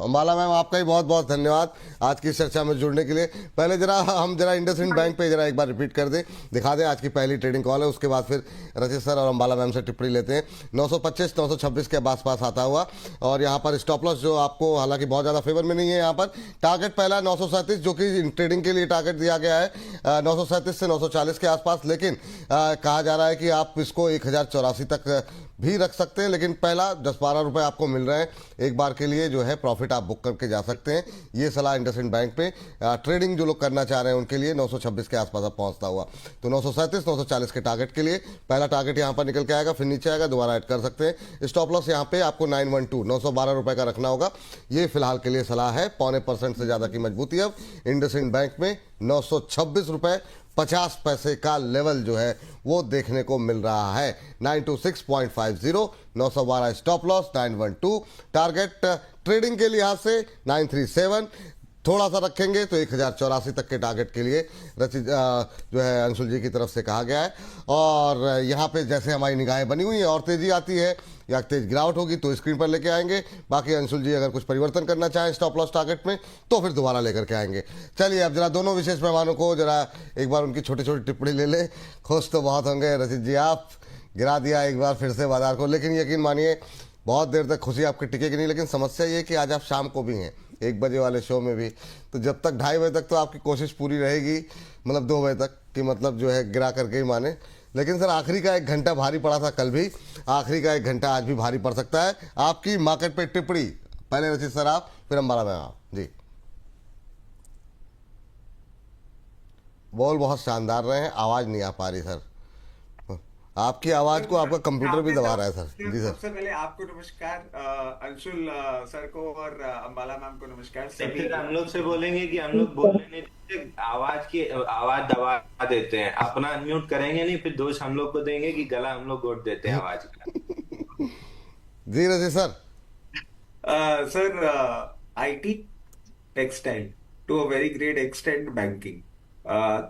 Ambala ma'am, आपका ही बहुत बहुत धन्यवाद आज की चर्चा में जुड़ने के लिए। पहले हम जरा इंडसइंड बैंक पे जरा एक बार रिपीट कर दें, दिखा दें। आज की पहली ट्रेडिंग कॉल है, उसके बाद फिर रचित सर और अंबाला मैम से टिप्पणी लेते हैं। 925 926 के आसपास आता हुआ, और यहाँ पर स्टॉप लॉस जो आपको हालांकि बहुत ज़्यादा फेवर में नहीं है। यहाँ पर टारगेट पहला 937 जो कि ट्रेडिंग के लिए टारगेट दिया गया है 937 से 940 के आसपास, लेकिन कहा जा रहा है कि आप इसको 1084 तक भी रख सकते हैं। लेकिन पहला 10-12 रुपए आपको मिल रहे हैं एक बार के लिए, जो है प्रॉफिट आप बुक करके जा सकते हैं। ये सलाह इंडसइंड बैंक पे ट्रेडिंग जो लोग करना चाह रहे हैं उनके लिए 926 के आसपास अब पहुंचता हुआ। तो 937 940 के टारगेट के लिए पहला टारगेट यहाँ पर निकल के आएगा, फिर नीचे आएगा, दोबारा ऐड कर सकते हैं। स्टॉप लॉस यहाँ पे आपको 912 912 रुपए का रखना होगा। ये फिलहाल के लिए सलाह है। 0.25% से ज्यादा की मजबूती अब इंडसइंड बैंक में 926 रुपए 50 पैसे का लेवल जो है वो देखने को मिल रहा है। 926.50, 912 स्टॉप लॉस, 912 टारगेट। ट्रेडिंग के लिहाज से 937 थोड़ा सा रखेंगे तो 1084 तक के टारगेट के लिए जो है अंशुल जी की तरफ से कहा गया है। और यहाँ पे जैसे हमारी निगाहें बनी हुई हैं और तेजी आती है या तेज गिरावट होगी तो स्क्रीन पर लेके आएंगे। बाकी अंशुल जी अगर कुछ परिवर्तन करना चाहें स्टॉप लॉस टारगेट में तो फिर दोबारा लेकर के आएंगे। चलिए अब जरा दोनों विशेष मेहमानों को जरा एक बार उनकी छोटी छोटी टिप्पणी ले लें। खुश तो बहुत होंगे रचित जी, आप गिरा दिया एक बार फिर से बाजार को, लेकिन यकीन मानिए बहुत देर तक खुशी आपकी टिकेगी नहीं। लेकिन समस्या ये कि आज आप शाम को भी हैं 1 बजे वाले शो में भी, तो जब तक 2:30 बजे तक तो आपकी कोशिश पूरी रहेगी, मतलब 2 बजे तक कि मतलब जो है गिरा करके ही माने। लेकिन सर आखिरी का 1 घंटा भारी पड़ा था कल भी, आखिरी का 1 घंटा आज भी भारी पड़ सकता है। आपकी मार्केट पे टिप्पणी, पहले रचित सर आप, फिर अंबाला मैम आप जी। बोल बहुत शानदार रहे हैं, आवाज नहीं आ पा रही सर, आपकी आवाज को आपका कंप्यूटर भी दबा रहा है सर। जी सर। सबसे पहले आपको नमस्कार, अंशुल सर को और अंबाला मैम को नमस्कार सभी फिर हम को। लोग से बोलेंगे कि हम लोग बोलने नहीं देते, आवाज दबा देते हैं, अपना अनम्यूट करेंगे नहीं, फिर दोष हम लोग को देंगे कि गला हम लोग घोट देते हैं आवाज का। जी Rachit sir. Sir, IT, textile, to a very great extent banking,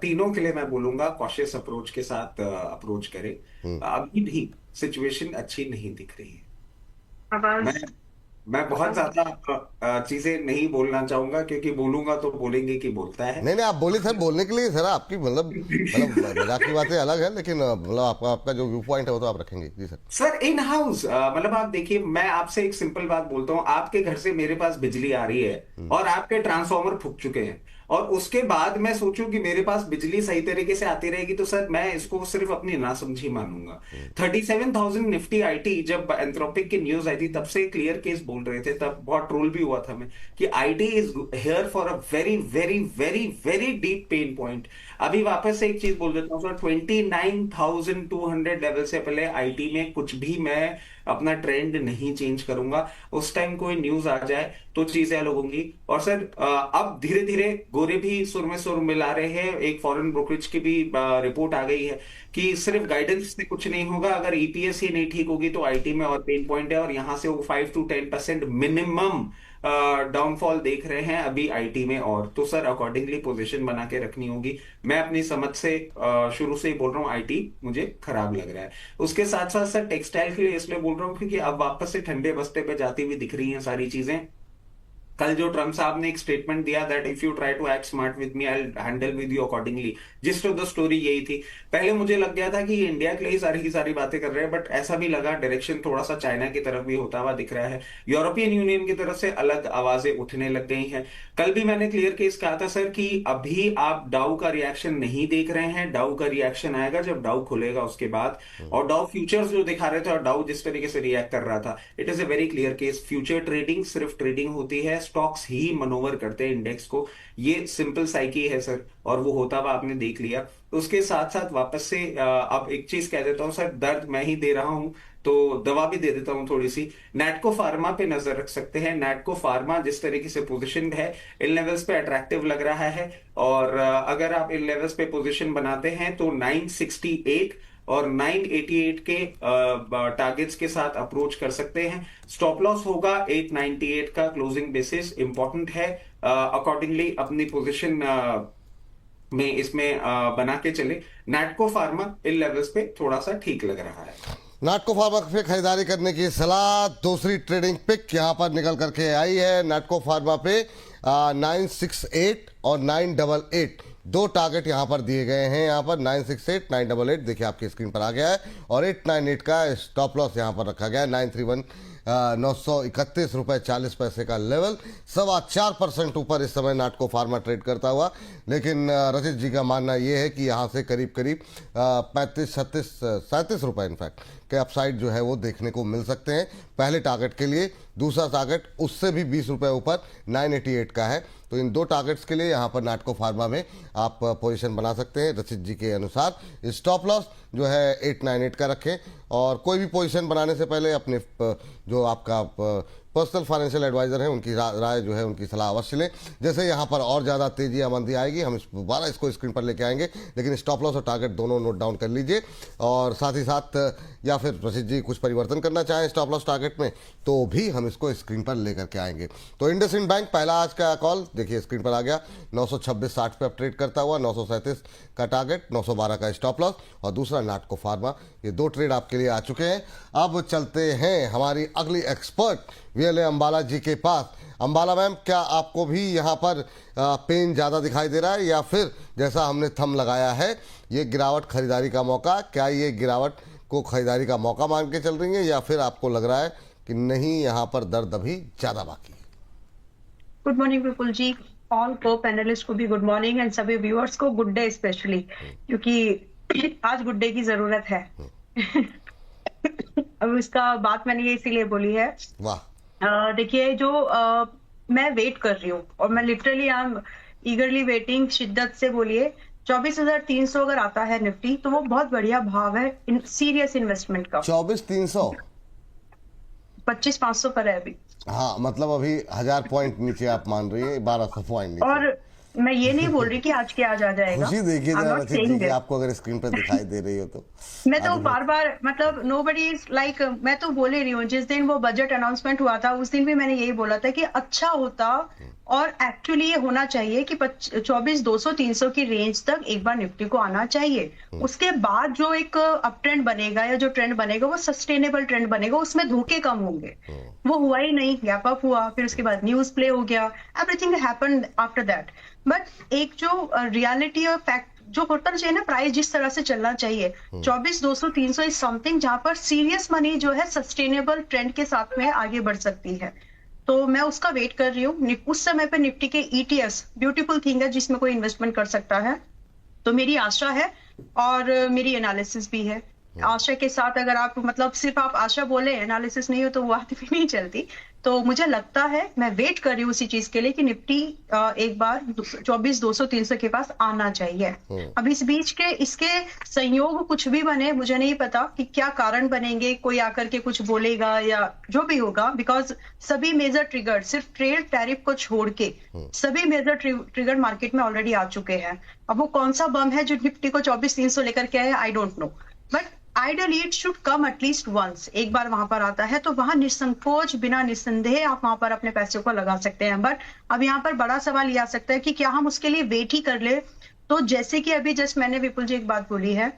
तीनों के लिए मैं बोलूंगा कॉशियस अप्रोच के साथ अप्रोच करें। अभी भी सिचुएशन अच्छी नहीं दिख रही है। मैं आवाज मैं बहुत ज्यादा चीजें नहीं बोलना चाहूंगा, क्योंकि बोलूंगा तो बोलेंगे कि बोलता है। नहीं नहीं, आप बोलिए सर, बोलने के लिए सर आपकी मतलब मजाक की बातें अलग है, लेकिन मतलब आपका जो व्यू पॉइंट है वो तो आप रखेंगे। जी सर। सर, इन हाउस मतलब आप देखिए, मैं आपसे एक सिंपल बात बोलता हूँ। आपके घर से मेरे पास बिजली आ रही है और आपके ट्रांसफार्मर फूक चुके हैं, और उसके बाद मैं सोचूं कि मेरे पास बिजली सही तरीके से आती रहेगी, तो सर मैं इसको सिर्फ अपनी नासमझी मानूंगा। 37,000 निफ्टी आईटी, जब एंथ्रोपिक की न्यूज आई थी तब से क्लियर केस बोल रहे थे, तब बहुत ट्रोल भी हुआ था मैं कि IT is here for a very very very very deep pain point. अभी वापस से एक चीज बोल देता हूँ सर, 29,200 लेवल से पहले आईटी में कुछ भी मैं अपना ट्रेंड नहीं चेंज करूंगा। उस टाइम कोई न्यूज आ जाए तो चीजें अलग होंगी। और सर अब धीरे धीरे गोरे भी सुर में सुर मिला रहे हैं। एक फॉरेन ब्रोकरेज की भी रिपोर्ट आ गई है कि सिर्फ गाइडेंस से कुछ नहीं होगा, अगर ईपीएस ही नहीं ठीक होगी तो आईटी में और पेन पॉइंट है, और यहां से वो 5 to 10% मिनिमम डाउनफॉल देख रहे हैं अभी आईटी में। और तो सर अकॉर्डिंगली पोजीशन बना के रखनी होगी। मैं अपनी समझ से शुरू से ही बोल रहा हूँ आईटी मुझे खराब लग रहा है। उसके साथ साथ सर टेक्सटाइल के लिए इसलिए बोल रहा हूँ क्योंकि अब वापस से ठंडे बस्ते पे जाती हुई दिख रही हैं सारी चीजें। कल जो ट्रम्प साहब ने एक स्टेटमेंट दिया that if you try to act smart with me I will handle with you accordingly, gist of the story यही थी। पहले मुझे लग गया था कि ये इंडिया के लिए सारी की सारी बातें कर रहे हैं, बट ऐसा भी लगा डायरेक्शन थोड़ा सा चाइना की तरफ भी होता हुआ दिख रहा है। यूरोपियन यूनियन की तरफ से अलग आवाजें उठने लग गई हैं। कल भी मैंने क्लियर केस कहा था सर कि अभी आप डाउ का रिएक्शन नहीं देख रहे हैं, डाउ का रिएक्शन आएगा जब डाउ खुलेगा उसके बाद। और डाउ फ्यूचर्स जो दिखा रहे थे और डाउ जिस तरीके से रिएक्ट कर रहा था, it is a very clear case. Future trading सिर्फ ट्रेडिंग होती है, स्टॉक्स ही मनोवर करते हैं इंडेक्स को। ये सिंपल साइकी है सर, और वो होता हुआ आपने देख लिया। उसके साथ साथ वापस से अब एक चीज कह देता हूं सर, दर्द मैं ही दे रहा हूं तो दवा भी दे देता हूं थोड़ी सी। नैटको फार्मा पे नजर रख सकते हैं। नैटको फार्मा जिस तरीके से पोजीशन है इन लेवल्स पे अट्रैक्टिव लग रहा है, और अगर आप इन लेवल्स पे पोजीशन बनाते हैं तो 968 और 988 के टारगेट्स के साथ अप्रोच कर सकते हैं। स्टॉप लॉस होगा 898 का क्लोजिंग बेसिस इंपॉर्टेंट है। अकॉर्डिंगली अपनी पोजीशन में इसमें बना के चले। नैटको फार्मा इन लेवल्स पे थोड़ा सा ठीक लग रहा है। नाटको फार्मा पे खरीदारी करने की सलाह। दूसरी ट्रेडिंग पिक यहाँ पर निकल करके आई है नाटको फार्मा पे 968 और 988 दो टारगेट यहाँ पर दिए गए हैं। यहाँ पर 968 988 देखिए आपकी स्क्रीन पर आ गया है और 898 का स्टॉप लॉस यहाँ पर रखा गया है। 931 931 रुपये 40 पैसे का लेवल, 4.25% ऊपर इस समय नाटको फार्मा ट्रेड करता हुआ। लेकिन रचित जी का मानना ये है कि यहाँ से करीब 35 36 37 रुपये इनफैक्ट के अपसाइड जो है वो देखने को मिल सकते हैं पहले टारगेट के लिए। दूसरा टारगेट उससे भी 20 रुपये ऊपर 988 का है। तो इन दो टारगेट्स के लिए यहाँ पर नाटको फार्मा में आप पोजीशन बना सकते हैं रचित जी के अनुसार। स्टॉप लॉस जो है 898 का रखें और कोई भी पोजीशन बनाने से पहले अपने जो आपका पर्सनल फाइनेंशियल एडवाइजर है उनकी राय जो है उनकी सलाह अवश्य लें। जैसे यहाँ पर और ज़्यादा तेजी या मंदी आएगी हम दोबारा इसको स्क्रीन पर लेके आएंगे, लेकिन स्टॉप लॉस और टारगेट दोनों नोट डाउन कर लीजिए। और साथ ही साथ या फिर रचित जी कुछ परिवर्तन करना चाहें स्टॉप लॉस टारगेट में तो भी हम इसको स्क्रीन पर लेकर के आएंगे। तो इंडसइंड बैंक पहला आज का कॉल देखिए स्क्रीन पर आ गया 926.60 पे ट्रेड करता हुआ, 937 का टारगेट, 912 का स्टॉप लॉस और दूसरा नाटको फार्मा। ये दो ट्रेड आपके लिए आ चुके हैं। अब चलते हैं हमारी अगली एक्सपर्ट वीएलए अंबाला जी के पास। अंबाला मैम, क्या आपको भी यहाँ पर पेन ज़्यादा दिखाई दे रहा है या फिर जैसा हमने थंब लगाया है ये गिरावट खरीदारी का मौका, क्या ये गिरावट को खरीदारी का मौका मान के चल रही है या फिर आपको लग रहा है कि नहीं यहाँ पर दर्द अभी ज़्यादा बाकी है? गुड मॉर्निंग विपुल जी, ऑल को पैनलिस्ट को भी गुड मॉर्निंग एंड सभी व्यूअर्स को गुड डे स्पेशली, क्योंकि आज गुड डे की जरूरत है। अब इसका बात मैंने ये इसीलिए बोली है। वाह। देखिए जो मैं वेट कर रही हूँ और मैं लिटरली आई एम ईगरली वेटिंग, शिद्दत से बोलिए। 24,300 अगर आता है निफ्टी तो वो बहुत बढ़िया भाव है सीरियस इन्वेस्टमेंट का। 24,300 25,500 पर है अभी। हाँ, मतलब अभी 1000 पॉइंट नीचे आप मान रही है, 1200 पॉइंट नीचे। और मैं ये नहीं बोल रही कि आज के आज आ जाएगा। खुशी देखिए I'm जरा not रचित saying जी की that. आपको अगर स्क्रीन पर दिखाई दे रही हो तो। मैं तो बार बार मतलब nobody is like, मैं तो बोल ही रही हूँ, जिस दिन वो बजट अनाउंसमेंट हुआ था उस दिन भी मैंने यही बोला था कि अच्छा होता और एक्चुअली ये होना चाहिए कि 24,200-300 की रेंज तक एक बार निफ्टी को आना चाहिए। उसके बाद जो एक अप ट्रेंड बनेगा या जो ट्रेंड बनेगा वो सस्टेनेबल ट्रेंड बनेगा, उसमें धोखे कम होंगे। वो हुआ ही नहीं, गैप अप हुआ, फिर उसके बाद न्यूज प्ले हो गया, everything happened after that. But एक जो रियलिटी और फैक्ट जो होता चाहिए ना, प्राइस जिस तरह से चलना चाहिए, 24,200-300 इज समथिंग जहां पर सीरियस मनी जो है सस्टेनेबल ट्रेंड के साथ में आगे बढ़ सकती है। तो मैं उसका वेट कर रही हूँ। उस समय पे निफ्टी के ईटीएस ब्यूटीफुल थिंग है जिसमें कोई इन्वेस्टमेंट कर सकता है। तो मेरी आशा है और मेरी एनालिसिस भी है। आशा के साथ अगर आप मतलब सिर्फ आप आशा बोले एनालिसिस नहीं हो तो वो बात भी नहीं चलती। तो मुझे लगता है, मैं वेट कर रही हूँ उसी चीज के लिए कि निफ्टी एक बार 24,200-300 के पास आना चाहिए। अब इस बीच के इसके संयोग कुछ भी बने, मुझे नहीं पता कि क्या कारण बनेंगे, कोई आकर के कुछ बोलेगा या जो भी होगा, बिकॉज सभी मेजर ट्रिगर सिर्फ ट्रेड टैरिफ को छोड़ के सभी मेजर ट्रिगर मार्केट में ऑलरेडी आ चुके हैं। अब वो कौन सा बम है जो निफ्टी को 24,300 लेकर के आया, I don't know, but ideally it should come at least once. एक बार वहां पर आता है तो वहां निसंकोच बिना निसंदेह आप वहां पर अपने पैसे को लगा सकते हैं। बट अब यहाँ पर बड़ा सवाल ये आ सकता है कि क्या हम उसके लिए वेट ही कर ले। तो जैसे कि अभी जस्ट मैंने विपुल जी एक बात बोली है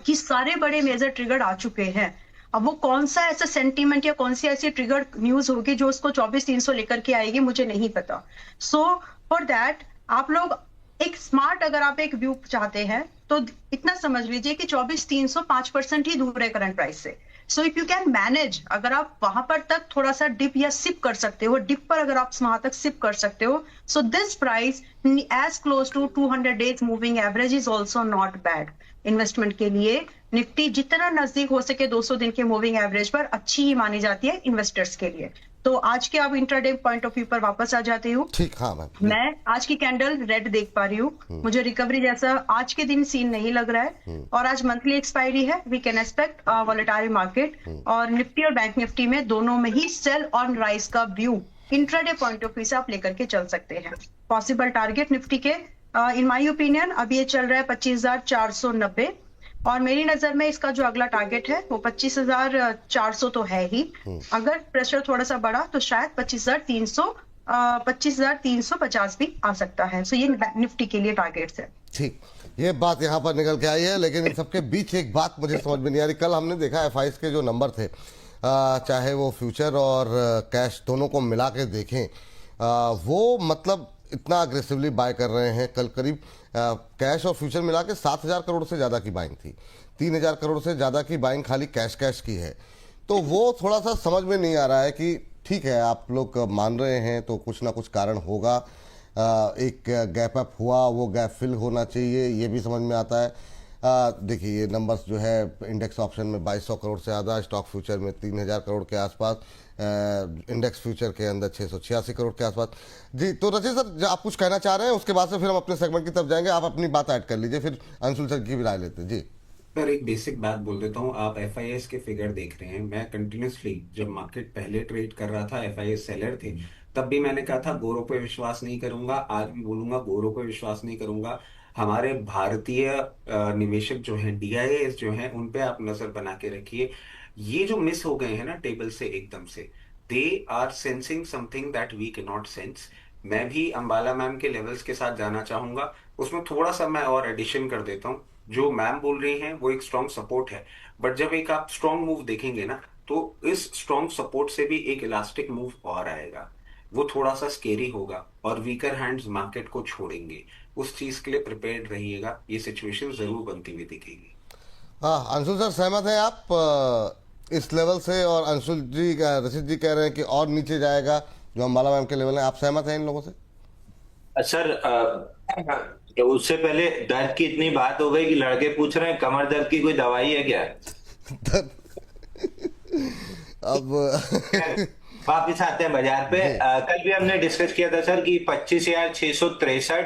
कि सारे बड़े मेजर ट्रिगर आ चुके हैं। अब वो कौन सा ऐसा सेंटीमेंट या कौन सी ऐसी ट्रिगर न्यूज होगी जो उसको 24,300 लेकर के आएगी, मुझे नहीं पता। सो फॉर दैट आप लोग एक स्मार्ट, अगर आप एक व्यू चाहते हैं तो इतना समझ लीजिए कि 24,300 5% ही दूर है करंट प्राइस से। So if you can manage, अगर आप वहां पर तक थोड़ा सा डिप या सिप कर सकते हो, डिप पर अगर आप वहां तक सिप कर सकते हो, so this price as close to 200 days moving average is also not bad investment के लिए। निफ्टी जितना नजदीक हो सके 200 दिन के मूविंग एवरेज पर अच्छी ही मानी जाती है इन्वेस्टर्स के लिए। तो आज के अब इंट्राडे पॉइंट ऑफ व्यू पर वापस आ जाती हूँ। ठीक, हाँ मैं आज की कैंडल रेड देख पा रही हूँ। मुझे रिकवरी जैसा आज के दिन सीन नहीं लग रहा है और आज मंथली एक्सपायरी है। We can expect volatile market और निफ्टी और बैंक निफ्टी में दोनों में ही सेल ऑन राइज का view intraday point of view से आप लेकर के चल सकते हैं। पॉसिबल टारगेट निफ्टी के इन माय ओपिनियन अभी ये चल रहा है 25,490 और मेरी नजर में इसका जो अगला टारगेट है वो 25,400 तो है ही। अगर प्रेशर थोड़ा सा बढ़ा तो शायद 25,350 भी आ सकता है। सो ये निफ्टी के लिए टारगेट्स है। ठीक, ये बात यहाँ पर निकल के आई है, लेकिन इन सबके बीच एक बात मुझे समझ में नहीं आ रही। कल हमने देखा एफआईएस के जो नंबर थे, चाहे वो फ्यूचर और कैश दोनों को मिला के देखें, वो मतलब इतना अग्रेसिवली बाय कर रहे हैं। कल करीब कैश और फ्यूचर मिला के 7,000 करोड़ से ज़्यादा की बाइंग थी, 3,000 करोड़ से ज़्यादा की बाइंग खाली कैश की है। तो वो थोड़ा सा समझ में नहीं आ रहा है कि ठीक है आप लोग मान रहे हैं तो कुछ ना कुछ कारण होगा। एक गैप अप हुआ, वो गैप फिल होना चाहिए, ये भी समझ में आता है। देखिए ये नंबर्स जो है, इंडेक्स ऑप्शन में 2200 करोड़ से ज़्यादा, स्टॉक फ्यूचर में 3,000 करोड़ के आसपास, इंडेक्स फ्यूचर के अंदर 686 करोड़ के आसपास। जी तो रचित सर, जो आप कुछ कहना चाह रहे हैं, उसके बाद से फिर हम अपने सेगमेंट की तरफ जाएंगे। आप अपनी बात ऐड कर लीजिए, फिर अंशुल सर की भी राय लेते हैं। जी सर एक बेसिक बात बोल देता हूँ, आप एफआईएस के फिगर देख रहे हैं। मैं कंटिन्यूसली, जब मार्केट पहले ट्रेड कर रहा था, एफआईएस सेलर थे, तब भी मैंने कहा था गोरों पे विश्वास नहीं करूंगा। आज भी बोलूंगा गोरों पे विश्वास नहीं करूंगा। हमारे भारतीय निवेशक जो हैं, डीआईएस जो हैं, उन पे आप नजर बना के रखिए। ये जो मिस हो गए हैं ना टेबल से एकदम से, they are sensing something that we can not sense. मैं भी अंबाला मैम के लेवल्स के साथ जाना चाहूंगा। उसमें थोड़ा सा मैं और एडिशन कर देता हूँ। जो मैम बोल रही हैं वो एक स्ट्रॉन्ग सपोर्ट है, बट जब एक आप स्ट्रॉन्ग मूव देखेंगे ना, तो इस स्ट्रॉन्ग सपोर्ट से भी एक इलास्टिक मूव और आएगा। वो थोड़ा सा स्केरी होगा और वीकर हैंड्स मार्केट को छोड़ेंगे। उस चीज के लिए प्रिपेयर्ड रहिएगा। ये सिचुएशन जरूर बनती हुई दिखेगी। हाँ अंशुल सर, सहमत हैं आप इस लेवल से? और अंशुल जी, रचित जी कह रहे हैं कि और नीचे जाएगा जो अंबाला मैम के लेवल है। आप सहमत हैं इन लोगों से? सर तो उससे पहले दर्द की इतनी बात हो गई कि लड़के पूछ रहे हैं कमर दर्द की कोई दवाई है क्या? अब वापिस आते हैं बाजार पे। कल भी हमने डिस्कस किया था सर कि 25,663,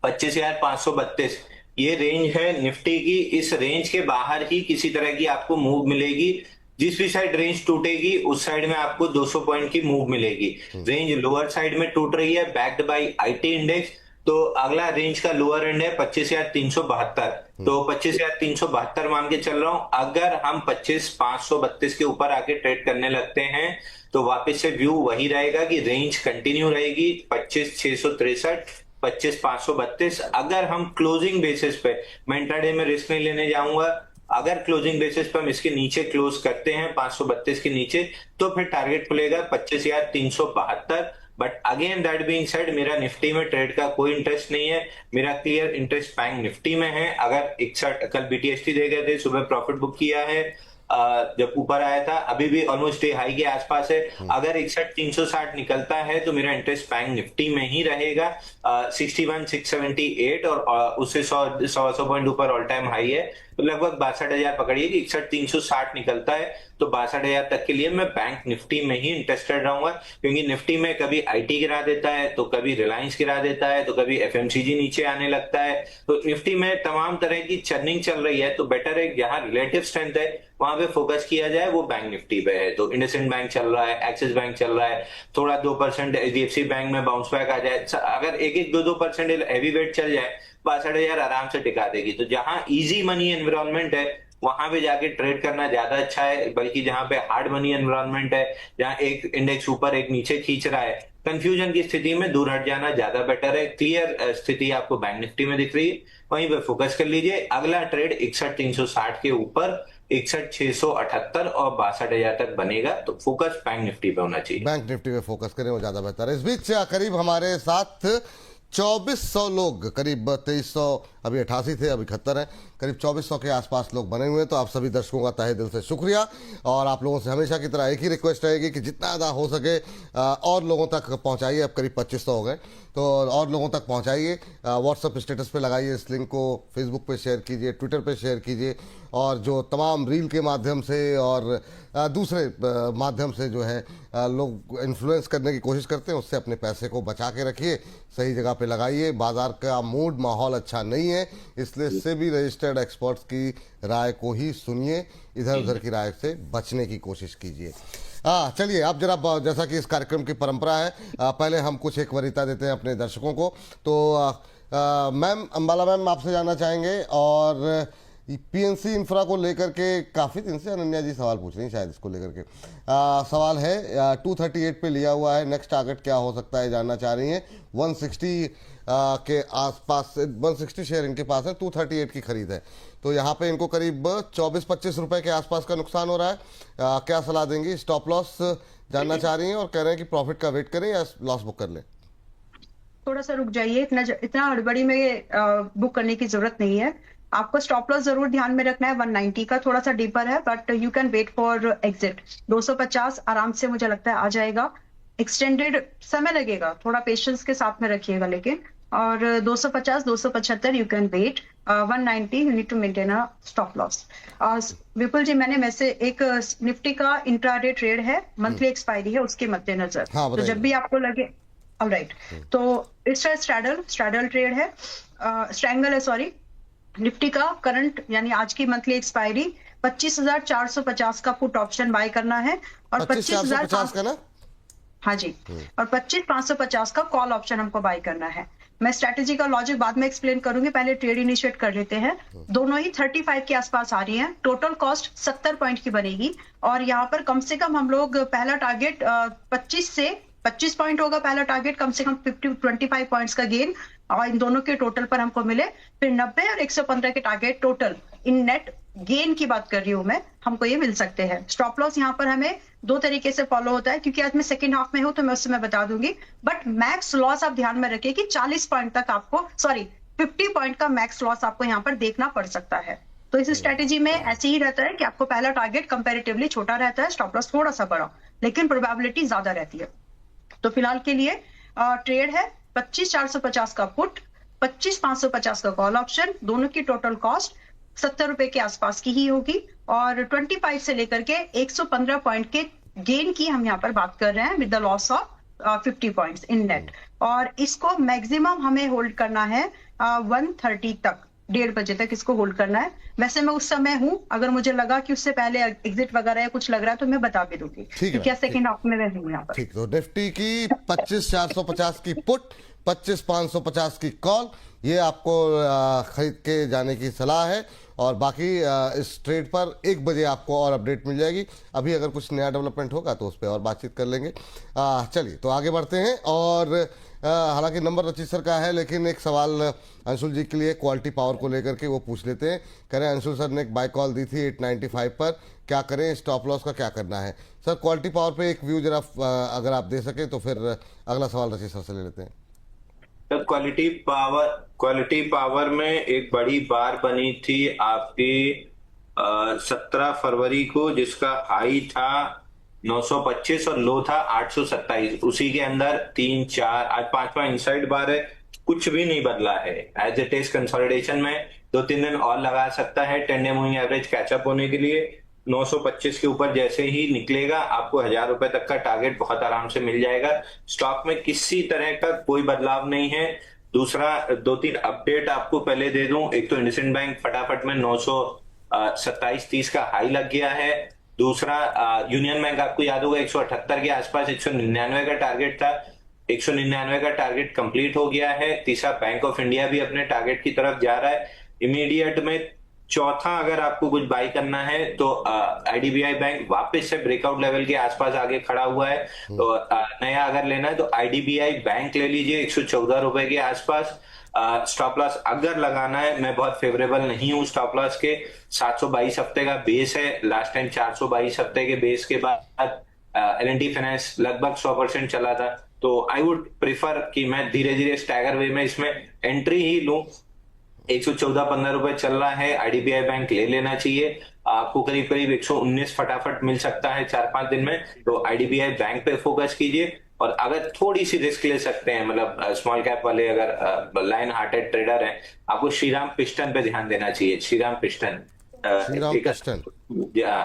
25,532 ये रेंज है निफ्टी की। इस रेंज के बाहर ही किसी तरह की आपको मूव मिलेगी। जिस भी साइड रेंज टूटेगी उस साइड में आपको 200 पॉइंट की मूव मिलेगी। रेंज लोअर साइड में टूट रही है, बैक्ड बाय आईटी इंडेक्स। तो अगला रेंज का लोअर एंड है 25,372। तो 25,372 मान के चल रहा हूं। अगर हम 25,532 के ऊपर आके ट्रेड करने लगते हैं तो वापस से व्यू वही रहेगा कि रेंज कंटिन्यू रहेगी 25,663, 25,532। अगर हम क्लोजिंग बेसिस पे, मैं इंट्राडे में रिस्क नहीं लेने जाऊंगा, अगर क्लोजिंग बेसिस पे हम इसके नीचे क्लोज करते हैं 532 के नीचे, तो फिर टारगेट खुलेगा 25,372। But again that being said, मेरा निफ्टी में ट्रेड का कोई इंटरेस्ट नहीं है। मेरा क्लियर इंटरेस्ट बैंक निफ्टी में है। अगर 61, कल बीटीएसटी दे गए थे, सुबह प्रॉफिट बुक किया है, जब ऊपर आया था, अभी भी ऑलमोस्ट हाई के आसपास है। अगर 61,360 निकलता है तो मेरा इंटरेस्ट बैंक निफ्टी में ही रहेगा। 61,678 और उससे 100 पॉइंट ऊपर ऑल टाइम हाई है, तो लगभग 62,000 पकड़िए कि 61,360 निकलता है तो 62,000 तक के लिए मैं बैंक निफ्टी में ही इंटरेस्टेड रहूंगा। क्योंकि निफ्टी में कभी आईटी गिरा देता है, तो कभी रिलायंस गिरा देता है, तो कभी एफएमसीजी नीचे आने लगता है। तो निफ्टी में तमाम तरह की चर्निंग चल रही है, तो बेटर है जहां रिलेटिव स्ट्रेंथ है वहां पे फोकस किया जाए, वो बैंक निफ्टी पे है। तो इंडसइंड बैंक चल रहा है, एक्सिस बैंक चल रहा है, थोड़ा 2% एचडीएफसी बैंक में बाउंस बैक आ जाए। अगर 1-2% हैवी वेट चल जाए, 62,000 आराम से टिका देगी। तो जहां इजी मनी एनवायरनमेंट है वहां पे जाके ट्रेड करना ज्यादा अच्छा है, बल्कि जहां पे हार्ड मनी एनवायरनमेंट है, जहां एक इंडेक्स ऊपर एक नीचे खींच रहा है, कंफ्यूजन की स्थिति में दूर हट जाना ज्यादा बेटर है। क्लियर स्थिति आपको बैंक निफ्टी में दिख रही है, वहीं पे फोकस कर लीजिए। अगला ट्रेड 61,360 के ऊपर 61,678 और 62,000 तक बनेगा, तो फोकस बैंक निफ्टी पे होना चाहिए। बैंक निफ्टी पे फोकस करें, वो ज्यादा बेहतर है। इस बीच करीब हमारे साथ 2400 लोग, करीब 2300, अभी 88 थे, अभी 71 है, करीब 2400 के आसपास लोग बने हुए हैं। तो आप सभी दर्शकों का तहे दिल से शुक्रिया। और आप लोगों से हमेशा की तरह एक ही रिक्वेस्ट रहेगी कि जितना ज़्यादा हो सके और लोगों तक पहुंचाइए। अब करीब 2500 हो गए, तो और लोगों तक पहुंचाइए। व्हाट्सएप स्टेटस पे लगाइए इस लिंक को, फेसबुक पे शेयर कीजिए, ट्विटर पे शेयर कीजिए, और जो तमाम रील के माध्यम से और दूसरे माध्यम से जो है लोग इन्फ्लुएंस करने की कोशिश करते हैं, उससे अपने पैसे को बचा के रखिए, सही जगह पे लगाइए। बाजार का मूड माहौल अच्छा नहीं है, इसलिए सेबी रजिस्टर्ड एक्सपर्ट्स की राय को ही सुनिए, इधर उधर की राय से बचने की कोशिश कीजिए। चलिए अब जरा, जैसा कि इस कार्यक्रम की परंपरा है, पहले हम कुछ एक वरीयता देते हैं अपने दर्शकों को। तो मैम, अंबाला मैम आपसे जानना चाहेंगे, और पीएनसी इंफ्रा को लेकर के काफ़ी दिन से अनन्या जी सवाल पूछ रही हैं, शायद इसको लेकर के सवाल है। 238 पे लिया हुआ है, नेक्स्ट टारगेट क्या हो सकता है जानना चाह रही हैं। 160 के आसपास, 160 शेयर इनके पास है, 238 की खरीद है, तो यहाँ पे इनको करीब 24-25 रुपए के आसपास का नुकसान हो रहा है। क्या सलाह देंगी? स्टॉप लॉस जानना चाह रही हैं और कह रहे हैं कि प्रॉफिट का वेट करें या लॉस बुक कर लें। थोड़ा सा रुक जाइए, इतना हड़बड़ी में बुक करने की जरूरत नहीं है। आपको स्टॉप लॉस जरूर ध्यान में रखना है। 190 का थोड़ा सा डीपर है, but you can wait for exit. 250 आराम से मुझे लगता है आ जाएगा। एक्सटेंडेड समय लगेगा, थोड़ा पेशेंस के साथ में रखिएगा लेकिन। और 250 275 you can wait. 190 you need to maintain a stop loss. Vipul ji, मैंने वैसे एक निफ्टी का इंट्राडे ट्रेड है, मंथली एक्सपायरी है, उसके मद्देनजर तो जब भी आपको लगे, ऑलराइट, तो इट्स स्ट्रैडल ट्रेड है, स्ट्रैंगल है, सॉरी। निफ्टी का करंट यानी आज की मंथली एक्सपायरी 25,450 का पुट ऑप्शन बाय करना है और 25,450 का ना, हाँ जी, और 25,550 का कॉल ऑप्शन हमको बाय करना है। मैं स्ट्रेटेजी का लॉजिक बाद में एक्सप्लेन करूंगी, पहले ट्रेड इनिशिएट कर लेते हैं। दोनों ही 35 के आसपास आ रही हैं। टोटल कॉस्ट 70 पॉइंट की बनेगी और यहाँ पर कम से कम हम लोग पहला टारगेट 25 पॉइंट होगा पहला टारगेट, कम से कम 25 पॉइंट्स का गेन और इन दोनों के टोटल पर हमको मिले। फिर 90 और 115 के टारगेट टोटल इन नेट गेन की बात कर रही हूं मैं, हमको ये मिल सकते हैं। स्टॉप लॉस यहाँ पर हमें दो तरीके से फॉलो होता है, क्योंकि आज मैं सेकंड हाफ में हूं तो मैं उससे मैं बता दूंगी। बट मैक्स लॉस आप ध्यान में रखिए कि 40 पॉइंट तक आपको 50 पॉइंट का मैक्स लॉस आपको यहाँ पर देखना पड़ सकता है। तो इस स्ट्रेटेजी में ऐसे ही रहता है कि आपको पहला टारगेट कंपेरेटिवली छोटा रहता है, स्टॉप लॉस थोड़ा सा बड़ा, लेकिन प्रोबेबिलिटी ज्यादा रहती है। तो फिलहाल के लिए ट्रेड है 25,450 का पुट, 25,550 का कॉल ऑप्शन, दोनों की टोटल कॉस्ट 70 रुपए के आसपास की ही होगी और 25 से लेकर के 115 पॉइंट के गेन की हम यहाँ पर बात कर रहे हैं with the loss of 50 points in net. और इसको मैक्सिमम हमें होल्ड करना है 130 तक, 1:30 बजे तक इसको होल्ड करना है। वैसे मैं उस समय हूं, अगर मुझे लगा कि उससे पहले एग्जिट वगैरह या कुछ लग रहा है तो मैं बता भी दूंगी, क्या सेकंड हाफ में मैं हूं यहाँ पर। ठीक, तो निफ्टी की 25,450 की पुट, 25,550 की कॉल, ये आपको खरीद के जाने की सलाह है। और बाकी इस ट्रेड पर 1 बजे आपको और अपडेट मिल जाएगी। अभी अगर कुछ नया डेवलपमेंट होगा तो उस पर और बातचीत कर लेंगे। चलिए, तो आगे बढ़ते हैं। और हालांकि नंबर रचित सर का है, लेकिन एक सवाल अंशुल जी के लिए क्वालिटी पावर को लेकर के वो पूछ लेते हैं। कह रहे हैं अंशुल सर ने एक बाय कॉल दी थी 895 पर, क्या करें, स्टॉप लॉस का क्या करना है? सर, क्वालिटी पावर पे एक व्यू जरा अगर आप दे सके तो फिर अगला सवाल रचित सर से ले लेते हैं। तो क्वालिटी पावर में एक बड़ी बार बनी थी आपकी 17 फरवरी को, जिसका हाई था 925 और लो था 827। उसी के अंदर 3-4 आज 5वां इनसाइड बार है, कुछ भी नहीं बदला है। एज इट इज कंसोलिडेशन में 2-3 दिन और लगा सकता है 10 डे मूविंग एवरेज कैचअप होने के लिए। 925 के ऊपर जैसे ही निकलेगा आपको 1,000 रुपए तक का टारगेट बहुत आराम से मिल जाएगा। स्टॉक में किसी तरह का कोई बदलाव नहीं है। दूसरा 2-3 अपडेट आपको पहले दे दूं। एक तो इंडसइंड बैंक फटाफट में 927.30 का हाई लग गया है। दूसरा यूनियन बैंक आपको याद होगा 178 के आसपास 199 का टारगेट था, 199 का टारगेट कंप्लीट हो गया है। तीसरा बैंक ऑफ इंडिया भी अपने टारगेट की तरफ जा रहा है इमीडिएट में। चौथा, अगर आपको कुछ बाई करना है तो आईडीबीआई बैंक वापस से ब्रेकआउट लेवल के आसपास आगे खड़ा हुआ है, तो नया अगर लेना है तो आईडीबीआई बैंक ले लीजिए 114 रुपए के आसपास। स्टॉप लॉस अगर लगाना है, मैं बहुत फेवरेबल नहीं हूं स्टॉप लॉस के। 722 हफ्ते का बेस है, लास्ट टाइम 422 हफ्ते के बेस के बाद एल&टी फाइनेंस लगभग 100% चला था, तो आई वुड प्रिफर कि मैं धीरे धीरे स्टैगर वे में इसमें एंट्री ही लूं। 114-15 रुपए चल रहा है, आईडीबीआई बैंक ले लेना चाहिए। आपको करीब करीब 119 फटाफट मिल सकता है 4-5 दिन में, तो आईडीबीआई बैंक पे फोकस कीजिए। और अगर थोड़ी सी रिस्क ले सकते हैं, मतलब स्मॉल कैप वाले अगर लाइन हार्टेड ट्रेडर हैं, आपको श्रीराम पिस्टन पे ध्यान देना चाहिए। श्रीराम पिस्टन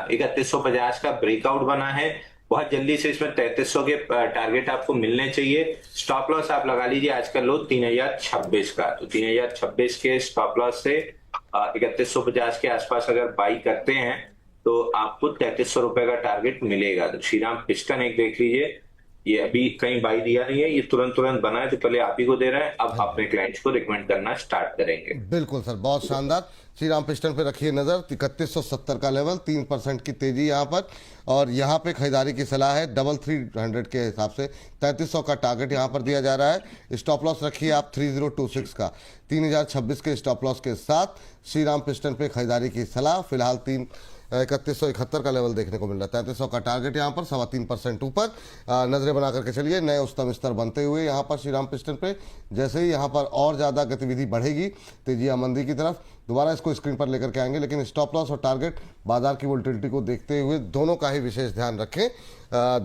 3150 का ब्रेकआउट बना है, बहुत जल्दी से इसमें 3300 के टारगेट आपको मिलने चाहिए। स्टॉप लॉस आप लगा लीजिए आज का लो 3026 का, तो 3026 के स्टॉप लॉस से 3150 के आसपास अगर बाई करते हैं तो आपको 3300 रुपए का टारगेट मिलेगा। तो श्रीराम पिस्टन एक देख लीजिए। ये अभी कहीं बाई दिया नहीं है, ये तुरंत बना है तो पहले आप ही को दे रहे हैं, अब अपने क्लाइंट्स को रिकमेंड करना स्टार्ट करेंगे। बिल्कुल सर, बहुत शानदार। श्री राम पिस्टन पे रखिए नज़र, 3170 का लेवल, 3% की तेजी यहाँ पर, और यहाँ पे खरीदारी की सलाह है 3300 के हिसाब से। 3300 का टारगेट यहाँ पर दिया जा रहा है। स्टॉप लॉस रखिए आप 3026 का, 3026 के स्टॉप लॉस के साथ श्री राम पिस्टन पे खरीदारी की सलाह। फिलहाल 3171 का लेवल देखने को मिल रहा है। 3300 का टारगेट यहाँ पर 3.25% ऊपर नजरें बना करके चलिए। नए उच्चतम स्तर बनते हुए यहाँ पर श्री राम पिस्टन पे, जैसे ही यहाँ पर और ज़्यादा गतिविधि बढ़ेगी तेजी या मंदी की तरफ, दोबारा इसको स्क्रीन पर लेकर के आएंगे। लेकिन स्टॉप लॉस और टारगेट बाजार की वोलेटिलिटी को देखते हुए दोनों का ही विशेष ध्यान रखें,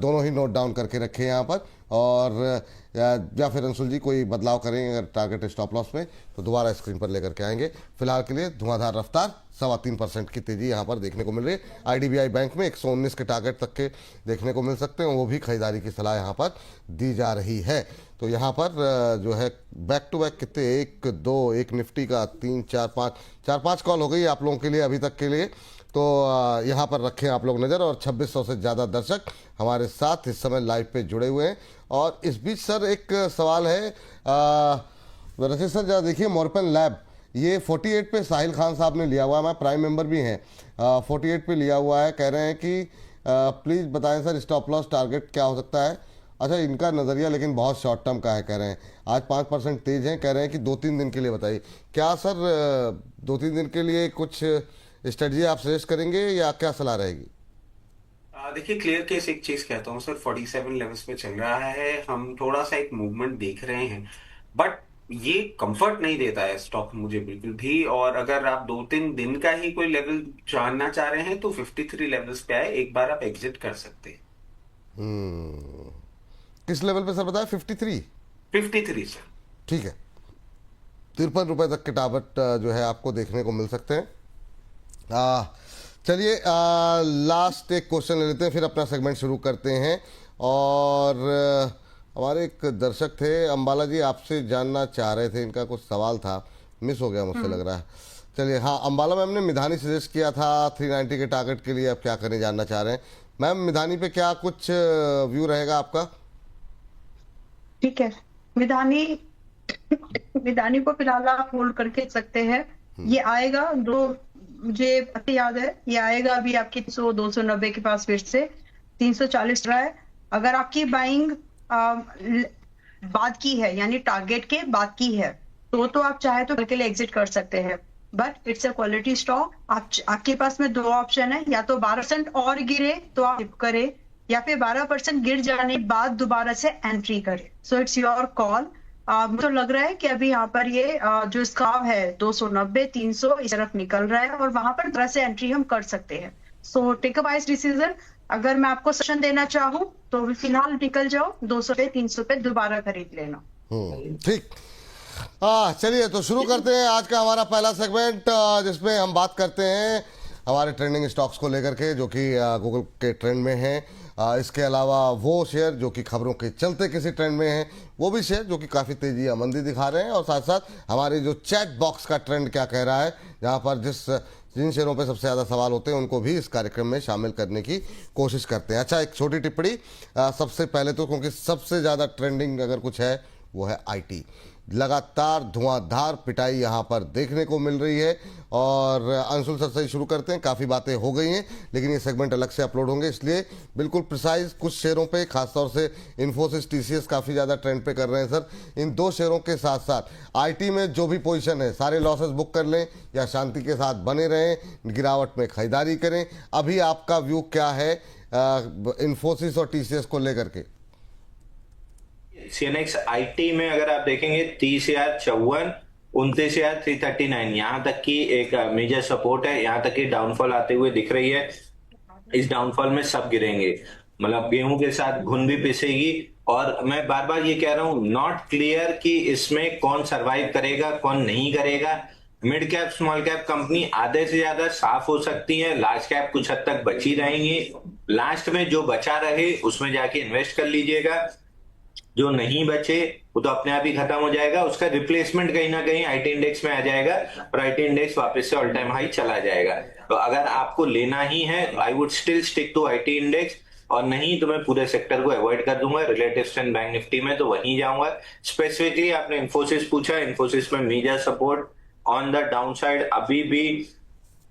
दोनों ही नोट डाउन करके रखें यहाँ पर। और या फिर अंशुल जी कोई बदलाव करेंगे अगर टारगेट स्टॉप लॉस में तो दोबारा स्क्रीन पर लेकर के आएंगे। फिलहाल के लिए धुआंधार रफ्तार 3.25% की तेजी यहाँ पर देखने को मिल रही है। IDBI बैंक में 119 के टारगेट तक के देखने को मिल सकते हैं, वो भी खरीदारी की सलाह यहाँ पर दी जा रही है। तो यहाँ पर जो है बैक टू बैक कितने, 1 2 1 निफ्टी का 3 4 5 कॉल हो गई आप लोगों के लिए अभी तक के लिए। तो यहाँ पर रखें आप लोग नज़र, और 2600 से ज़्यादा दर्शक हमारे साथ इस समय लाइव पे जुड़े हुए हैं। और इस बीच सर एक सवाल है, वैसे सर जरा देखिए मॉर्पन लैब ये 48 पे साहिल खान साहब ने लिया हुआ है, मैं प्राइम मेंबर भी हैं, 48 पे लिया हुआ है। कह रहे हैं कि प्लीज़ बताएं सर स्टॉप लॉस टारगेट क्या हो सकता है। अच्छा, इनका नज़रिया लेकिन बहुत शॉर्ट टर्म का है, कह रहे हैं आज 5% तेज हैं, कह रहे हैं कि 2-3 दिन के लिए बताइए। क्या सर 2-3 दिन के लिए कुछ स्ट्रेटजी आप सजेस्ट करेंगे या क्या सलाह रहेगी? देखिए क्लियर केस एक चीज कहता हूँ सर, 47 लेवल्स पे चल रहा है, हम थोड़ा सा एक मूवमेंट देख रहे हैं, बट ये कंफर्ट नहीं देता है स्टॉक मुझे बिल्कुल भी। और अगर आप 2-3 दिन का ही कोई लेवल जानना चाह रहे हैं तो 53 लेवल्स पे आए, एक बार आप एग्जिट कर सकते हैं। किस लेवल पे सर बताया? 53 सर। ठीक है, 53 रुपए तक के टारगेट जो है आपको देखने को मिल सकते हैं। चलिए लास्ट एक क्वेश्चन ले लेते हैं, फिर अपना सेगमेंट शुरू करते हैं। और हमारे एक दर्शक थे अंबाला जी, आपसे जानना चाह रहे थे, इनका कुछ सवाल था, मिस हो गया मुझसे लग रहा है। चलिए, हाँ अंबाला मैम ने मिधानी सजेस्ट किया था 390 के टारगेट के लिए, अब क्या करने जानना चाह रहे हैं मैम? मिधानी पे क्या कुछ व्यू रहेगा आपका? ठीक है, मिधानी को फिलहाल आप होल्ड करके सकते हैं। ये आएगा, मुझे पता याद है, ये आएगा अभी आपकी 290 के पास, फिर से 340 रहा है। अगर आपकी बाइंग बाद की है, यानी टारगेट के बाद की है, तो आप चाहे तो के लिए एग्जिट कर सकते हैं, but it's a quality stock. आपके पास में 2 ऑप्शन है, या तो 12% और गिरे तो आप डिप करें, या फिर 12% गिर जाने के बाद दोबारा से एंट्री करें। So it's your call. मुझे तो लग रहा है कि अभी यहाँ पर ये जो स्काव है 290 300 इस तरफ निकल रहा है, और वहां पर तरह से एंट्री हम कर सकते हैं। So take a wise decision. अगर मैं आपको सजेशन देना चाहूँ तो फिलहाल निकल जाओ 200 पे 300 पे दोबारा खरीद लेना। ठीक, चलिए तो शुरू करते हैं आज का हमारा पहला सेगमेंट, जिसमें हम बात करते हैं हमारे ट्रेंडिंग स्टॉक्स को लेकर के, जो कि गूगल के ट्रेंड में हैं। इसके अलावा वो शेयर जो कि खबरों के चलते किसी ट्रेंड में हैं, वो भी शेयर जो कि काफ़ी तेजी या मंदी दिखा रहे हैं, और साथ साथ हमारे जो चैट बॉक्स का ट्रेंड क्या कह रहा है, जहां पर जिन शेयरों पे सबसे ज़्यादा सवाल होते हैं उनको भी इस कार्यक्रम में शामिल करने की कोशिश करते हैं। अच्छा, एक छोटी टिप्पणी सबसे पहले तो, क्योंकि सबसे ज़्यादा ट्रेंडिंग अगर कुछ है वो है IT। लगातार धुआंधार पिटाई यहाँ पर देखने को मिल रही है। और अंशुल सर से शुरू करते हैं, काफ़ी बातें हो गई हैं लेकिन ये सेगमेंट अलग से अपलोड होंगे, इसलिए बिल्कुल प्रिसाइज कुछ शेयरों पे, खासतौर से इन्फोसिस TCS काफ़ी ज़्यादा ट्रेंड पे कर रहे हैं सर। इन 2 शेयरों के साथ साथ IT में जो भी पोजीशन है सारे लॉसेस बुक कर लें या शांति के साथ बने रहें, गिरावट में खरीदारी करें। अभी आपका व्यू क्या है इन्फोसिस और TCS को लेकर के? CNX IT में अगर आप देखेंगे 30,054, 29,339, यहाँ तक की एक मेजर सपोर्ट है, यहाँ तक की डाउनफॉल आते हुए दिख रही है। इस डाउनफॉल में सब गिरेंगे, मतलब गेहूं के साथ घुन भी पिसेगी। और मैं बार बार ये कह रहा हूं, नॉट क्लियर कि इसमें कौन सरवाइव करेगा कौन नहीं करेगा। Mid cap small cap company आधे से ज्यादा साफ हो सकती है, लार्ज कैप कुछ हद तक बची रहेंगी। लास्ट में जो बचा रहे उसमें जाके इन्वेस्ट कर लीजिएगा, जो नहीं बचे वो तो अपने आप ही खत्म हो जाएगा, उसका रिप्लेसमेंट कहीं ना कहीं IT इंडेक्स में आ जाएगा और IT इंडेक्स वापस से ऑल टाइम हाई चला जाएगा। तो अगर आपको लेना ही है, I would still stick to IT index. और नहीं तो मैं पूरे सेक्टर को अवॉइड कर दूंगा। रिलेटिव स्ट्रेंथ बैंक निफ्टी में तो वहीं जाऊंगा। स्पेसिफिकली आपने इन्फोसिस पूछा, इन्फोसिस में major support on the down side अभी भी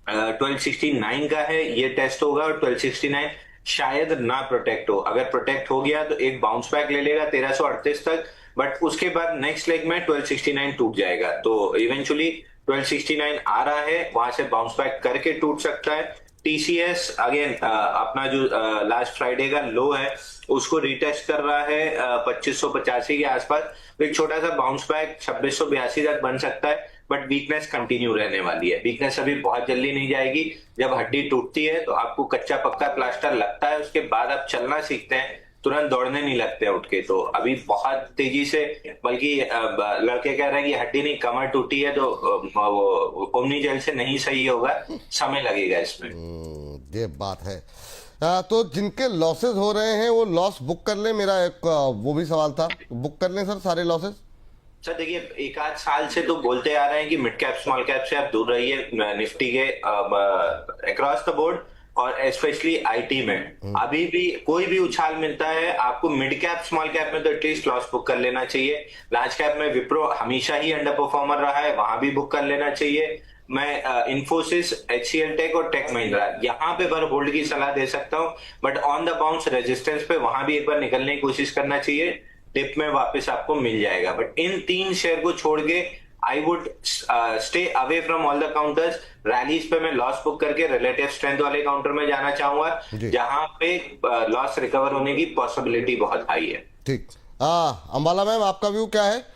1269 का है, ये टेस्ट होगा और 1269 शायद ना प्रोटेक्ट हो। अगर प्रोटेक्ट हो गया तो एक बाउंस बैक ले लेगा 1338 तक, बट उसके बाद नेक्स्ट लेग में 1269 टूट जाएगा। तो इवेंचुअली 1269 आ रहा है, वहां से बाउंस बैक करके टूट सकता है। टीसीएस अगेन अपना जो लास्ट फ्राइडे का लो है उसको रिटेस्ट कर रहा है 2585 के आसपास। तो एक छोटा सा बाउंस बैक 2682 तक बन सकता है, बट वीकनेस कंटिन्यू रहने वाली है। वीकनेस अभी बहुत जल्दी नहीं जाएगी। जब हड्डी टूटती है तो आपको कच्चा पक्का प्लास्टर लगता है, उसके बाद आप चलना सीखते हैं, तुरंत दौड़ने नहीं लगते उठ के। तो अभी बहुत तेजी से, बल्कि लड़के कह रहे हैं कि हड्डी नहीं कमर टूटी है तो ओमनी जेल से नहीं सही होगा, समय लगेगा इसमें। ये बात है। तो जिनके लॉसेस हो रहे हैं वो लॉस बुक कर ले, मेरा एक वो भी सवाल था, बुक कर लें सर सारे लॉसेस? सर देखिए, एक आध साल से तो बोलते आ रहे हैं कि मिड कैप स्मॉल कैप से आप दूर रहिए निफ्टी के अक्रॉस द बोर्ड, और स्पेशली आईटी में अभी भी कोई भी उछाल मिलता है आपको मिड कैप स्मॉल कैप में तो एटलीस्ट लॉस बुक कर लेना चाहिए। लार्ज कैप में विप्रो हमेशा ही अंडर परफॉर्मर रहा है, वहां भी बुक कर लेना चाहिए। मैं इन्फोसिस, एचसीएल टेक और टेक महिंद्रा यहां पे बार होल्ड की सलाह दे सकता हूं, but on the bounce resistance पे वहां भी एक बार निकलने की कोशिश करना चाहिए। टिप में वापस आपको मिल जाएगा, बट इन 3 शेयर को छोड़ के I would stay away from all the counters. Rallies पे मैं लॉस बुक करके रिलेटिव स्ट्रेंथ वाले काउंटर में जाना चाहूंगा, जहां पे लॉस रिकवर होने की पॉसिबिलिटी बहुत हाई है। ठीक। अंबाला मैम, आपका व्यू क्या है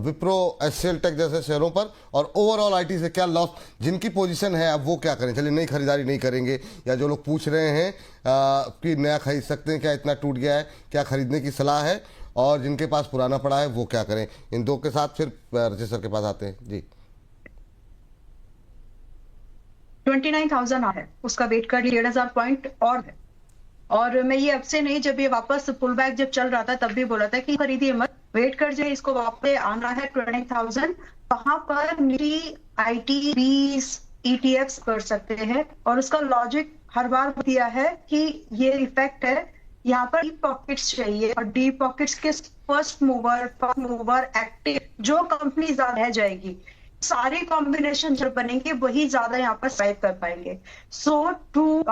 विप्रो, एचसीएल टेक जैसे शेयरों पर, और ओवरऑल आईटी से क्या लॉस, जिनकी पोजीशन है अब वो क्या करें? चलिए नई खरीदारी नहीं करेंगे, या जो लोग पूछ रहे हैं कि नया खरीद सकते हैं, क्या इतना टूट गया है, क्या खरीदने की सलाह है, और जिनके पास पुराना पड़ा है वो क्या करें? इन दो के साथ फिर रजिस्टर के पास आते हैं जी। 29,000 है, उसका वेट कर 1,500 पॉइंट और है। और मैं ये अब से नहीं, जब ये वापस पुल बैक जब चल रहा था तब भी बोला था कि खरीदिए मत, वेट कर जाए, इसको वापस आना है 20,000। वहां पर निफ्टी, आईटी, बीस ईटीएफ्स कर सकते हैं, और उसका लॉजिक हर बार दिया है कि ये इफेक्ट है, यहाँ पर डीप पॉकेट्स चाहिए, और डीप पॉकेट्स के फर्स्ट मूवर एक्टिव जो कंपनी ज्यादा रह जाएगी, सारे कॉम्बिनेशन जो बनेंगे वही ज्यादा यहाँ पर सर्वाइव कर पाएंगे। सो टू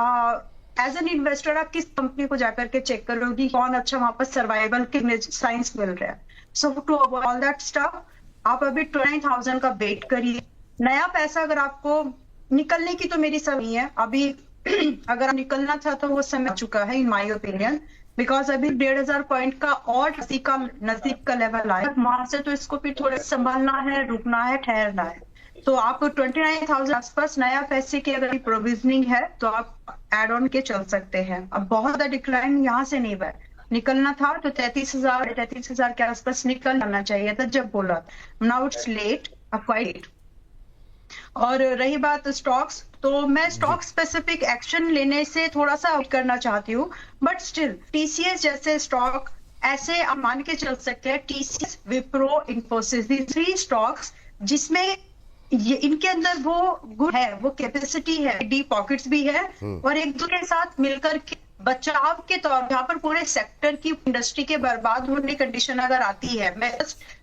एज एन इन्वेस्टर आप किस कंपनी को जाकर के चेक करोगी कौन अच्छा वहां पर सर्वाइवल के साइंस मिल रहा है। सो टू ऑल दैट स्टफ आप अभी 29,000 का वेट करिए। नया पैसा अगर आपको निकलने की तो मेरी समय है अभी अगर आप निकलना था तो वो समय आ चुका है इन माय ओपिनियन, बिकॉज अभी 1,500 पॉइंट का और नजदीक का लेवल आया, वहां से तो इसको भी थोड़ा संभालना है, रुकना है, ठहरना है। तो आप 29,000 आसपास नया पैसे की अगर प्रोविजनिंग है तो आप एड ऑन के चल सकते हैं। अब बहुत ज्यादा डिक्लाइन यहाँ से नहीं हुआ, निकलना था तो 33,000 के आसपास निकल जाना चाहिए था जब बोला। Now it's late, quite late. और रही बात स्टॉक्स, तो मैं स्टॉक स्पेसिफिक एक्शन लेने से थोड़ा सा आउट करना चाहती हूँ, बट स्टिल टीसीएस जैसे स्टॉक ऐसे आप मान के चल सकते हैं। टीसीएस, विप्रो, इन्फोसिस, 3 स्टॉक्स जिसमें ये इनके अंदर वो गुड है, वो कैपेसिटी है, डीप पॉकेट्स भी है, और एक दूसरे के साथ मिलकर के बचाव के तौर यहाँ पर पूरे सेक्टर की इंडस्ट्री के बर्बाद होने की कंडीशन अगर आती है,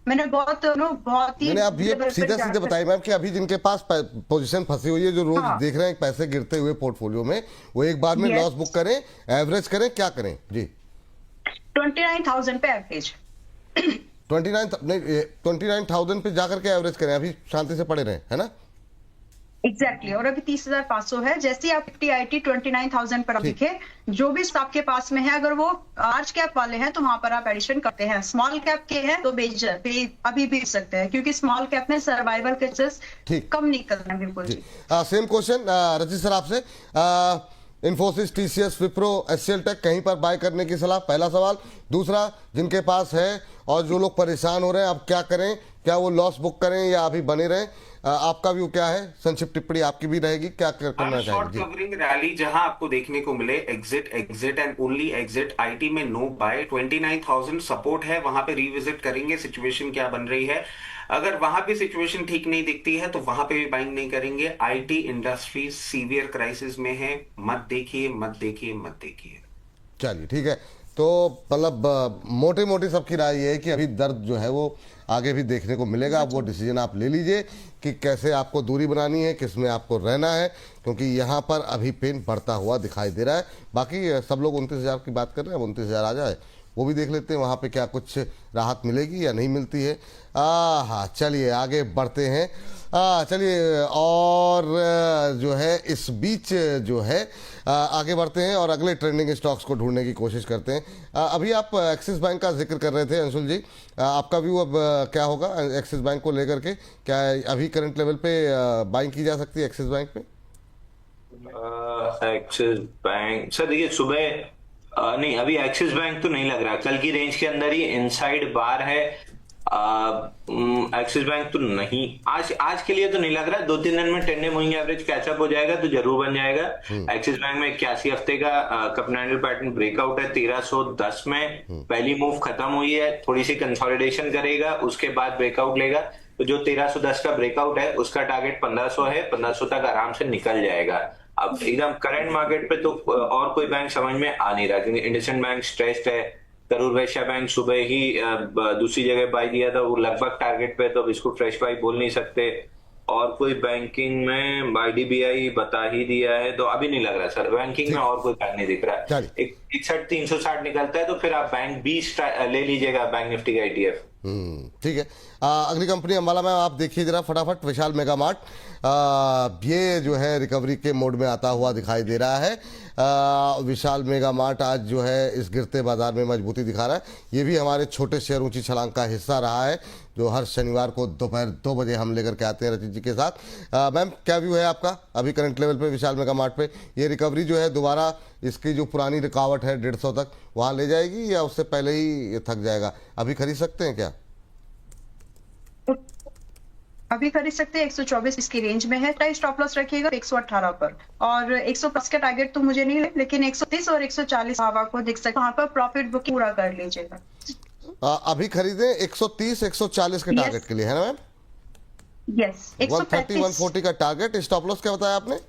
मैंने बहुत ही मैंने आप ये सीधे बताया मैम कि अभी जिनके पास पोजीशन फंसी हुई है, जो रोज देख रहे हैं पैसे गिरते हुए पोर्टफोलियो में, वो एक बार में लॉस बुक करें, एवरेज करें, क्या करें जी? 29,000 पे एवरेज 29,000 पे जाकर के एवरेज करें, अभी शांति से पड़े रहे, है ना? एग्जैक्टली और अभी 30,500 है। जैसे ही आप 50 29,000 पर दिखे, जो भी आपके के पास में है, अगर वो लार्ज कैप वाले हैं तो वहां पर आप एडिशन करते हैं, स्मॉल कैप के हैं तो अभी बेच सकते हैं, क्योंकि स्मॉल कैप में सर्वाइवल केसेस कम निकल रहे हैं। बिल्कुल जी। सेम क्वेश्चन रजित सर आपसे, Infosys, TCS, Wipro, HCL tech कहीं पर बाय करने की सलाह, पहला सवाल। दूसरा, जिनके पास है और जो लोग परेशान हो रहे हैं अब क्या करें, क्या वो लॉस बुक करें या अभी बने रहें, आपका व्यू क्या है? संक्षिप्त टिप्पणी आपकी भी रहेगी, क्या करना शॉर्ट चाहेंगे? कवरिंग रैली जहां आपको देखने को मिले exit exit and only exit. IT में नो बाय, 29,000 सपोर्ट है, वहां पे रिविजिट करेंगे सिचुएशन क्या बन रही है। अगर वहां पे सिचुएशन ठीक नहीं दिखती है तो वहां पे भी बाइंग नहीं करेंगे। आईटी इंडस्ट्री सीवियर क्राइसिस में है, मत देखिए मत देखिए मत देखिए। चलिए ठीक है, तो मतलब मोटे मोटी सबकी राय ये है कि अभी दर्द जो है वो आगे भी देखने को मिलेगा। अब वो डिसीजन आप ले लीजिए कि कैसे आपको दूरी बनानी है, किस में आपको रहना है, क्योंकि यहाँ पर अभी पेन बढ़ता हुआ दिखाई दे रहा है। बाकी सब लोग 29,000 की बात कर रहे हैं, 29,000 आ जाए वो भी देख लेते हैं वहाँ पे क्या कुछ राहत मिलेगी या नहीं मिलती है। हाँ, चलिए आगे बढ़ते हैं। चलिए, और जो है इस बीच जो है आगे बढ़ते हैं और अगले ट्रेंडिंग स्टॉक्स को ढूंढने की कोशिश करते हैं। अभी आप एक्सिस बैंक का जिक्र कर रहे थे अंशुल जी, आपका व्यू अब क्या होगा एक्सिस बैंक को लेकर के? क्या अभी करंट लेवल पे बाइंग की जा सकती है एक्सिस बैंक पे? एक्सिस बैंक सर देखिए सुबह नहीं, अभी एक्सिस बैंक तो नहीं लग रहा, कल की रेंज के अंदर ही इनसाइड बार है। एक्सिस बैंक तो नहीं, आज के लिए तो नहीं लग रहा। 2-3 दिन में 10 डे मूविंग एवरेज कैचअप हो जाएगा तो जरूर बन जाएगा। एक्सिस बैंक में 81 हफ्ते का कपनैंडल पैटर्न ब्रेकआउट है 1310 में, पहली मूव खत्म हुई है, थोड़ी सी कंसोलिडेशन करेगा, उसके बाद ब्रेकआउट लेगा। तो जो 1310 का ब्रेकआउट है उसका टारगेट 1500 है, 1500 तक आराम से निकल जाएगा। अब एकदम करंट मार्केट पे तो और कोई बैंक समझ में आ नहीं रहा, क्योंकि इंडसइंड बैंक स्ट्रेस्ड है, करूर वैश्य बैंक सुबह ही दूसरी जगह बाई दिया था, वो लगभग टारगेट पे, तो अब इसको फ्रेश बाई बोल नहीं सकते। और कोई बैंकिंग में IDBI बता ही दिया है, तो अभी नहीं लग रहा सर बैंकिंग में और कोई बैंक नहीं दिख रहा है। 61,360 निकलता है तो फिर आप बैंक 20 ले लीजिएगा, बैंक निफ्टी का ETF। ठीक है। अगली कंपनी अंबाला में आप देखिए जरा फटाफट, विशाल मेगा मार्ट। ये जो है रिकवरी के मोड में आता हुआ दिखाई दे रहा है। विशाल मेगा मार्ट आज जो है इस गिरते बाजार में मजबूती दिखा रहा है। ये भी हमारे छोटे शेयर ऊंची छलांग का हिस्सा रहा है, जो हर शनिवार को दोपहर 2 बजे हम लेकर के आते हैं रचित जी के साथ। मैम, क्या व्यू है आपका अभी करंट लेवल पे विशाल मेगा मार्ट पे? ये रिकवरी जो है दोबारा इसकी जो पुरानी रुकावट है 150 तक, वहाँ ले जाएगी या उससे पहले ही ये थक जाएगा? अभी खरीद सकते हैं क्या? अभी खरीद सकते हैं, 124 इसकी रेंज में है। प्राइस स्टॉप लॉस रखिएगा 118 पर, और 105 का टारगेट तो मुझे नहीं, लेकिन 130 और 140 हवा को देख सकते हैं, वहां पर प्रॉफिट बुकिंग पूरा कर लीजिएगा। अभी खरीदें 130 140 के टारगेट के लिए, है ना मैम? यस, 130 140 का टारगेट। स्टॉप लॉस क्या बताया आपने?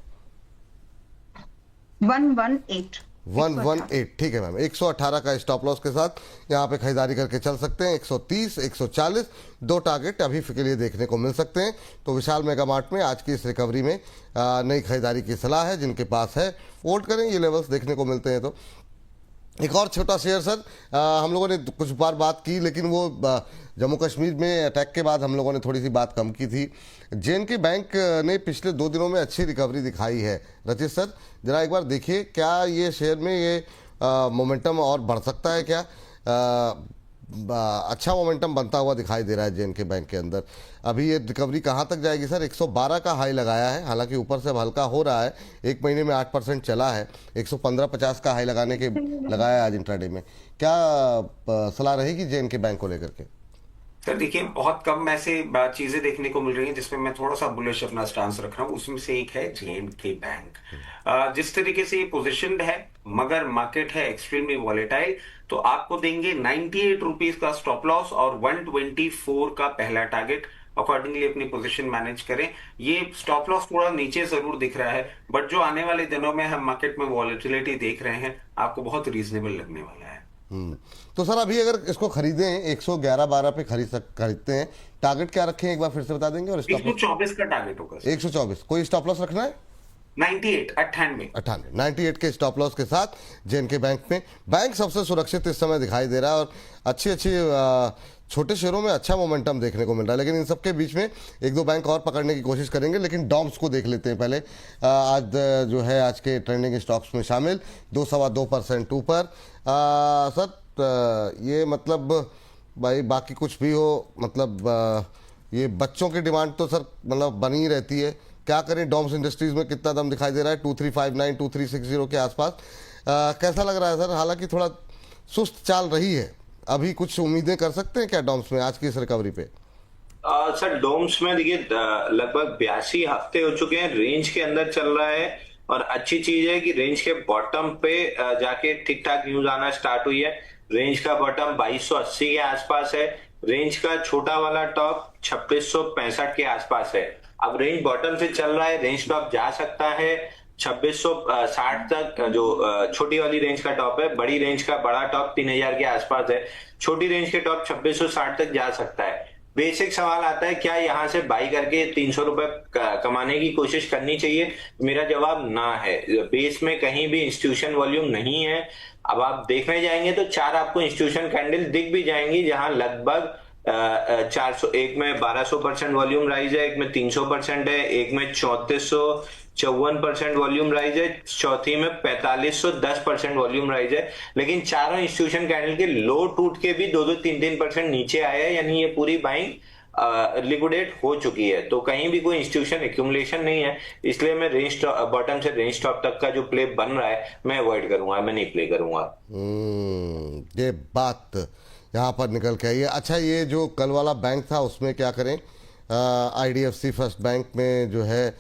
118। 118, ठीक है मैम। 118 का स्टॉप लॉस के साथ यहाँ पे खरीदारी करके चल सकते हैं। 130 140 दो टारगेट अभी के लिए देखने को मिल सकते हैं। तो विशाल मेगा मार्ट में आज की इस रिकवरी में नई खरीदारी की सलाह है, जिनके पास है होल्ड करें, ये लेवल्स देखने को मिलते हैं। तो एक और छोटा शेयर सर, हम लोगों ने कुछ बार बात की, लेकिन वो जम्मू कश्मीर में अटैक के बाद हम लोगों ने थोड़ी सी बात कम की थी। JNK बैंक ने पिछले 2 दिनों में अच्छी रिकवरी दिखाई है। रचित सर, जरा एक बार देखिए, क्या ये शेयर में ये मोमेंटम और बढ़ सकता है क्या? अच्छा मोमेंटम बनता हुआ दिखाई दे रहा है JNK बैंक के अंदर। अभी ये रिकवरी कहाँ तक जाएगी सर? 112 का हाई लगाया है, हालांकि ऊपर से अब हल्का हो रहा है, एक महीने में 8% चला है। 115.50 का हाई लगाया आज इंट्राडे में। क्या सलाह रहेगी JNK बैंक को लेकर के? सर देखिए, बहुत कम ऐसे चीजें देखने को मिल रही हैं जिसमें मैं थोड़ा सा बुलिश अपना स्टांस रख रहा हूँ। उसमें से एक है JNK बैंक। जिस तरीके से ये पोजिशन्ड है, मगर मार्केट है एक्सट्रीमली वॉलेटाइल, तो आपको देंगे 98 रुपीज का स्टॉप लॉस और 124 का पहला टारगेट। अकॉर्डिंगली अपनी पोजीशन मैनेज करें। ये स्टॉप लॉस थोड़ा नीचे जरूर दिख रहा है, बट जो आने वाले दिनों में हम मार्केट में वॉलेटिलिटी देख रहे हैं, आपको बहुत रीजनेबल लगने वाला है। तो सर अभी अगर इसको खरीदें 111-12 पे खरीदते हैं, टारगेट क्या रखें एक बार फिर से बता देंगे? और 124 का टारगेट होगा। 124, कोई स्टॉप लॉस रखना है? 98 के स्टॉप लॉस के साथ JNK बैंक में। बैंक सबसे सुरक्षित इस समय दिखाई दे रहा है और अच्छी छोटे शेयरों में अच्छा मोमेंटम देखने को मिल रहा है। लेकिन इन सबके बीच में 1-2 बैंक और पकड़ने की कोशिश करेंगे, लेकिन डॉम्स को देख लेते हैं पहले। आज जो है आज के ट्रेंडिंग स्टॉक्स में शामिल 2-2.25% ऊपर। सर ये मतलब भाई बाकी कुछ भी हो, मतलब ये बच्चों की डिमांड तो सर मतलब बनी ही रहती है। क्या करें? डॉम्स इंडस्ट्रीज में कितना दम दिखाई दे रहा है? 2359 2360 के आसपास। कैसा लग रहा है सर? हालांकि थोड़ा सुस्त चाल रही है, अभी कुछ उम्मीदें कर सकते हैं क्या डॉम्स में आज की इस रिकवरी पे? सर डोम्स में देखिए लगभग 82 हफ्ते हो चुके हैं, रेंज के अंदर चल रहा है। और अच्छी चीज है कि रेंज के बॉटम पे जाके ठीक ठाक न्यूज आना स्टार्ट हुई है। रेंज का बॉटम 2280 के आसपास है, रेंज का छोटा वाला टॉप 2665 के आसपास है। अब रेंज बॉटम से चल रहा है, रेंज टॉप जा सकता है 2660 तक, जो छोटी वाली रेंज का टॉप है। बड़ी रेंज का बड़ा टॉप 3000 के आसपास है, छोटी रेंज के टॉप 2660 तक जा सकता है। बेसिक सवाल आता है क्या यहां से बाई करके 300 रुपए कमाने की कोशिश करनी चाहिए? मेरा जवाब ना है। बेस में कहीं भी इंस्टीट्यूशन वॉल्यूम नहीं है। अब आप देखने जाएंगे तो 4 आपको इंस्टीट्यूशन कैंडल दिख भी जाएंगी, जहां लगभग 400, एक में 1200% वॉल्यूम राइज है, एक में 300% है, एक में 3454% वॉल्यूम राइज है, चौथी में 4510% वॉल्यूम राइज है। लेकिन चारों इंस्टीट्यूशन कैंडल के लो टूट के भी 2-3% नीचे आया है, यानी ये पूरी बाइंग लिक्विडेट हो चुकी है। तो कहीं भी कोई इंस्टीट्यूशन एक्यूमुलेशन नहीं है, इसलिए मैं रेंज बॉटम से रेंज टॉप तक का जो प्ले बन रहा है मैं अवॉइड करूंगा, मैं नहीं प्ले करूंगा। ये बात यहाँ पर निकल के आई है। अच्छा, ये जो कल वाला बैंक था उसमें क्या करें? IDFC फर्स्ट बैंक में जो है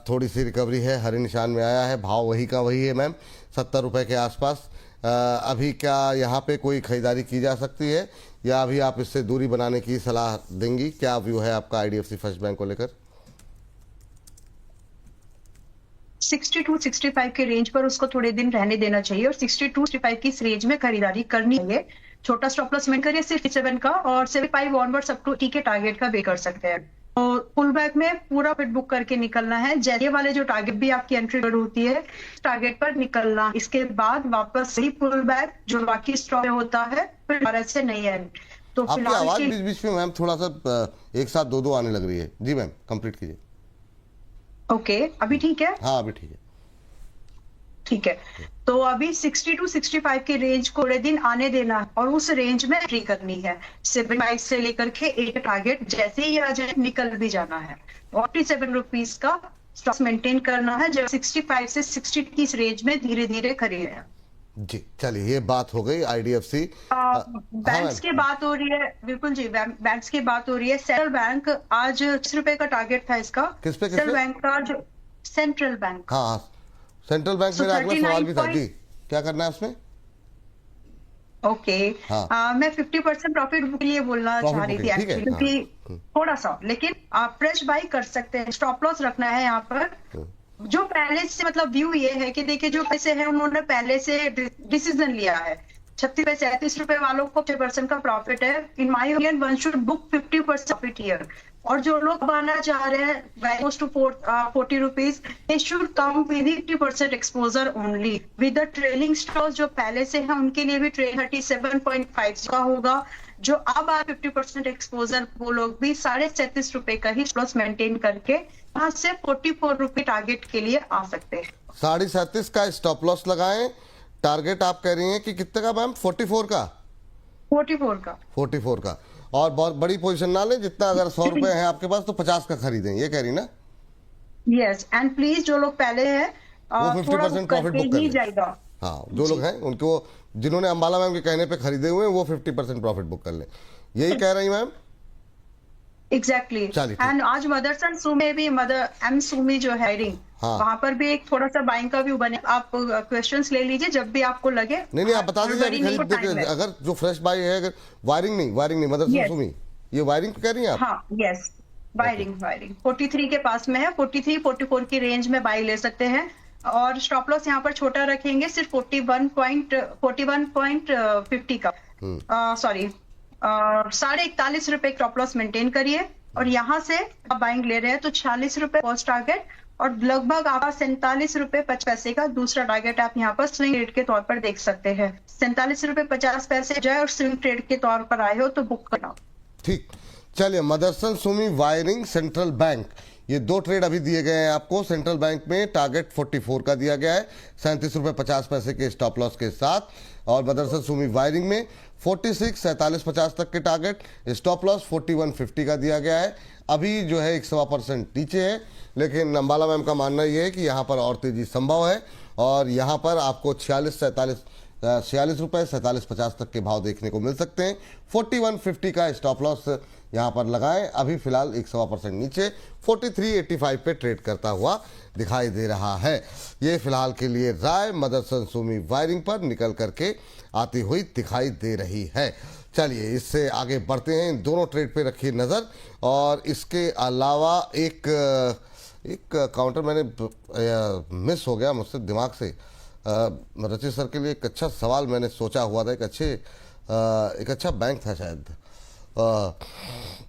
थोड़ी सी रिकवरी है, हरे निशान में आया है, भाव वही का वही है मैम, 70 रुपये के आसपास। अभी क्या यहाँ पे कोई खरीदारी की जा सकती है या अभी आप इससे दूरी बनाने की सलाह देंगी? क्या व्यू है आपका IDFC फर्स्ट बैंक को लेकर? 62-65 के रेंज पर उसको थोड़े दिन रहने देना चाहिए और 62-65 की इस रेंज में खरीदारी करनी है। छोटा स्टॉप लॉस मेंटेन करिए सिर्फ 7 का, और 75 ऑनवर्ड सब टू के टारगेट का वे कर सकते हैं। और पुल बैक में पूरा फिट बुक करके निकलना है। जैसे वाले जो टारगेट भी आपकी एंट्री होती है, टारगेट पर निकलना, इसके बाद वापस वही पुल बैक जो बाकी स्टॉक में होता है, फिर दोबारा से नहीं है। तो आपकी फिलहाल आवाज बीच बीच में मैम थोड़ा सा एक साथ दो आने लग रही है। जी मैम, कंप्लीट कीजिए। ओके, अभी ठीक है? हाँ अभी ठीक है। ठीक है, तो अभी 62-65 के रेंज को थोड़े दिन आने देना है और उस रेंज में एंट्री करनी है। 75 से लेकर के 8 टारगेट जैसे ही आ जाए निकल भी जाना है। 47 रुपीज का स्टॉक मेंटेन करना है, जब 65 से 60 की इस रेंज में धीरे धीरे खरीदें। जी चलिए, ये बात हो गई IDFC। बैंक्स की बात हो रही है, बिल्कुल जी, बैंक्स की बात हो रही है। सेंट्रल बैंक आज 30 रुपए का टारगेट था इसका। किस पे? सेंट्रल बैंक का जो सेंट्रल बैंक, हाँ सेंट्रल बैंक में आज सवाल भी था जी, क्या करना है उसमें? ओके, मैं 50% प्रॉफिट बुक के लिए बोलना चाह रही थी क्योंकि थोड़ा सा, लेकिन आप फ्रेश बाई कर सकते हैं। स्टॉप लॉस रखना है यहाँ पर। जो पहले से मतलब व्यू ये है कि देखिए जो पैसे हैं उन्होंने पहले से डिसीजन लिया है। 36-37 रुपए वालों को 50% का प्रॉफिट है। In my opinion one should book 50% profit here. और जो लोग आना चाह रहे हैं goes to 40 rupees, they should come with 50% exposure only. With the trailing stocks जो पहले से है उनके लिए भी ट्रेल 37.5 का होगा। जो अब आ 50% एक्सपोजर, वो लोग भी 37.5 रुपए का ही प्लस मेंटेन करके यहाँ से 44 रुपए टारगेट के लिए आ सकते हैं। 37.5 का स्टॉप लॉस लगाएं। टारगेट आप कह रही हैं कि कितने का मैम? 44 का? 44 का। और बहुत बड़ी पोजीशन ना लें, जितना अगर 100 रुपए है आपके पास तो 50 का खरीदें, ये कह रही ना? यस, एंड प्लीज जो लोग पहले हैं वो 50% प्रॉफिट बुक कर जाएगा। हाँ, जो लोग हैं उनको, जिन्होंने अंबाला मैम के कहने पे खरीदे हुए हैं, वो 50% प्रॉफिट बुक कर लें। यही कह रही मैम? एग्जैक्टली। एंड आज मदरसन सुमी भी, मदर एम सुमी जो है वहां पर भी एक थोड़ा सा बाइंग का व्यू बने। आप क्वेश्चंस ले लीजिए जब भी आपको लगे। नहीं आप बता दीजिए अभी खरीदने के, अगर जो फ्रेश बाई है, अगर वायरिंग नहीं मदरसन सुमी, ये वायरिंग कह रही हैं आप? हाँ यस, वायरिंग 43 के पास में है। 43-44 की रेंज में बाई ले सकते हैं। और स्टॉप लॉस यहाँ पर छोटा रखेंगे, सिर्फ 41.50 का, सॉरी 41.5 रुपए स्टॉप लॉस मेंटेन करिए। और यहाँ से आप बाइंग ले रहे हैं तो 46 रुपए फर्स्ट टारगेट और लगभग आप 47 रुपए 50 पैसे का दूसरा टारगेट आप यहाँ पर स्विंग ट्रेड के तौर पर देख सकते हैं। 47 रुपए 50 पैसे जाए और स्विंग ट्रेड के तौर पर आए हो तो बुक करना। ठीक, चलिए Motherson Sumi Wiring Central Bank, ये 2 ट्रेड अभी दिए गए हैं आपको। सेंट्रल बैंक में टारगेट 44 का दिया गया है 37 रुपए 50 पैसे के स्टॉप लॉस के साथ, और मदरसन सुमी वायरिंग में 46 47.50 तक के टारगेट, स्टॉप लॉस 41.50 का दिया गया है। अभी जो है 1.25% नीचे है, लेकिन अंबाला मैम का मानना ये है कि यहाँ पर और तेजी संभव है और यहाँ पर आपको 46-47 ₹46 47.50 तक के भाव देखने को मिल सकते हैं। 41.50 का स्टॉप लॉस यहाँ पर लगाएं। अभी फिलहाल 1.25% नीचे 43.85 पे ट्रेड करता हुआ दिखाई दे रहा है। ये फिलहाल के लिए राय मदरसन सुमी वायरिंग पर निकल करके आती हुई दिखाई दे रही है। चलिए इससे आगे बढ़ते हैं, इन दोनों ट्रेड पे रखिए नज़र। और इसके अलावा एक काउंटर मैंने मिस हो गया मुझसे दिमाग से। रचित सर के लिए एक अच्छा सवाल मैंने सोचा हुआ था, एक अच्छा बैंक था शायद।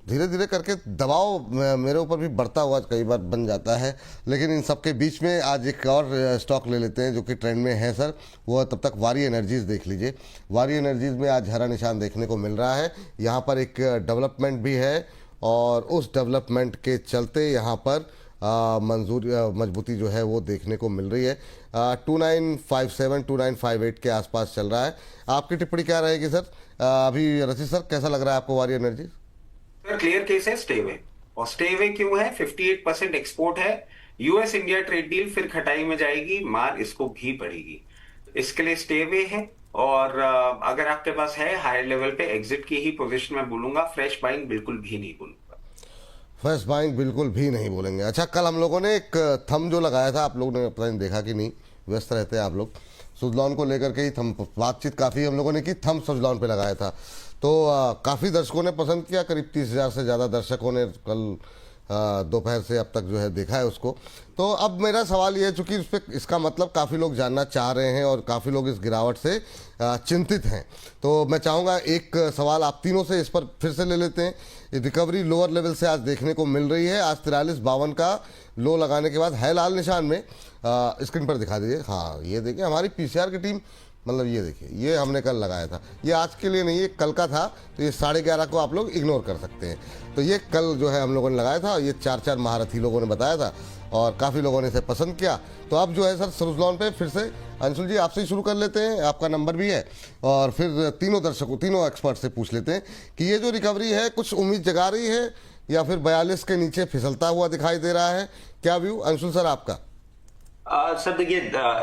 धीरे धीरे करके दबाव मेरे ऊपर भी बढ़ता हुआ कई बार बन जाता है, लेकिन इन सब के बीच में आज एक और स्टॉक ले लेते हैं जो कि ट्रेंड में है सर। वो तब तक वारी एनर्जीज देख लीजिए। वारी एनर्जीज में आज हरा निशान देखने को मिल रहा है। यहाँ पर एक डेवलपमेंट भी है और उस डेवलपमेंट के चलते यहाँ पर मजबूती जो है वो देखने को मिल रही है। 2957 2958 के आसपास चल रहा है। आपकी टिप्पणी क्या रहेगी सर? अभी रचित सर कैसा लग रहा है आपको वारी एनर्जी? सर क्लियर केस है स्टे अवे। और स्टे अवे क्यों है? 58% एक्सपोर्ट है। यूएस इंडिया ट्रेड डील फिर खटाई में जाएगी, मार इसको भी पड़ेगी, इसके लिए स्टे अवे है। और अगर आपके पास है हायर लेवल पे एग्जिट की ही पोजीशन में बोलूंगा, फ्रेश बाइंग बिल्कुल भी नहीं बोलूंगा। फर्स्ट बाइंग बिल्कुल भी नहीं बोलेंगे। अच्छा, कल हम लोगों ने एक थम जो लगाया था, आप लोगों ने पता नहीं देखा कि नहीं, व्यस्त रहते हैं आप लोग। सुजलॉन को लेकर के ही थम बातचीत काफ़ी हम लोगों ने की, थम सुजलॉन पे लगाया था। तो काफ़ी दर्शकों ने पसंद किया, करीब 30,000 से ज़्यादा दर्शकों ने कल दोपहर से अब तक जो है देखा है उसको। तो अब मेरा सवाल ये है, चूँकि उस पर इसका मतलब काफ़ी लोग जानना चाह रहे हैं और काफ़ी लोग इस गिरावट से चिंतित हैं, तो मैं चाहूँगा एक सवाल आप तीनों से इस पर फिर से ले लेते हैं। रिकवरी लोअर लेवल से आज देखने को मिल रही है। आज 43.52 का लो लगाने के बाद है लाल निशान में। स्क्रीन पर दिखा दीजिए। हाँ, ये देखिए हमारी पीसीआर की टीम, मतलब ये देखिए, ये हमने कल लगाया था, ये आज के लिए नहीं, ये कल का था। तो ये 11:30 को आप लोग इग्नोर कर सकते हैं। तो ये कल जो है हम लोगों ने लगाया था, ये 4 महारथी लोगों ने बताया था और काफ़ी लोगों ने इसे पसंद किया। तो अब जो है सर सुजलॉन पे फिर से अंशुल जी आपसे ही शुरू कर लेते हैं, आपका नंबर भी है, और फिर तीनों एक्सपर्ट से पूछ लेते हैं कि ये जो रिकवरी है कुछ उम्मीद जगा रही है या फिर 42 के नीचे फिसलता हुआ दिखाई दे रहा है? क्या व्यू अंशुल सर आपका? सर देखिए,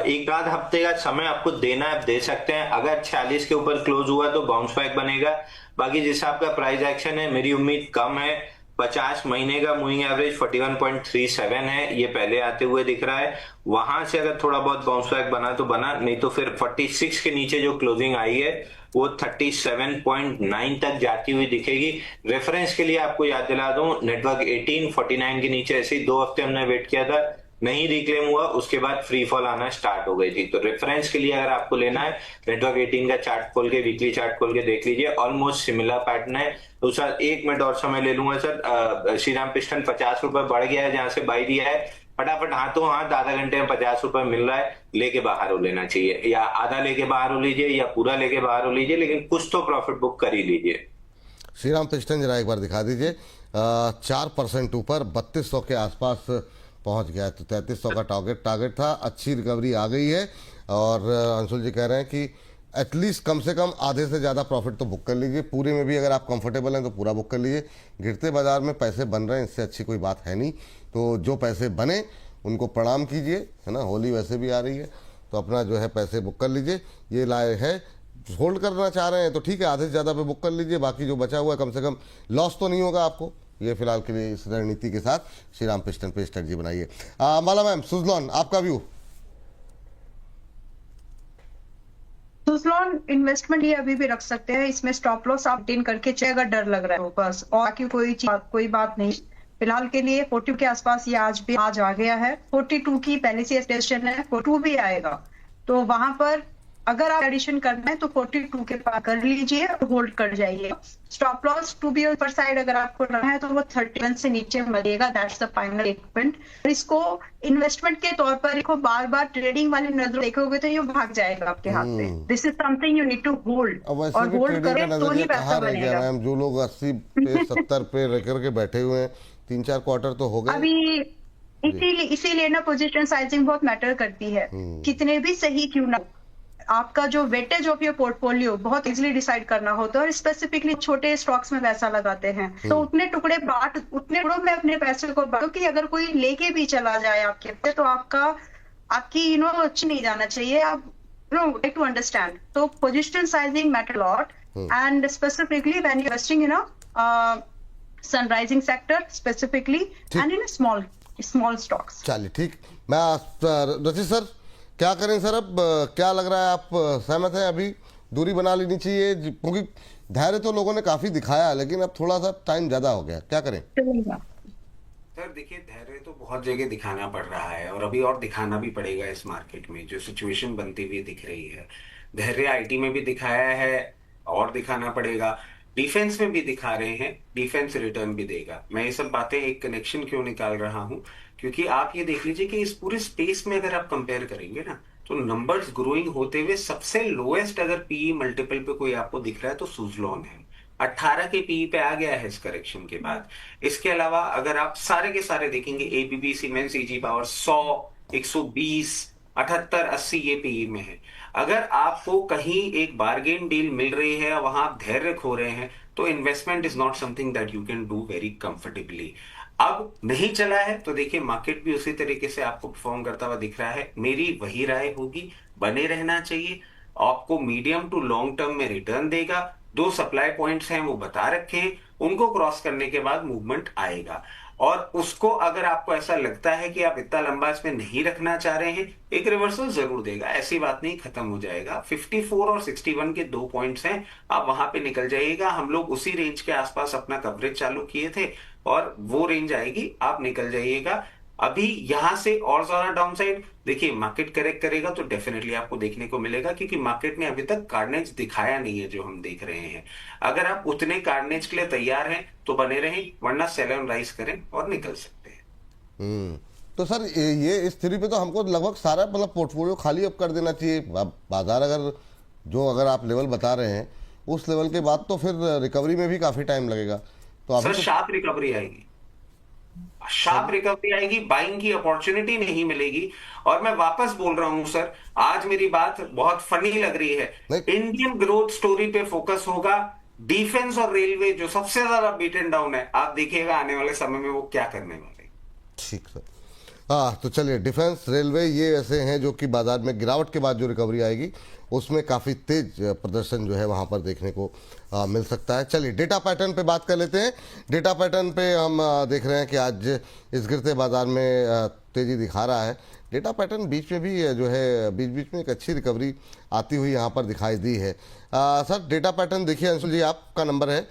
एक आध हफ्ते का समय आपको देना है, आप दे सकते हैं। अगर 46 के ऊपर क्लोज हुआ तो बाउंस बैक बनेगा। बाकी जिस आपका प्राइस एक्शन है, मेरी उम्मीद कम है। 50 महीने का मूविंग एवरेज 41.37 है, ये पहले आते हुए दिख रहा है। वहां से अगर थोड़ा बहुत बाउंस बैक बना तो बना, नहीं तो फिर 46 के नीचे जो क्लोजिंग आई है वो 37.9 तक जाती हुई दिखेगी। रेफरेंस के लिए आपको याद दिला दूं, नेटवर्क 18 49 के नीचे ऐसे ही 2 हफ्ते हमने वेट किया था, नहीं रिक्लेम हुआ, उसके बाद फ्री फॉल आना स्टार्ट हो गई थी। तो रेफरेंस के लिए अगर आपको लेना है, नेटवर्क 18 का चार्ट खोल के, वीकली चार्ट खोल के देख लीजिए, ऑलमोस्ट सिमिलर पैटर्न है। तो सर 1 मिनट और समय ले लूंगा सर। श्रीराम पिस्टन 50 रुपए बढ़ गया है जहां से बाई दिया है, फटाफट हाथों हाथ आधा घंटे में 50 रुपए मिल रहा है, लेके बाहर हो लेना चाहिए, या आधा लेके बाहर हो लीजिए या पूरा लेके बाहर हो लीजिए, लेकिन कुछ तो प्रॉफिट बुक कर ही लीजिए। श्रीराम पिस्टन जरा एक बार दिखा दीजिए। 4% ऊपर 3200 के आसपास पहुंच गया है। तो 3300 का टारगेट था, अच्छी रिकवरी आ गई है। और अंशुल जी कह रहे हैं कि एटलीस्ट कम से कम आधे से ज़्यादा प्रॉफिट तो बुक कर लीजिए। पूरे में भी अगर आप कंफर्टेबल हैं तो पूरा बुक कर लीजिए। गिरते बाजार में पैसे बन रहे हैं, इससे अच्छी कोई बात है नहीं। तो जो पैसे बने उनको प्रणाम कीजिए, है ना। होली वैसे भी आ रही है, तो अपना जो है पैसे बुक कर लीजिए। ये लाए है, होल्ड करना चाह रहे हैं तो ठीक है, आधे से ज़्यादा पे बुक कर लीजिए। बाकी जो बचा हुआ है कम से कम लॉस तो नहीं होगा आपको। ये फिलहाल के लिए इस रणनीति के साथ श्रीराम पिस्टन पे स्ट्रेटजी बनाइए। माला मैम, सुजलॉन आपका व्यू? सुजलॉन इन्वेस्टमेंट ये अभी भी रख सकते हैं, इसमें स्टॉप लॉस आप टेन करके चाहिए अगर डर लग रहा है बस, और बाकी कोई बात नहीं। फिलहाल के लिए 42 के आसपास ये आज आ गया है। 42 की पहले से एक्सटेंशन है, 42 भी आएगा, तो वहां पर अगर आप एडिशन करना है तो 42 के पास कर लीजिए और होल्ड कर जाइए। स्टॉप लॉस टू बी ऊपर साइड अगर आपको रखना है तो वो 31 से नीचे मरेगा, दैट्स द फाइनल इक्विपमेंट। इसको इन्वेस्टमेंट के तौर पर इसको बार बार ट्रेडिंग वाली नजर देखोगे तो ये भाग जाएगा आपके हाथ से। This is something you need to hold, और होल्ड करें तो ही पैसा बनेगा। मैम जो लोग 80 पे 70 पे रह करके बैठे हुए हैं, 3-4 क्वार्टर तो हो गए अभी। इसीलिए ना पोजीशन साइजिंग बहुत मैटर करती है, कितने भी सही क्यों ना। आपका जो वेटेज ऑफ योर पोर्टफोलियो बहुत इजीली डिसाइड करना होता है, और स्पेसिफिकली छोटे स्टॉक्स में पैसा लगाते हैं तो उतने टुकड़ों में अपने पैसे को बांटो कि अगर कोई लेके भी चला जाए आपके पे तो आपकी अच्छी नहीं जाना चाहिए। आप no, like to understand. So position sizing matter a lot, and specifically when you're investing in a sunrising sector specifically, and in a small stocks. चलिए ठीक। मैं रचित सर क्या करें सर, अब क्या लग रहा है, आप सहमत हैं अभी दूरी बना लेनी चाहिए? क्योंकि धैर्य तो लोगों ने काफी दिखाया, लेकिन अब थोड़ा सा टाइम ज्यादा हो गया, क्या करें? सर देखिए, धैर्य तो बहुत जगह दिखाना पड़ रहा है और अभी और दिखाना भी पड़ेगा। इस मार्केट में जो सिचुएशन बनती हुई दिख रही है, धैर्य आईटी में भी दिखाया है और दिखाना पड़ेगा, डिफेंस में भी दिखा रहे हैं, डिफेंस रिटर्न भी देगा। मैं ये सब बातें एक कनेक्शन क्यों निकाल रहा हूं, क्योंकि आप ये देख लीजिए कि इस पूरे स्पेस में अगर आप कंपेयर करेंगे ना, तो नंबर्स ग्रोइंग होते हुए सबसे लोएस्ट अगर पीई मल्टीपल पे कोई आपको दिख रहा है तो सुजलॉन है। 18 के पीई पे आ गया है इस करेक्शन के बाद। इसके अलावा अगर आप सारे के सारे देखेंगे, एबीबी, सीमेंस, ईजी पावर 100, 120, 78, 80 ये पीई में है। अगर आपको कहीं एक बार्गेन डील मिल रही है, वहां आप धैर्य खो रहे हैं, तो investment is not something that you can do very comfortably. अब नहीं चला है तो देखिए, मार्केट भी उसी तरीके से आपको परफॉर्म करता हुआ दिख रहा है। मेरी वही राय होगी, बने रहना चाहिए। आपको मीडियम टू लॉन्ग टर्म में रिटर्न देगा। 2 सप्लाई पॉइंट्स हैं वो बता रखे हैं, उनको क्रॉस करने के बाद मूवमेंट आएगा। और उसको अगर आपको ऐसा लगता है कि आप इतना लंबा इसमें नहीं रखना चाह रहे हैं, एक रिवर्सल जरूर देगा, ऐसी बात नहीं, खत्म हो जाएगा। 54 और 61 के 2 पॉइंट्स हैं, आप वहां पे निकल जाइएगा। हम लोग उसी रेंज के आसपास अपना कवरेज चालू किए थे और वो रेंज आएगी, आप निकल जाइएगा। अभी यहां से और ज्यादा डाउनसाइड देखिए, मार्केट करेक्ट करेगा तो डेफिनेटली आपको देखने को मिलेगा, क्योंकि मार्केट ने अभी तक कार्नेज दिखाया नहीं है जो हम देख रहे हैं। अगर आप उतने कार्नेज के लिए तैयार हैं तो बने रहें, वरना सेल ऑन राइज करें और निकल सकते हैं। तो सर ये इस थ्योरी पे तो हमको लगभग सारा मतलब पोर्टफोलियो खाली अब कर देना चाहिए। बाजार अगर आप लेवल बता रहे हैं, उस लेवल के बाद तो फिर रिकवरी में भी काफी टाइम लगेगा। तो अभी सर शार्प रिकवरी आएगी, शार्प रिकवरी आएगी, बाइंग की अपॉर्चुनिटी नहीं मिलेगी। और मैं वापस बोल रहा हूं सर, आज मेरी बात बहुत फनी लग रही है, इंडियन ग्रोथ स्टोरी पे फोकस होगा। डिफेंस और रेलवे जो सबसे ज्यादा बीटन डाउन है, आप देखिएगा आने वाले समय में वो क्या करने वाले। ठीक सर, हाँ तो चलिए, डिफेंस, रेलवे ये ऐसे हैं जो कि बाजार में गिरावट के बाद जो रिकवरी आएगी उसमें काफ़ी तेज प्रदर्शन जो है वहाँ पर देखने को मिल सकता है। चलिए डेटा पैटर्न पे बात कर लेते हैं। डेटा पैटर्न पे हम देख रहे हैं कि आज इस गिरते बाजार में तेज़ी दिखा रहा है। डेटा पैटर्न बीच में भी जो है बीच बीच में एक अच्छी रिकवरी आती हुई यहाँ पर दिखाई दी है। सर डेटा पैटर्न देखिए, अंशुल जी आपका नंबर है,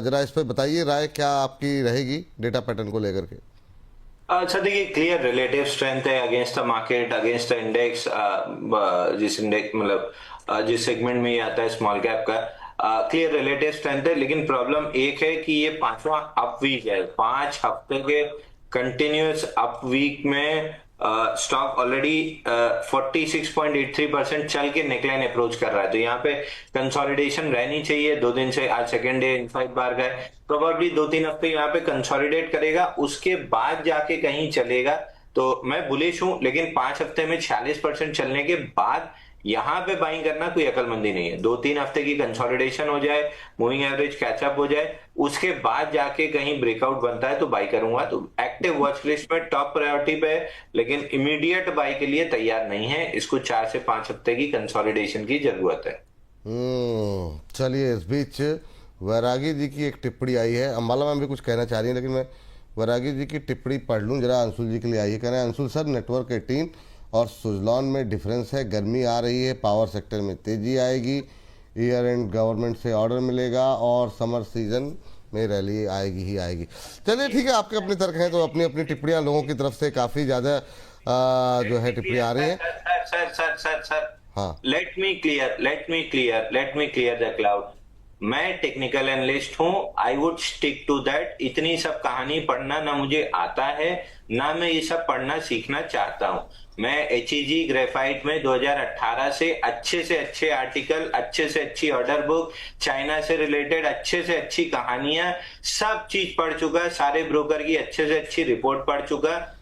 ज़रा इस पर बताइए राय क्या आपकी रहेगी डेटा पैटर्न को लेकर के। अच्छा देखिए, क्लियर रिलेटिव स्ट्रेंथ है against the market, against the index. जिस इंडेक्स मतलब जिस सेगमेंट में ये आता है स्मॉल कैप का, क्लियर रिलेटिव स्ट्रेंथ है। लेकिन प्रॉब्लम एक है कि ये 5वां अप वीक है। 5 हफ्ते के कंटिन्यूअस अप वीक में स्टॉक ऑलरेडी 46.83% चल के नेकलाइन अप्रोच कर रहा है। तो यहाँ पे कंसोलिडेशन रहनी चाहिए। 2 दिन से, आज सेकेंड डे इनसाइड बार का है, प्रोबेबली 2-3 हफ्ते यहाँ पे कंसोलिडेट करेगा, उसके बाद जाके कहीं चलेगा। तो मैं बुलिश हूं, लेकिन 5 हफ्ते में 46% चलने के बाद यहां पे बाइंग करना कोई अकलमंदी नहीं है। 2-3 हफ्ते की कंसोलिडेशन हो जाए, मूविंग एवरेज कैचअप हो जाए, उसके बाद जाके कहीं ब्रेकआउट बनता है तो बाई करूंगा। तो एक्टिव वॉच लिस्ट में टॉप प्रायोरिटी पे है, लेकिन इमीडिएट बाई के लिए तैयार नहीं है। इसको 4 से 5 हफ्ते की कंसोलिडेशन की जरूरत है। चलिए, इस बीच वैरागी जी की एक टिप्पणी आई है। अंबाला मैम भी कुछ कहना चाह रही है, लेकिन मैं वैरागी जी की टिप्पणी पढ़ लूँ जरा, अंशुल जी के लिए आई है। कह रहे हैं, अंशुल सर नेटवर्क 18 और सुजलॉन में डिफरेंस है, गर्मी आ रही है, पावर सेक्टर में तेजी आएगी, ईयर एंड गवर्नमेंट से ऑर्डर मिलेगा और समर सीजन में रैली आएगी ही आएगी। चलिए ठीक है, आपके अपने तर्क हैं, तो अपनी अपनी टिप्पणियां लोगों की तरफ से काफ़ी ज़्यादा जो है टिप्पणी आ रही है। सर हाँ, let me clear the cloud. मैं टेक्निकल एनालिस्ट हूं, I would stick to that. इतनी सब कहानी पढ़ना ना मुझे आता है, ना मैं ये सब पढ़ना सीखना चाहता हूं। मैं HEG ग्रेफाइट में 2018 से अच्छे आर्टिकल, अच्छे से अच्छी ऑर्डर बुक, चाइना से रिलेटेड अच्छे से अच्छी कहानियां, सब चीज पढ़ चुका, सारे ब्रोकर की अच्छे से अच्छी रिपोर्ट पढ़ चुका।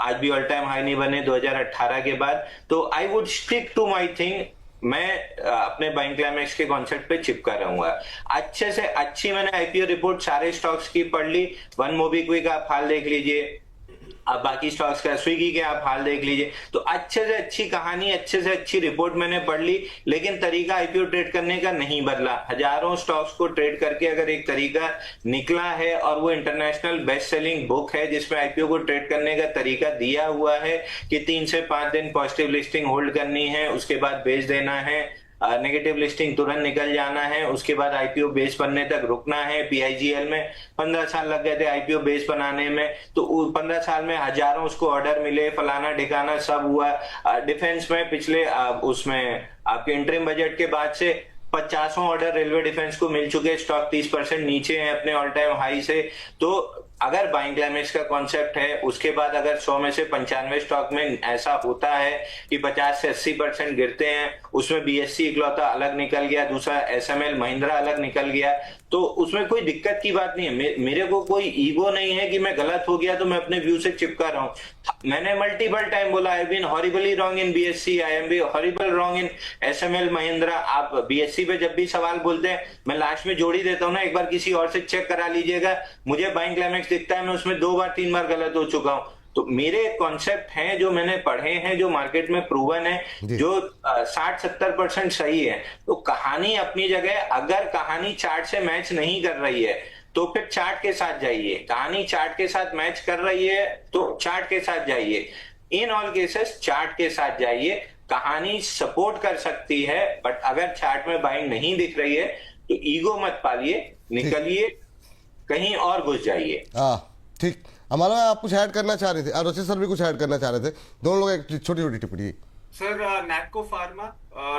आज भी ऑल टाइम हाई नहीं बने 2018 के बाद। तो I would stick to my thing. मैं अपने बाइंग क्लाइमेक्स के कॉन्सेप्ट पे चिपका रहूंगा। अच्छे से अच्छी मैंने IPO रिपोर्ट सारे स्टॉक्स की पढ़ ली। वन मोबीक्विक आप हाल देख लीजिए, अब बाकी स्टॉक्स का स्विगी के आप हाल देख लीजिए। तो अच्छे से अच्छी कहानी, अच्छे से अच्छी रिपोर्ट मैंने पढ़ ली, लेकिन तरीका आईपीओ ट्रेड करने का नहीं बदला। हजारों स्टॉक्स को ट्रेड करके अगर एक तरीका निकला है और वो इंटरनेशनल बेस्ट सेलिंग बुक है जिसमें आईपीओ को ट्रेड करने का तरीका दिया हुआ है कि 3 से 5 दिन पॉजिटिव लिस्टिंग होल्ड करनी है, उसके बाद बेच देना है, नेगेटिव लिस्टिंग तुरंत निकल जाना है, उसके बाद आईपीओ बेस बनने तक रुकना है। पीआईजीएल में 15 साल लग गए थे आईपीओ बेस बनाने में, तो 15 साल में हजारों उसको ऑर्डर मिले, फलाना ठिकाना सब हुआ। डिफेंस में पिछले उसमें आपके इंटरिम बजट के बाद से 50 ऑर्डर रेलवे डिफेंस को मिल चुके, स्टॉक 30% नीचे है अपने ऑल टाइम हाई से। तो अगर बाइंग क्लाइमेक्स का कॉन्सेप्ट है, उसके बाद अगर 100 में से 95 स्टॉक में ऐसा होता है कि 50 से 80% गिरते हैं, उसमें बीएससी इकलौता अलग निकल गया, दूसरा एसएमएल महिंद्रा अलग निकल गया, तो उसमें कोई दिक्कत की बात नहीं है। मेरे को कोई ईगो नहीं है कि मैं गलत हो गया तो मैं अपने व्यू से चिपका रहा हूं। मैंने मल्टीपल टाइम बोला, I been horribly wrong in BSC, I am be horrible wrong in SML Mahindra. आप बीएससी पे जब भी सवाल बोलते हैं मैं लास्ट में जोड़ ही देता हूं ना, एक बार किसी और से चेक करा लीजिएगा, मुझे बाइंग क्लाइमेक्स दिखता है मैं उसमें 2 बार 3 बार गलत हो चुका हूं। तो मेरे कॉन्सेप्ट हैं जो मैंने पढ़े हैं, जो मार्केट में प्रूवन है, जो 60-70% सही है। तो कहानी अपनी जगह, अगर कहानी चार्ट से मैच नहीं कर रही है तो फिर चार्ट के साथ जाइए, कहानी चार्ट के साथ मैच कर रही है तो चार्ट के साथ जाइए। इन ऑल केसेस चार्ट के साथ जाइए, कहानी सपोर्ट कर सकती है, बट अगर चार्ट में बाइंग नहीं दिख रही है तो ईगो मत पालिए, निकलिए, कहीं और घुस जाइए। ठीक। हमारा आप कुछ ऐड करना चाह रहे थे और रचित सर भी कुछ ऐड करना चाह रहे थे, दोनों लोग एक छोटी छोटी टिप्पणी। सर नैटको फार्मा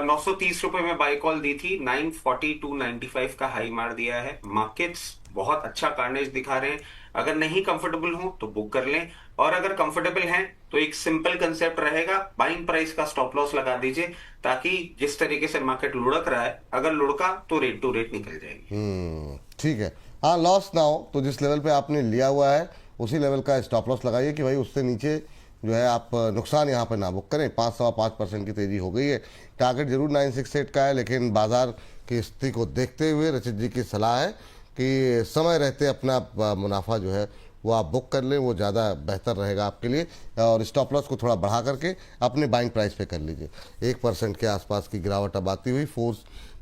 930 रुपए में बाई कॉल दी थी, 942.95 का हाई मार दिया है। मार्केट्स बहुत अच्छा कार्नेज दिखा रहे हैं, अगर नहीं कंफर्टेबल हो तो बुक कर लें, और अगर कंफर्टेबल हैं तो एक सिंपल कंसेप्ट रहेगा, बाइंग प्राइस का स्टॉप लॉस लगा दीजिए, ताकि जिस तरीके से मार्केट लुढ़क रहा है, अगर लुढ़का तो रेट टू रेट निकल जाएगी। ठीक है, हाँ, लॉस ना हो तो जिस लेवल पे आपने लिया हुआ है उसी लेवल का स्टॉप लॉस लगाइए कि भाई उससे नीचे जो है आप नुकसान यहाँ पर ना बुक करें। 5.5% की तेज़ी हो गई है, टारगेट जरूर 968 का है, लेकिन बाजार की स्थिति को देखते हुए रचित जी की सलाह है कि समय रहते अपना मुनाफा जो है वो आप बुक कर लें, वो ज़्यादा बेहतर रहेगा आपके लिए। और स्टॉप लॉस को थोड़ा बढ़ा करके अपने बाइंग प्राइस पे कर लीजिए। 1% के आसपास की गिरावट अब आती हुई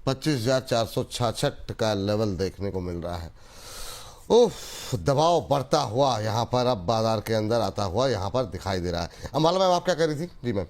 25,466 का लेवल देखने को मिल रहा है। उफ, दबाव बढ़ता हुआ यहाँ पर अब बाजार के अंदर आता हुआ यहाँ पर दिखाई दे रहा है। अम्बाला मैम, आप क्या कर रही थी? जी मैम।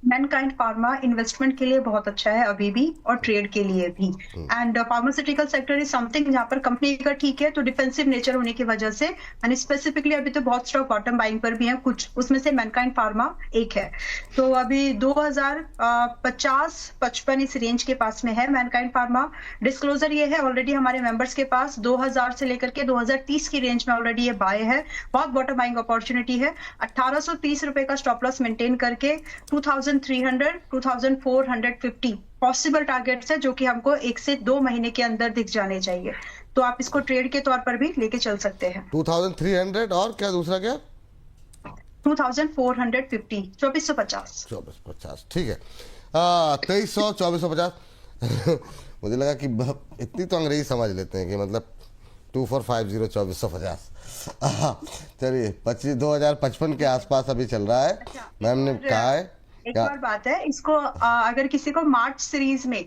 मैनकाइंड फार्मा इन्वेस्टमेंट के लिए बहुत अच्छा है अभी भी, और ट्रेड के लिए भी। And pharmaceutical sector is something जहाँ पर कंपनी का ठीक है तो डिफेंसिव नेचर होने की वजह से, एंड स्पेसिफिकली अभी तो बहुत स्टॉक बॉटम बाइंग पर भी है कुछ, उसमें से मैनकाइंड फार्मा एक है। तो अभी 2050-55 इस रेंज के पास में है मैनकाइंड फार्मा। डिस्क्लोजर ये है ऑलरेडी हमारे मेंबर्स के पास 2000 से लेकर के 2030 की रेंज में ऑलरेडी ये बाय है, बहुत बॉटम बाइंग अपॉर्चुनिटी है। 1830 रुपए का स्टॉप लॉस मेंटेन करके 2300-2450 पॉसिबल टारगेट्स है, जो कि हमको 1 से 2 महीने के अंदर दिख जाने चाहिए। तो आप इसको ट्रेड के तौर पर भी लेके चल सकते हैं। 2300 और क्या दूसरा क्या? 2450, 2450। 2450, ठीक है। 2300, 2450 मुझे लगा कि इतनी तो अंग्रेजी समझ लेते हैं कि मतलब 2450, 2450। चलिए, 2055 के आसपास अभी चल रहा है। मैम ने कहा है एक और बात है, इसको अगर किसी को मार्च सीरीज में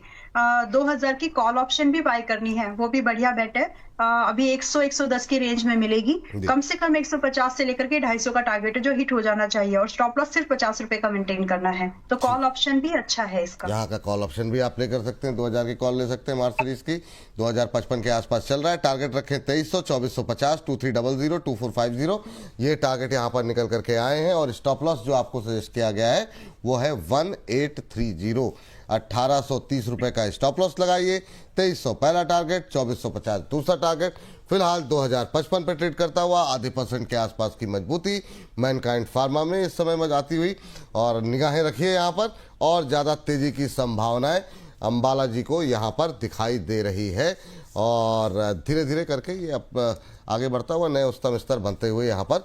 2000 की कॉल ऑप्शन भी बाय करनी है, वो भी बढ़िया बेट है। अभी 100-110 की रेंज में मिलेगी, कम से कम 150 से लेकर के 250 का टारगेट है जो हिट हो जाना चाहिए, और स्टॉप लॉस सिर्फ 50 रुपए का मेंटेन करना है। तो कॉल ऑप्शन भी अच्छा है इसका। यहाँ का कॉल ऑप्शन भी आप ले कर सकते हैं, 2000 की कॉल ले सकते हैं मार्च सीरीज की। 2055 के आसपास चल रहा है, टारगेट रखें 2300, 2450, 2300, 2450, ये टारगेट यहाँ पर निकल करके आए हैं। और स्टॉप लॉस जो आपको सजेस्ट किया गया है वो है 1830, 1830 रुपए का स्टॉप लॉस लगाइए। 2300 पहला टारगेट, 2450 दूसरा टारगेट। फिलहाल 2055 पे ट्रेड करता हुआ आधे % के आसपास की मजबूती मैनकाइंड फार्मा में इस समय आती हुई, और निगाहें रखिए यहाँ पर, और ज़्यादा तेजी की संभावनाएं अंबाला जी को यहाँ पर दिखाई दे रही है। और धीरे धीरे करके ये अब आगे बढ़ता हुआ नए उच्चतम स्तर बनते हुए यहाँ पर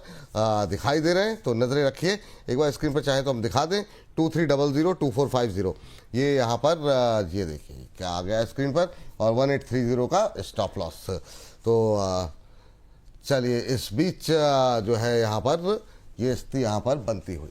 दिखाई दे रहे हैं। तो नजरें रखिए, एक बार स्क्रीन पर चाहे तो हम दिखा दें 2300, 2450, ये यहाँ पर ये देखिए क्या आ गया है स्क्रीन पर, और 1830 का स्टॉप लॉस। तो चलिए, इस बीच जो है यहाँ पर ये स्थिति यहाँ पर बनती हुई।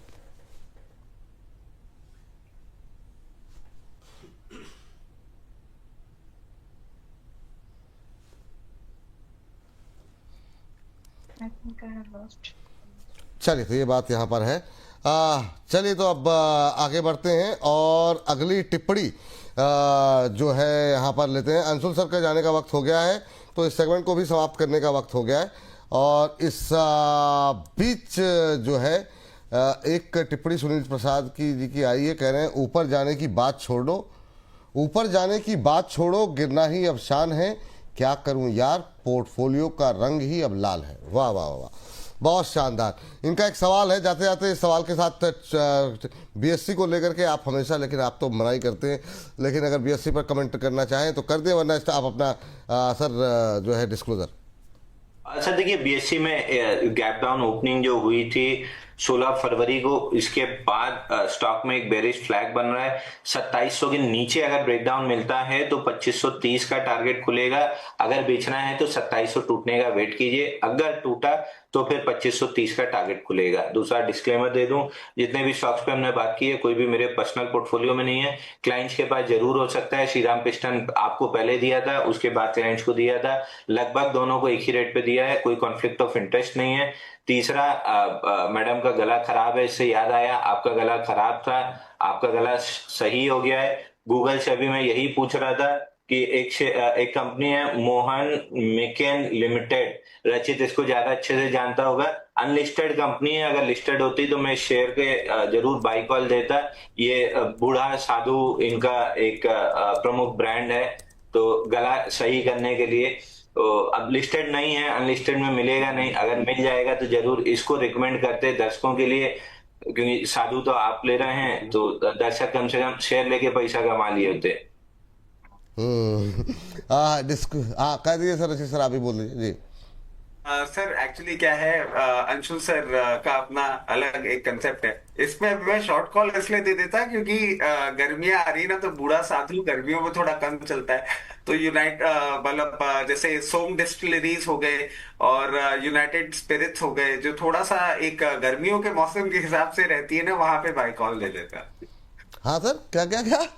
चलिए, तो ये बात यहाँ पर है। चलिए, तो अब आगे बढ़ते हैं और अगली टिप्पणी जो है यहाँ पर लेते हैं। अंशुल सर का जाने का वक्त हो गया है, तो इस सेगमेंट को भी समाप्त करने का वक्त हो गया है। और इस बीच जो है एक टिप्पणी सुनील प्रसाद जी की आई है। कह रहे हैं ऊपर जाने की बात छोड़ो, ऊपर जाने की बात छोड़ो, गिरना ही अब शान है, क्या करूं यार, पोर्टफोलियो का रंग ही अब लाल है। वाह वाह वाह, बहुत शानदार। इनका एक सवाल है, जाते जाते इस सवाल के साथ बीएससी को लेकर के आप हमेशा, लेकिन आप तो मना ही करते हैं, लेकिन अगर बीएससी पर कमेंट करना चाहें तो कर दें, वरना आप अपना सर जो है डिस्क्लोजर। अच्छा, देखिए, बीएससी में गैप डाउन ओपनिंग जो हुई थी 16 फरवरी को, इसके बाद स्टॉक में एक बेरिश फ्लैग बन रहा है। 2700 के नीचे अगर ब्रेकडाउन मिलता है तो 2530 का टारगेट खुलेगा। अगर बेचना है तो 2700 टूटने का वेट कीजिए, अगर टूटा तो फिर 2530 का टारगेट खुलेगा। दूसरा डिस्क्लेमर दे दूं, जितने भी स्टॉक्स पे हमने बात की है, कोई भी मेरे पर्सनल पोर्टफोलियो में नहीं है। क्लाइंट्स के पास जरूर हो सकता है। श्रीराम पिस्टन आपको पहले दिया था, उसके बाद क्लाइंट्स को दिया था, लगभग दोनों को एक ही रेट पे दिया है, कोई कॉन्फ्लिक्ट ऑफ इंटरेस्ट नहीं है। तीसरा, मैडम का गला खराब है, इससे याद आया, आपका गला खराब था, आपका गला सही हो गया है। गूगल से अभी मैं यही पूछ रहा था कि एक कंपनी है मोहन मैकेन लिमिटेड, रचित इसको ज्यादा अच्छे से जानता होगा, अनलिस्टेड कंपनी है, अगर लिस्टेड होती तो मैं शेयर के जरूर बाई कॉल देता। ये बूढ़ा साधु इनका एक प्रमुख ब्रांड है, तो गला सही करने के लिए। तो अब लिस्टेड नहीं है, अनलिस्टेड में मिलेगा नहीं, अगर मिल जाएगा तो जरूर इसको रिकमेंड करते दर्शकों के लिए, क्योंकि साधु तो आप ले रहे हैं, तो दर्शक कम से कम शेयर लेके पैसा कमा लिए होते। कह दीजिए सर, रचित सर आप ही बोल दीजिए जी। सर एक्चुअली क्या है, अंशुल सर का अपना अलग एक कंसेप्ट है। इसमें मैं शॉर्ट कॉल इसलिए दे देता क्योंकि गर्मियां आ रही ना, तो बूढ़ा साधु गर्मियों में थोड़ा कम चलता है। तो मतलब जैसे सोम डिस्टिलरीज हो गए और यूनाइटेड स्पिरिट्स हो गए, जो थोड़ा सा एक गर्मियों के मौसम के हिसाब से रहती है ना, वहां पे बाई कॉल दे देता। हाँ सर, क्या क्या क्या?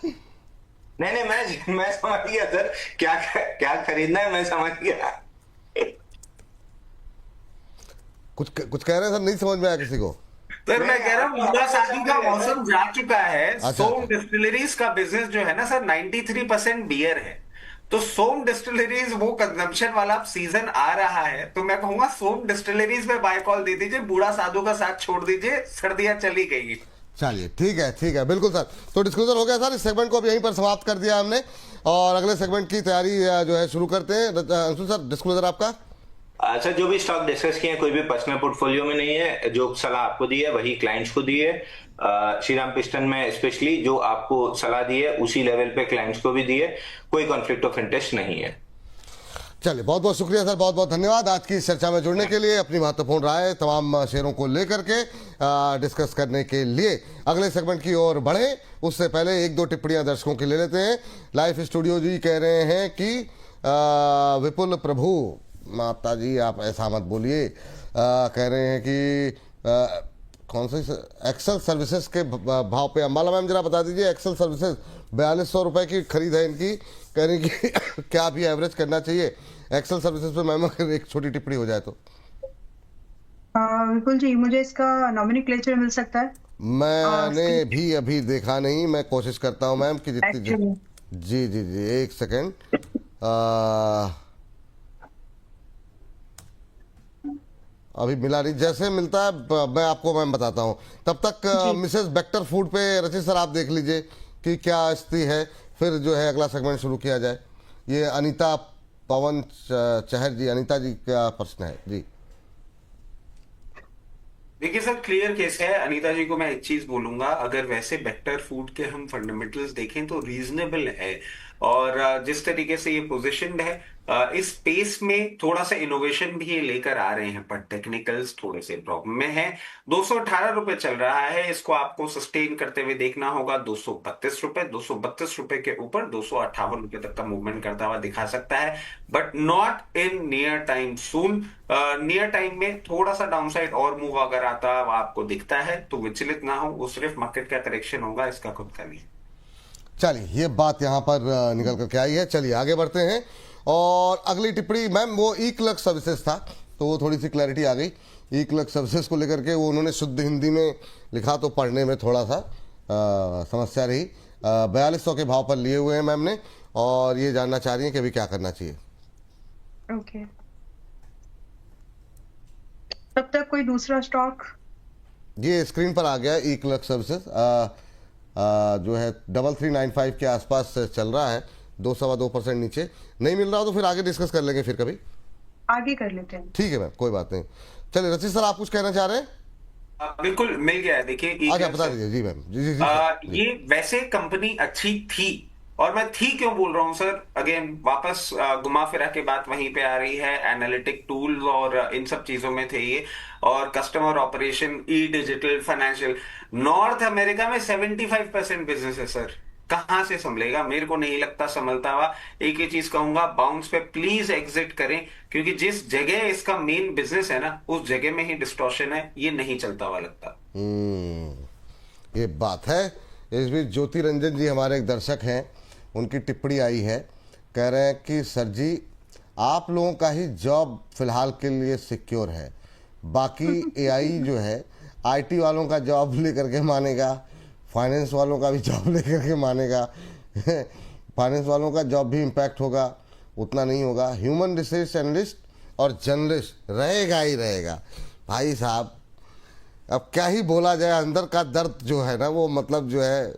नहीं, मैं समझ गया सर, क्या क्या खरीदना है, मैं समझ गया। कुछ कह रहे हैं सर, नहीं समझ में आया किसी को? सर मैं कह रहा हूँ बूढ़ा शादी का मौसम जा चुका है। अच्छा, सोम डिस्टिलरीज का बिजनेस जो है ना सर, 93% बियर है। तो सोम डिस्टिलरीज वो कंजम्पशन वाला सीजन आ रहा है, तो मैं कहूंगा सोम डिस्टिलरीज में बाय कॉल दे दीजिए, बूढ़ा साधु का साथ छोड़ दीजिए, सर्दियां चली गई। चलिए ठीक है बिल्कुल सर। तो डिस्क्लोजर हो गया सर, इस सेगमेंट को अब यहीं पर समाप्त कर दिया हमने और अगले सेगमेंट की तैयारी जो है शुरू करते हैं। अंशुल सर, डिस्क्लोजर आपका। अच्छा, जो भी स्टॉक डिस्कस किए हैं कोई भी पर्सनल पोर्टफोलियो में नहीं है, जो सलाह आपको दी है वही क्लाइंट्स को दी है। श्रीराम पिस्टन में स्पेशली जो आपको सलाह दी है उसी लेवल पे क्लाइंट्स को भी दी है, कोई कॉन्फ्लिक्ट ऑफ इंटरेस्ट नहीं है। चलिए, बहुत बहुत शुक्रिया सर, बहुत बहुत धन्यवाद आज की इस चर्चा में जुड़ने के लिए, अपनी महत्वपूर्ण राय तमाम शेयरों को लेकर के डिस्कस करने के लिए। अगले सेगमेंट की ओर बढ़े उससे पहले एक दो टिप्पणियां दर्शकों की ले लेते हैं। लाइफ स्टूडियो जी कह रहे हैं कि विपुल प्रभु, माता जी आप ऐसा मत बोलिए, कह रहे हैं कि कौन सी एक्सेल सर्विसेज के भाव पे, अंबाला मैम जरा बता दीजिए। एक्सेल सर्विसेज 4200 रुपए की खरीद है इनकी, कह रही कि क्या भी एवरेज करना चाहिए एक्सेल सर्विसेज पे? मैम अगर एक छोटी टिप्पणी हो जाए तो। बिल्कुल जी, मुझे इसका नॉमिनक्लेचर मिल सकता है? मैंने भी अभी देखा नहीं, मैं कोशिश करता हूँ मैम कि जितनी जी जी जी एक सेकेंड, अभी मिला नहीं, जैसे मिलता है मैं आपको मैम बताता हूँ। तब तक मिसेस बेक्टर फूड पे रचित सर आप देख लीजिए कि क्या स्थिति है, फिर जो है अगला सेगमेंट शुरू किया जाए। ये अनीता पवन चहर जी, अनीता जी का प्रश्न है जी। देखिए सर, क्लियर केस है। अनीता जी को मैं एक चीज बोलूंगा, अगर वैसे बेक्टर फूड के हम फंडामेंटल्स देखें तो रीजनेबल है, और जिस तरीके से ये पोजीशनड है इस स्पेस में थोड़ा सा इनोवेशन भी ये लेकर आ रहे हैं, पर टेक्निकल्स थोड़े से प्रॉब्लम में है। 218 रुपए चल रहा है, इसको आपको सस्टेन करते हुए देखना होगा 232 रुपए। 232 रुपए के ऊपर 258 रुपए तक का मूवमेंट करता हुआ दिखा सकता है, but not in near time soon. Near time में थोड़ा सा डाउनसाइड और मूव अगर आता हुआ आपको दिखता है तो विचलित ना हो, वो सिर्फ मार्केट का करेक्शन होगा, इसका खुद का नहीं। चलिए, ये बात यहाँ पर निकल करके आई है। चलिए आगे बढ़ते हैं। और अगली टिप्पणी मैम, वो ई क्लर्क सर्विसेज था, तो वो थोड़ी सी क्लैरिटी आ गई। ई क्लर्क सर्विसेज को लेकर के वो उन्होंने शुद्ध हिंदी में लिखा, तो पढ़ने में थोड़ा सा समस्या रही। 4200 के भाव पर लिए हुए हैं मैम ने, और ये जानना चाह रही हैं कि अभी क्या करना चाहिए। ओके, तब तक कोई दूसरा स्टॉक? ये स्क्रीन पर आ गया ई क्लर्क सर्विसेज, जो है 3395 के आसपास चल रहा है, 2.25% नीचे। नहीं मिल रहा हो तो फिर आगे डिस्कस कर लेंगे, फिर कभी आगे कर लेते हैं। ठीक है मैम, कोई बात नहीं। चलिए रचित सर, आप कुछ कहना चाह रहे हैं? बिल्कुल मिल गया है। देखिए अच्छा, बता दीजिए। जी मैम, जी जी जी। ये वैसे कंपनी अच्छी थी, और मैं थी क्यों बोल रहा हूं सर, अगेन वापस घुमा फिरा के बात वहीं पे आ रही है। एनालिटिक टूल्स और इन सब चीजों में थे ये, और कस्टमर ऑपरेशन, ई डिजिटल, फाइनेंशियल। नॉर्थ अमेरिका में 75% बिजनेस है सर, कहां से संभलेगा? मेरे को नहीं लगता संभलता हुआ। एक ही चीज कहूंगा, बाउंस पे प्लीज एग्जिट करें, क्योंकि जिस जगह इसका मेन बिजनेस है ना, उस जगह में ही डिस्टॉर्शन है, ये नहीं चलता हुआ लगता। ये बात है। इस बीच ज्योति रंजन जी हमारे एक दर्शक हैं, उनकी टिप्पणी आई है, कह रहे हैं कि सर जी, आप लोगों का ही जॉब फिलहाल के लिए सिक्योर है, बाकी एआई जो है आईटी वालों का जॉब लेकर के मानेगा, फाइनेंस वालों का भी जॉब लेकर के मानेगा। फाइनेंस वालों का जॉब भी इम्पैक्ट होगा, उतना नहीं होगा। ह्यूमन रिसोर्स एनालिस्ट और जर्नलिस्ट रहेगा ही रहेगा। भाई साहब, अब क्या ही बोला जाए, अंदर का दर्द जो है ना, वो मतलब जो है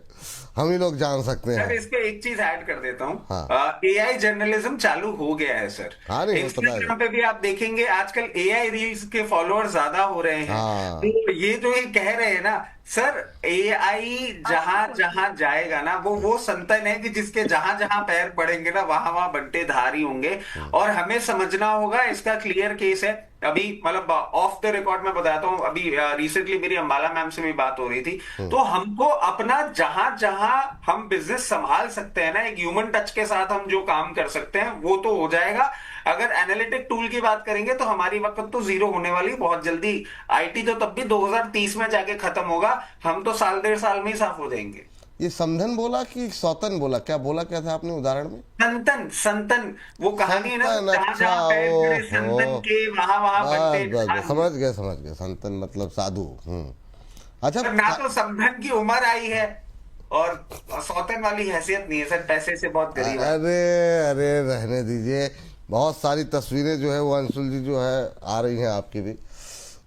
हम ही लोग जान सकते हैं। सर इस पे एक चीज ऐड कर देता हूँ। हाँ। एआई जर्नलिज्म चालू हो गया है सर। हाँ, नहीं, इंस्टाग्राम पे भी आप देखेंगे आजकल एआई रील्स के फॉलोअर्स ज्यादा हो रहे हैं। हाँ। तो ये जो ये कह रहे हैं ना सर, एआई जहां जहां जाएगा ना, वो संतन है कि जिसके जहां जहां पैर पड़ेंगे ना, वहां वहां बंटेधारी होंगे। और हमें समझना होगा, इसका क्लियर केस है। अभी मतलब ऑफ द रिकॉर्ड में बताता हूँ, अभी रिसेंटली मेरी अंबाला मैम से भी बात हो रही थी। तो हमको अपना जहां जहां हम बिजनेस संभाल सकते हैं ना, एक ह्यूमन टच के साथ हम जो काम कर सकते हैं वो तो हो जाएगा। अगर एनालिटिक टूल की बात करेंगे तो हमारी वक्त तो जीरो होने वाली बहुत जल्दी। आईटी तो तब भी 2030 में जाके खत्म होगा, हम तो साल 1.5 साल में ही साफ हो जाएंगे। ये समधन बोला कि सौतन बोला? क्या बोला, क्या था आपने उदाहरण में? संतन, संतन, वो कहानी है ना, संतन, जहां अच्छा, जहां पैर पड़े संतन के वहां वहां बंटे। समझ गए। संतन मतलब साधु। अच्छा, ना तो समधन की उम्र आई है और सौतन वाली हैसियत नहीं है सर, पैसे से बहुत गरीब है। अरे रहने दीजिए। बहुत सारी तस्वीरें जो है वो अंशुल जी जो है आ रही हैं आपकी भी।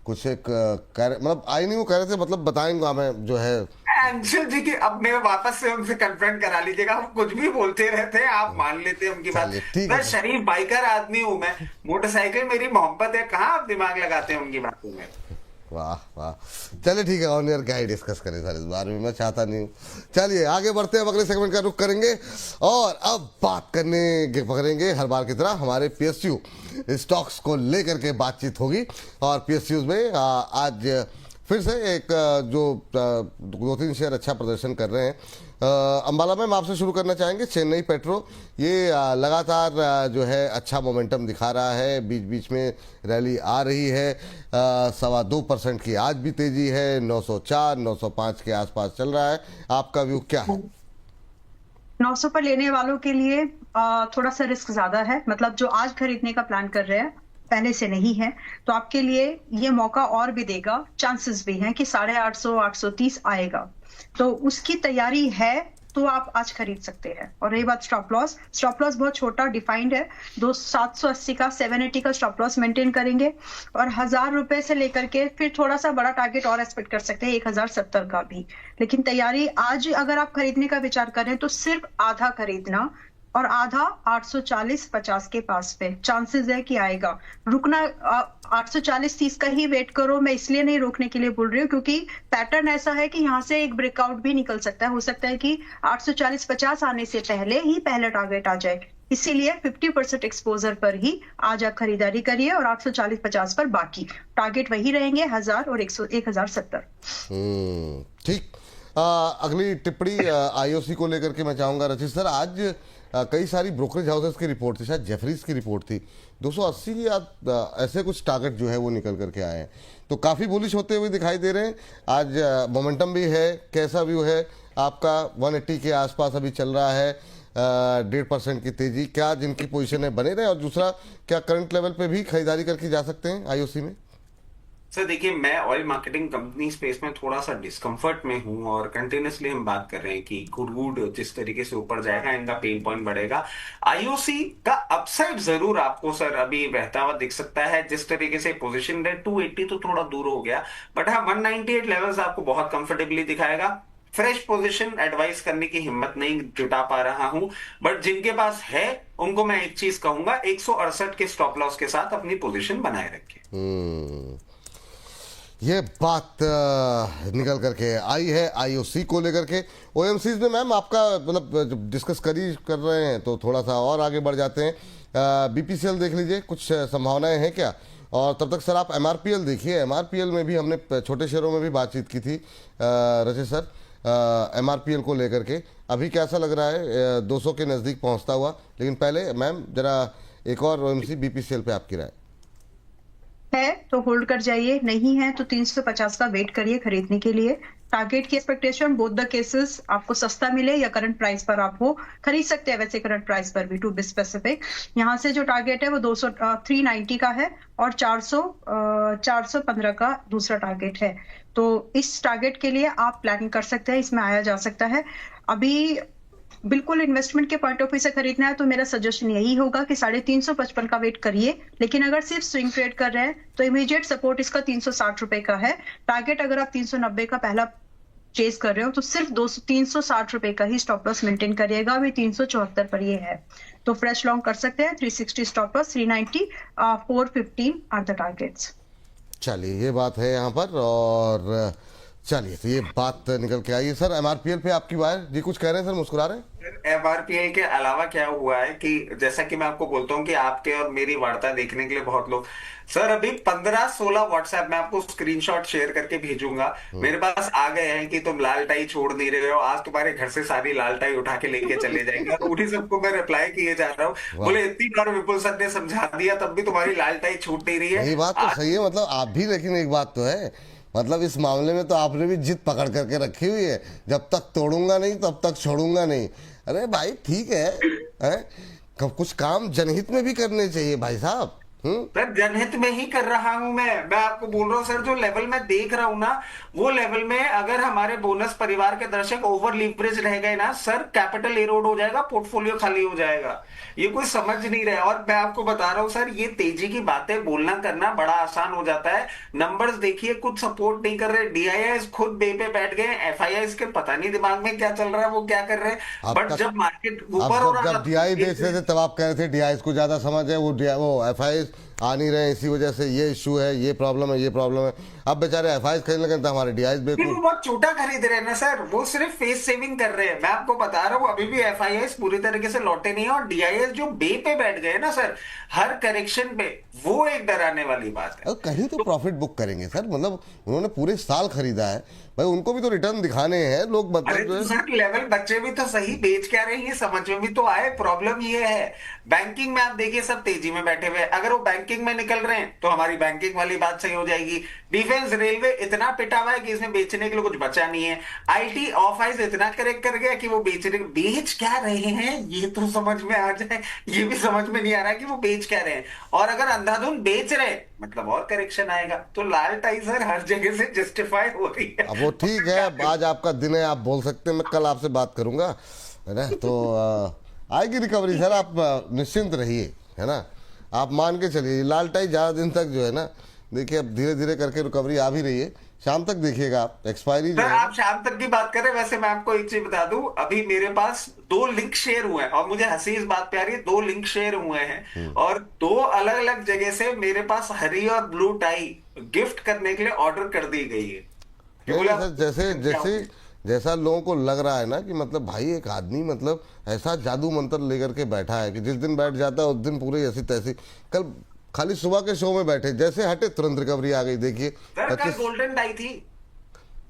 कुछ एक मतलब आई नहीं, वो कह रहे थे, मतलब बताएंगे हमें जो है अंशुल जी की। अब मैं वापस से उनसे कन्फ्रंट करा लीजिएगा, हम कुछ भी बोलते रहते हैं, आप मान लेते हैं उनकी बात। मैं शरीफ बाइकर आदमी हूं, मैं मोटरसाइकिल मेरी मोहब्बत है, कहाँ आप दिमाग लगाते हैं उनकी बातों में। वाह वाह, चलिए ठीक है, ऑन एयर क्या ही डिस्कस करें सर इस बारे में, मैं चाहता नहीं हूँ। चलिए आगे बढ़ते हैं, अगले सेगमेंट का रुख करेंगे और अब बात करने पकड़ेंगे हर बार की तरह हमारे पीएसयू स्टॉक्स को लेकर के बातचीत होगी। और पीएसयूज में आज फिर से एक जो 2-3 शेयर अच्छा प्रदर्शन कर रहे हैं। अंबाला में हम आपसे शुरू करना चाहेंगे। चेन्नई पेट्रो, ये लगातार जो है अच्छा मोमेंटम दिखा रहा है, बीच बीच में रैली आ रही है। 2.25% की आज भी तेजी है, 904, 905 के आसपास चल रहा है। आपका व्यू क्या है? 900 पर लेने वालों के लिए थोड़ा सा रिस्क ज्यादा है, मतलब जो आज खरीदने का प्लान कर रहे हैं पहले से नहीं है, तो आपके लिए ये मौका और भी देगा। चांसेस भी हैं कि 850, 830 आएगा, तो उसकी तैयारी है तो आप आज खरीद सकते हैं। और रही बात स्टॉप लॉस बहुत छोटा डिफाइंड है। 780 का 780 का स्टॉप लॉस मेंटेन करेंगे, और 1000 रुपए से लेकर के फिर थोड़ा सा बड़ा टारगेट और एक्सपेक्ट कर सकते हैं, 1070 का भी। लेकिन तैयारी आज अगर आप खरीदने का विचार करें तो सिर्फ आधा खरीदना, और आधा 840-50 के पास पे चांसेस है कि आएगा। रुकना 840-30 का ही वेट करो। मैं इसलिए नहीं रोकने के लिए बोल रही हूँ क्योंकि पैटर्न ऐसा है कि यहाँ से एक ब्रेकआउट भी निकल सकता है। हो सकता है कि 840-50 आने से पहले ही पहला टारगेट आ जाए, इसीलिए 50% एक्सपोजर पर ही आज आप खरीदारी करिए और 840-50 पर बाकी टारगेट वही रहेंगे 1000 और 1070। ठीक। अगली टिप्पणी आईओसी को लेकर के मैं चाहूंगा रचित सर। आज कई सारी ब्रोकरेज हाउसेस की रिपोर्ट थी, शायद जेफरीज की रिपोर्ट थी, 280 या ऐसे कुछ टारगेट जो है वो निकल करके आए हैं, तो काफ़ी बुलिश होते हुए दिखाई दे रहे हैं। आज मोमेंटम भी है, कैसा व्यू है आपका? 180 के आसपास अभी चल रहा है, 1.5% की तेजी, क्या जिनकी पोजीशन है बने रहे? और दूसरा, क्या करंट लेवल पे भी खरीदारी करके जा सकते हैं आईओसी में? सर देखिए, मैं ऑयल मार्केटिंग कंपनी स्पेस में थोड़ा सा डिस्कंफर्ट में हूं और कंटिन्यूसली हम बात कर रहे हैं कि क्रूड जिस तरीके से ऊपर जाएगा इनका पेन पॉइंट बढ़ेगा। आईओसी का अपसाइड जरूर आपको सर अभी बहता हुआ दिख सकता है। जिस तरीके से पोजीशन है 280 तो थोड़ा दूर हो गया, बट हाँ 198 लेवल्स आपको बहुत कंफर्टेबली दिखाएगा। फ्रेश पोजीशन एडवाइस करने की हिम्मत नहीं जुटा पा रहा हूं, बट जिनके पास है उनको मैं एक चीज कहूंगा, 168 के स्टॉप लॉस के साथ अपनी पोजीशन बनाए रखें। ये बात निकल करके आई है आईओसी को लेकर के। ओएमसीज में मैम आपका मतलब जब डिस्कस कर रहे हैं तो थोड़ा सा और आगे बढ़ जाते हैं। बीपीसीएल देख लीजिए, कुछ संभावनाएं हैं क्या? और तब तक सर आप एमआरपीएल देखिए। एमआरपीएल में भी हमने छोटे शेयरों में भी बातचीत की थी रचित सर, एमआरपीएल को लेकर के अभी कैसा लग रहा है? 200 के नज़दीक पहुंचता हुआ, लेकिन पहले मैम जरा एक और ओएमसी बीपीसीएल पे आपकी राय है तो होल्ड कर जाइए, नहीं है तो 350 का वेट करिए खरीदने के लिए। टारगेट की एक्सपेक्टेशन बोथ द केसेस आपको सस्ता मिले या करंट प्राइस पर आप वो खरीद सकते हैं, वैसे करंट प्राइस पर भी टू बी स्पेसिफिक। यहाँ से जो टारगेट है वो 390 का है और 415 का दूसरा टारगेट है। तो इस टारगेट के लिए आप प्लानिंग कर सकते हैं, इसमें आया जा सकता है। अभी बिल्कुल इन्वेस्टमेंट के पॉइंट ऑफ व्यू से खरीदना है तो मेरा सजेशन यही होगा कि 355 का वेट करिए। लेकिन अगर सिर्फ स्विंग ट्रेड कर रहे हैं तो इमीडिएट सपोर्ट इसका 360 रुपए का है। टारगेट अगर आप 390 का पहला चेस कर रहे हो तो सिर्फ 360 रुपए का ही स्टॉप लॉस मेंटेन करिएगा। अभी 374 पर ये है तो फ्रेश लॉन्ग कर सकते हैं। 360 stop loss, 390, 415 are the targets. चलिए, ये बात है यहाँ पर। और चलिए, तो ये बात निकल के आई है सर। एमआरपीएल पे आपकी बात जी, कुछ कह रहे हैं सर, मुस्कुरा रहे हैं? एमआरपीएल के अलावा क्या हुआ है कि जैसा कि मैं आपको बोलता हूं कि आपके और मेरी वार्ता देखने के लिए बहुत लोग सर अभी 15-16 व्हाट्सएप में आपको स्क्रीनशॉट शेयर करके भेजूंगा, मेरे पास आ गए हैं कि तुम लाल टाई छोड़ नहीं रहे हो, आज तुम्हारे घर से सारी लाल टाई उठा के लेके चले जाएंगे। और उन्हीं सबको मैं रिप्लाई किए जा रहा हूँ। बोले इतनी बार विपुल सर ने समझा दिया तब भी तुम्हारी लाल टाई छूट नहीं रही है। ये बात तो सही है, मतलब आप भी, लेकिन एक बात तो है, मतलब इस मामले में तो आपने भी जिद पकड़ करके रखी हुई है, जब तक तोड़ूंगा नहीं तब तक छोड़ूंगा नहीं। अरे भाई ठीक है? कुछ काम जनहित में भी करने चाहिए भाई साहब। सर जनहित में ही कर रहा हूं मैं आपको बोल रहा हूं सर, जो लेवल में देख रहा हूं ना वो लेवल में अगर हमारे बोनस परिवार के दर्शक ओवर लीवरेज रह गए ना सर, कैपिटल एरोड हो जाएगा, पोर्टफोलियो खाली हो जाएगा। ये कोई समझ नहीं रहे। और मैं आपको बता रहा हूं सर, ये तेजी की बातें बोलना करना बड़ा आसान हो जाता है। नंबर्स देखिए, कुछ सपोर्ट नहीं कर रहे। डीआईआईस खुद बे पे बैठ गए, एफआईआईस के पता नहीं दिमाग में क्या चल रहा है, वो क्या कर रहे हैं। बट जब मार्केट ऊपर हो रहा था, डीआई बेच रहे थे तब आप कह रहे थे डीआईआईस को ज्यादा समझ है, वो एफआईआईस आ नहीं रहे, इसी वजह से ये इशू है, ये प्रॉब्लम है, ये प्रॉब्लम है। अब बेचारे एफआईआईस खरीदने लगे तो हमारे डीआईआईस वो बहुत छोटा खरीद रहे हैं ना सर, वो सिर्फ फेस सेविंग कर रहे हैं। मैं आपको बता रहा हूँ अभी भी एफआईआईस पूरी तरीके से लौटे नहीं है। और डीआईआईएस जो बे पे बैठ गए ना सर हर करेक्शन पे, वो एक डराने वाली बात है। कहीं तो प्रॉफिट बुक करेंगे सर, मतलब उन्होंने पूरे साल खरीदा है भाई, उनको भी तो रिटर्न दिखाने हैं लोग। मतलब सर लेवल बच्चे भी तो सही बेच क्या रहे हैं, ये समझ में भी तो आए। प्रॉब्लम ये है बैंकिंग में, आप देखिए सब तेजी में बैठे हुए हैं। अगर वो बैंकिंग में निकल रहे हैं तो हमारी बैंकिंग वाली बात सही हो जाएगी। डिफेंस रेलवे इतना पिटा हुआ है कि इसमें बेचने के लिए कुछ बचा नहीं है। आईटी ऑफ आइस इतना करेक्ट कर गया कि वो बेच क्या रहे हैं ये तो समझ में आ जाए, ये भी समझ में नहीं आ रहा कि वो बेच क्या रहे हैं। और अगर अंधाधुंध बेच रहे मतलब और करेक्शन आएगा। तो लाल टाई सर हर जगह से जस्टिफाई हो रही है। अब वो ठीक है, आज आपका दिन है, आप बोल सकते हैं, मैं कल आपसे बात करूंगा, है ना? तो आएगी रिकवरी सर, आप निश्चिंत रहिए, है ना? आप मान के चलिए, लाल टाई ज्यादा दिन तक जो है ना, देखिए अब धीरे धीरे करके रिकवरी आ भी रही है। शाम तक देखिएगा आप, एक्सपायरी जो है। आप शाम तक की बात करें, वैसे मैं आपको एक चीज बता दूं, अभी मेरे पास 2 लिंक शेयर हुए हैं और मुझे हंसी इस बात पे आ रही है, 2 लिंक शेयर हुए हैं और 2 अलग अलग जगह से मेरे पास हरी और ब्लू टाई गिफ्ट करने के लिए ऑर्डर कर दी गई है। सर जैसे जैसा लोगों को लग रहा है ना कि मतलब भाई एक आदमी मतलब ऐसा जादू मंत्र लेकर के बैठा है कि जिस दिन बैठ जाता है उस दिन पूरी ऐसी तैसी। कल खाली सुबह के शो में बैठे, जैसे हटे तुरंत रिकवरी आ गई। देखिए सर कल गोल्डन टाई थी।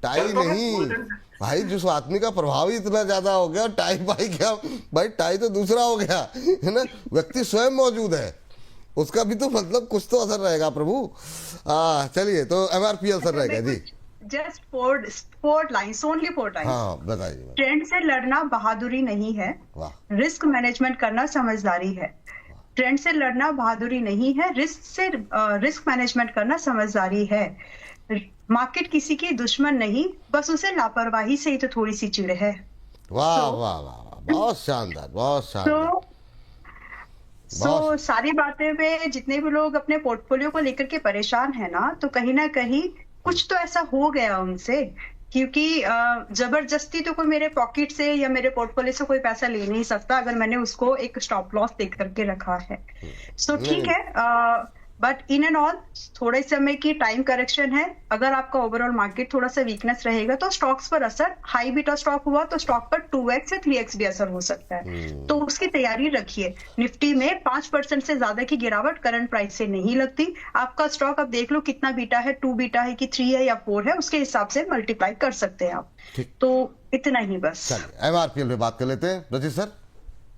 टाई कल तो नहीं golden- भाई, जिस आदमी का प्रभाव ही इतना ज्यादा हो गया, टाई भाई क्या भाई, टाई तो दूसरा हो गया है ना, व्यक्ति स्वयं मौजूद है, उसका भी तो मतलब कुछ तो असर रहेगा प्रभु। चलिए तो एमआरपीएल सर रहेगा जी। Just four lines, only 4 lines. हाँ बताइए। ट्रेंड से लड़ना बहादुरी नहीं है, वाह। रिस्क मैनेजमेंट करना समझदारी है। ट्रेंड से लड़ना बहादुरी नहीं है, रिस्क मैनेजमेंट करना समझदारी है। मार्केट किसी की दुश्मन नहीं, बस उसे लापरवाही से ही तो थोड़ी सी चिढ़ है। वाह वाह वाह वाह, बहुत शानदार, बहुत शानदार। तो सारी बातें पे जितने भी लोग अपने पोर्टफोलियो को लेकर के परेशान है ना, तो कहीं ना कहीं कुछ तो ऐसा हो गया उनसे, क्योंकि जबरदस्ती तो कोई मेरे पॉकेट से या मेरे पोर्टफोलियो से कोई पैसा ले नहीं सकता अगर मैंने उसको एक स्टॉप लॉस देख करके रखा है। सो ठीक है, बट इन एंड ऑल थोड़े समय की टाइम करेक्शन है। अगर आपका ओवरऑल मार्केट थोड़ा सा वीकनेस रहेगा तो स्टॉक्स पर असर, हाई बीटा स्टॉक हुआ तो स्टॉक पर 2x या 3x भी असर हो सकता है, तो उसकी तैयारी रखिए। निफ्टी में 5% से ज्यादा की गिरावट करंट प्राइस से नहीं लगती। आपका स्टॉक अब देख लो कितना बीटा है, 2 बीटा है कि 3 है या 4 है, उसके हिसाब से मल्टीप्लाई कर सकते हैं आप। तो इतना ही बस। चलिए एमआरपीएल पे बात कर लेते हैं रजित सर।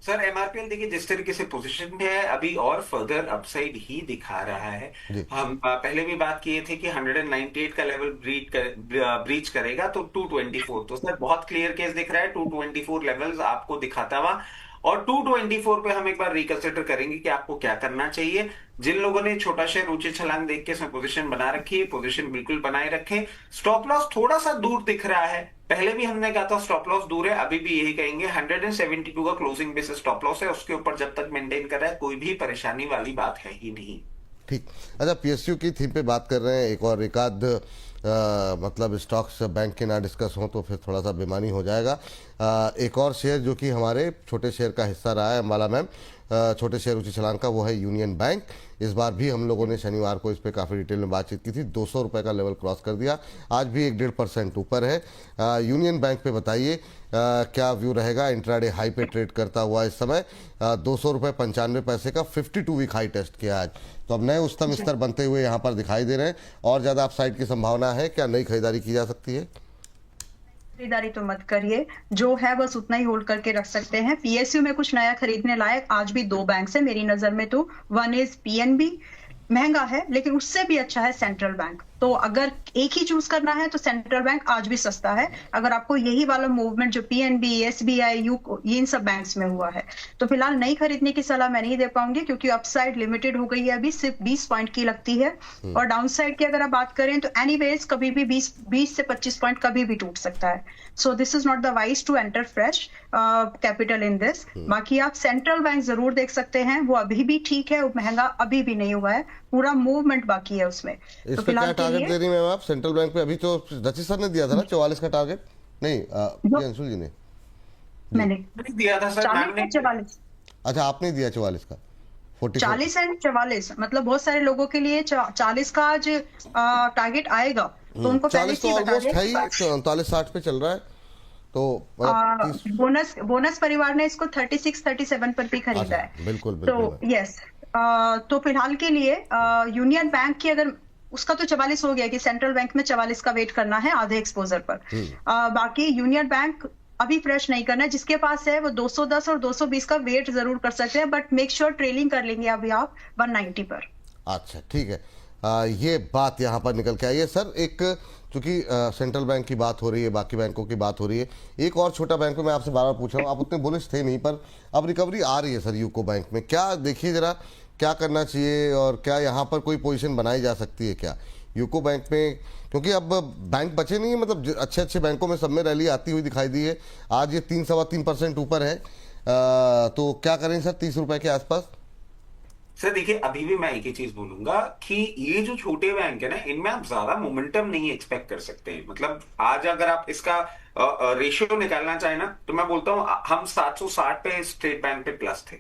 सर एमआरपीएल देखिए जिस तरीके से पोजीशन में है अभी और फर्दर अपसाइड ही दिखा रहा है। हम पहले भी बात किए थे कि 198 का लेवल ब्रीच करेगा तो 224, तो सर बहुत क्लियर केस दिख रहा है। 224 लेवल्स आपको दिखाता हुआ, और 224 पे हम एक बार रिकंसिडर करेंगे कि आपको क्या करना चाहिए। जिन लोगों ने छोटा शेयर ऊंचे छलांग देख के इसमें पोजीशन बना रखी है, पोजीशन बिल्कुल बनाए रखें। स्टॉप लॉस थोड़ा सा दूर दिख रहा है, पहले भी हमने कहा था स्टॉप लॉस दूर है, अभी भी यही कहेंगे। 172 का क्लोजिंग बेसिस स्टॉप लॉस है, उसके ऊपर जब तक मेंटेन कर रहा है कोई भी परेशानी वाली बात है ही नहीं। ठीक। अच्छा, पीएसयू की थीम पे बात कर रहे हैं, एक और एक आध मतलब स्टॉक्स बैंक के ना डिस्कस हो तो फिर थोड़ा सा बेमानी हो जाएगा। एक और शेयर जो कि हमारे छोटे शेयर का हिस्सा रहा है अंबाला मैम, छोटे शेयर ऊंची छलांग का, वो है यूनियन बैंक। इस बार भी हम लोगों ने शनिवार को इस पर काफ़ी डिटेल में बातचीत की थी। 200 रुपये का लेवल क्रॉस कर दिया, आज भी 1.5% ऊपर है। यूनियन बैंक पे बताइए क्या व्यू रहेगा। इंट्राडे हाई पे ट्रेड करता हुआ इस समय 200 रुपये 95 पैसे का 52 वीक हाई टेस्ट किया आज, तो अब नए उच्चतम स्तर बनते हुए यहाँ पर दिखाई दे रहे हैं। और ज़्यादा अपसाइड की संभावना है क्या, नई खरीदारी की जा सकती है? खरीदारी तो मत करिए, जो है बस उतना ही होल्ड करके रख सकते हैं। पीएसयू में कुछ नया खरीदने लायक आज भी 2 बैंक है मेरी नजर में, तो वन इज पीएनबी, महंगा है लेकिन उससे भी अच्छा है सेंट्रल बैंक। तो अगर एक ही चूज करना है तो सेंट्रल बैंक आज भी सस्ता है। अगर आपको यही वाला मूवमेंट जो पीएनबी, एसबीआई, यूको, ये इन सब बैंक्स में हुआ है, तो फिलहाल नई खरीदने की सलाह मैं नहीं दे पाऊंगी, क्योंकि अपसाइड लिमिटेड हो गई है, अभी सिर्फ 20 पॉइंट की लगती है। और डाउनसाइड की अगर आप बात करें तो एनीवेज कभी भी 20 से 25 पॉइंट कभी भी टूट सकता है। So this is not the wise to enter fresh capital in this. बाकी आप सेंट्रल बैंक जरूर देख सकते हैं, वो अभी भी ठीक है, महंगा अभी भी नहीं हुआ है, पूरा मूवमेंट बाकी है उसमें। इस पे क्या टारगेट दे रही मैम आप सेंट्रल बैंक पे? अभी तो रचित सर ने दिया था ना 44 का टारगेट, नहीं अंशुल जी ने? मैंने दिया था सर, मैम ने। 44। अच्छा, आपने दिया 44 का? 40 एंड 44, मतलब बहुत सारे लोगों के लिए 40 का आज टारगेट आएगा, तो उनको पहले 40 तो ऑलमोस्ट है ही, 39-60 पे चल रहा है, तो बोनस परिवार ने इसको 36-37 पर भी खरीदा है। बिल्कुल तो बिल्कुल। यस, तो फिलहाल के लिए यूनियन बैंक की अगर उसका तो 44 हो गया कि सेंट्रल बैंक में 44 का वेट करना है आधे एक्सपोजर पर। बाकी यूनियन बैंक अभी फ्रेश नहीं करना है, जिसके पास है वो 210 और 220 का वेट जरूर कर सकते हैं, बट मेक श्योर ट्रेलिंग कर लेंगे अभी आप 190 पर। अच्छा ठीक है, ये बात यहाँ पर निकल के आई है सर। एक चूंकि सेंट्रल बैंक की बात हो रही है, बाकी बैंकों की बात हो रही है, एक और छोटा बैंक में मैं आपसे बार बार पूछ रहा हूँ, आप उतने बुलिश थे नहीं, पर अब रिकवरी आ रही है सर यूको बैंक में। क्या देखिए जरा, क्या करना चाहिए और क्या यहाँ पर कोई पोजीशन बनाई जा सकती है क्या यूको बैंक में? क्योंकि अब बैंक बचे नहीं है, मतलब अच्छे अच्छे बैंकों में सब में रैली आती हुई दिखाई दी है। आज ये 3-3.25% ऊपर है, तो क्या करें सर 30 रुपए के आसपास? सर देखिए अभी भी मैं एक ही चीज बोलूंगा कि ये जो छोटे बैंक है ना, इनमें आप ज्यादा मोमेंटम नहीं एक्सपेक्ट कर सकते हैं। मतलब आज अगर आप इसका रेशियो निकालना चाहे ना, तो मैं बोलता हूं हम 760 पे स्टेट बैंक पे प्लस थे,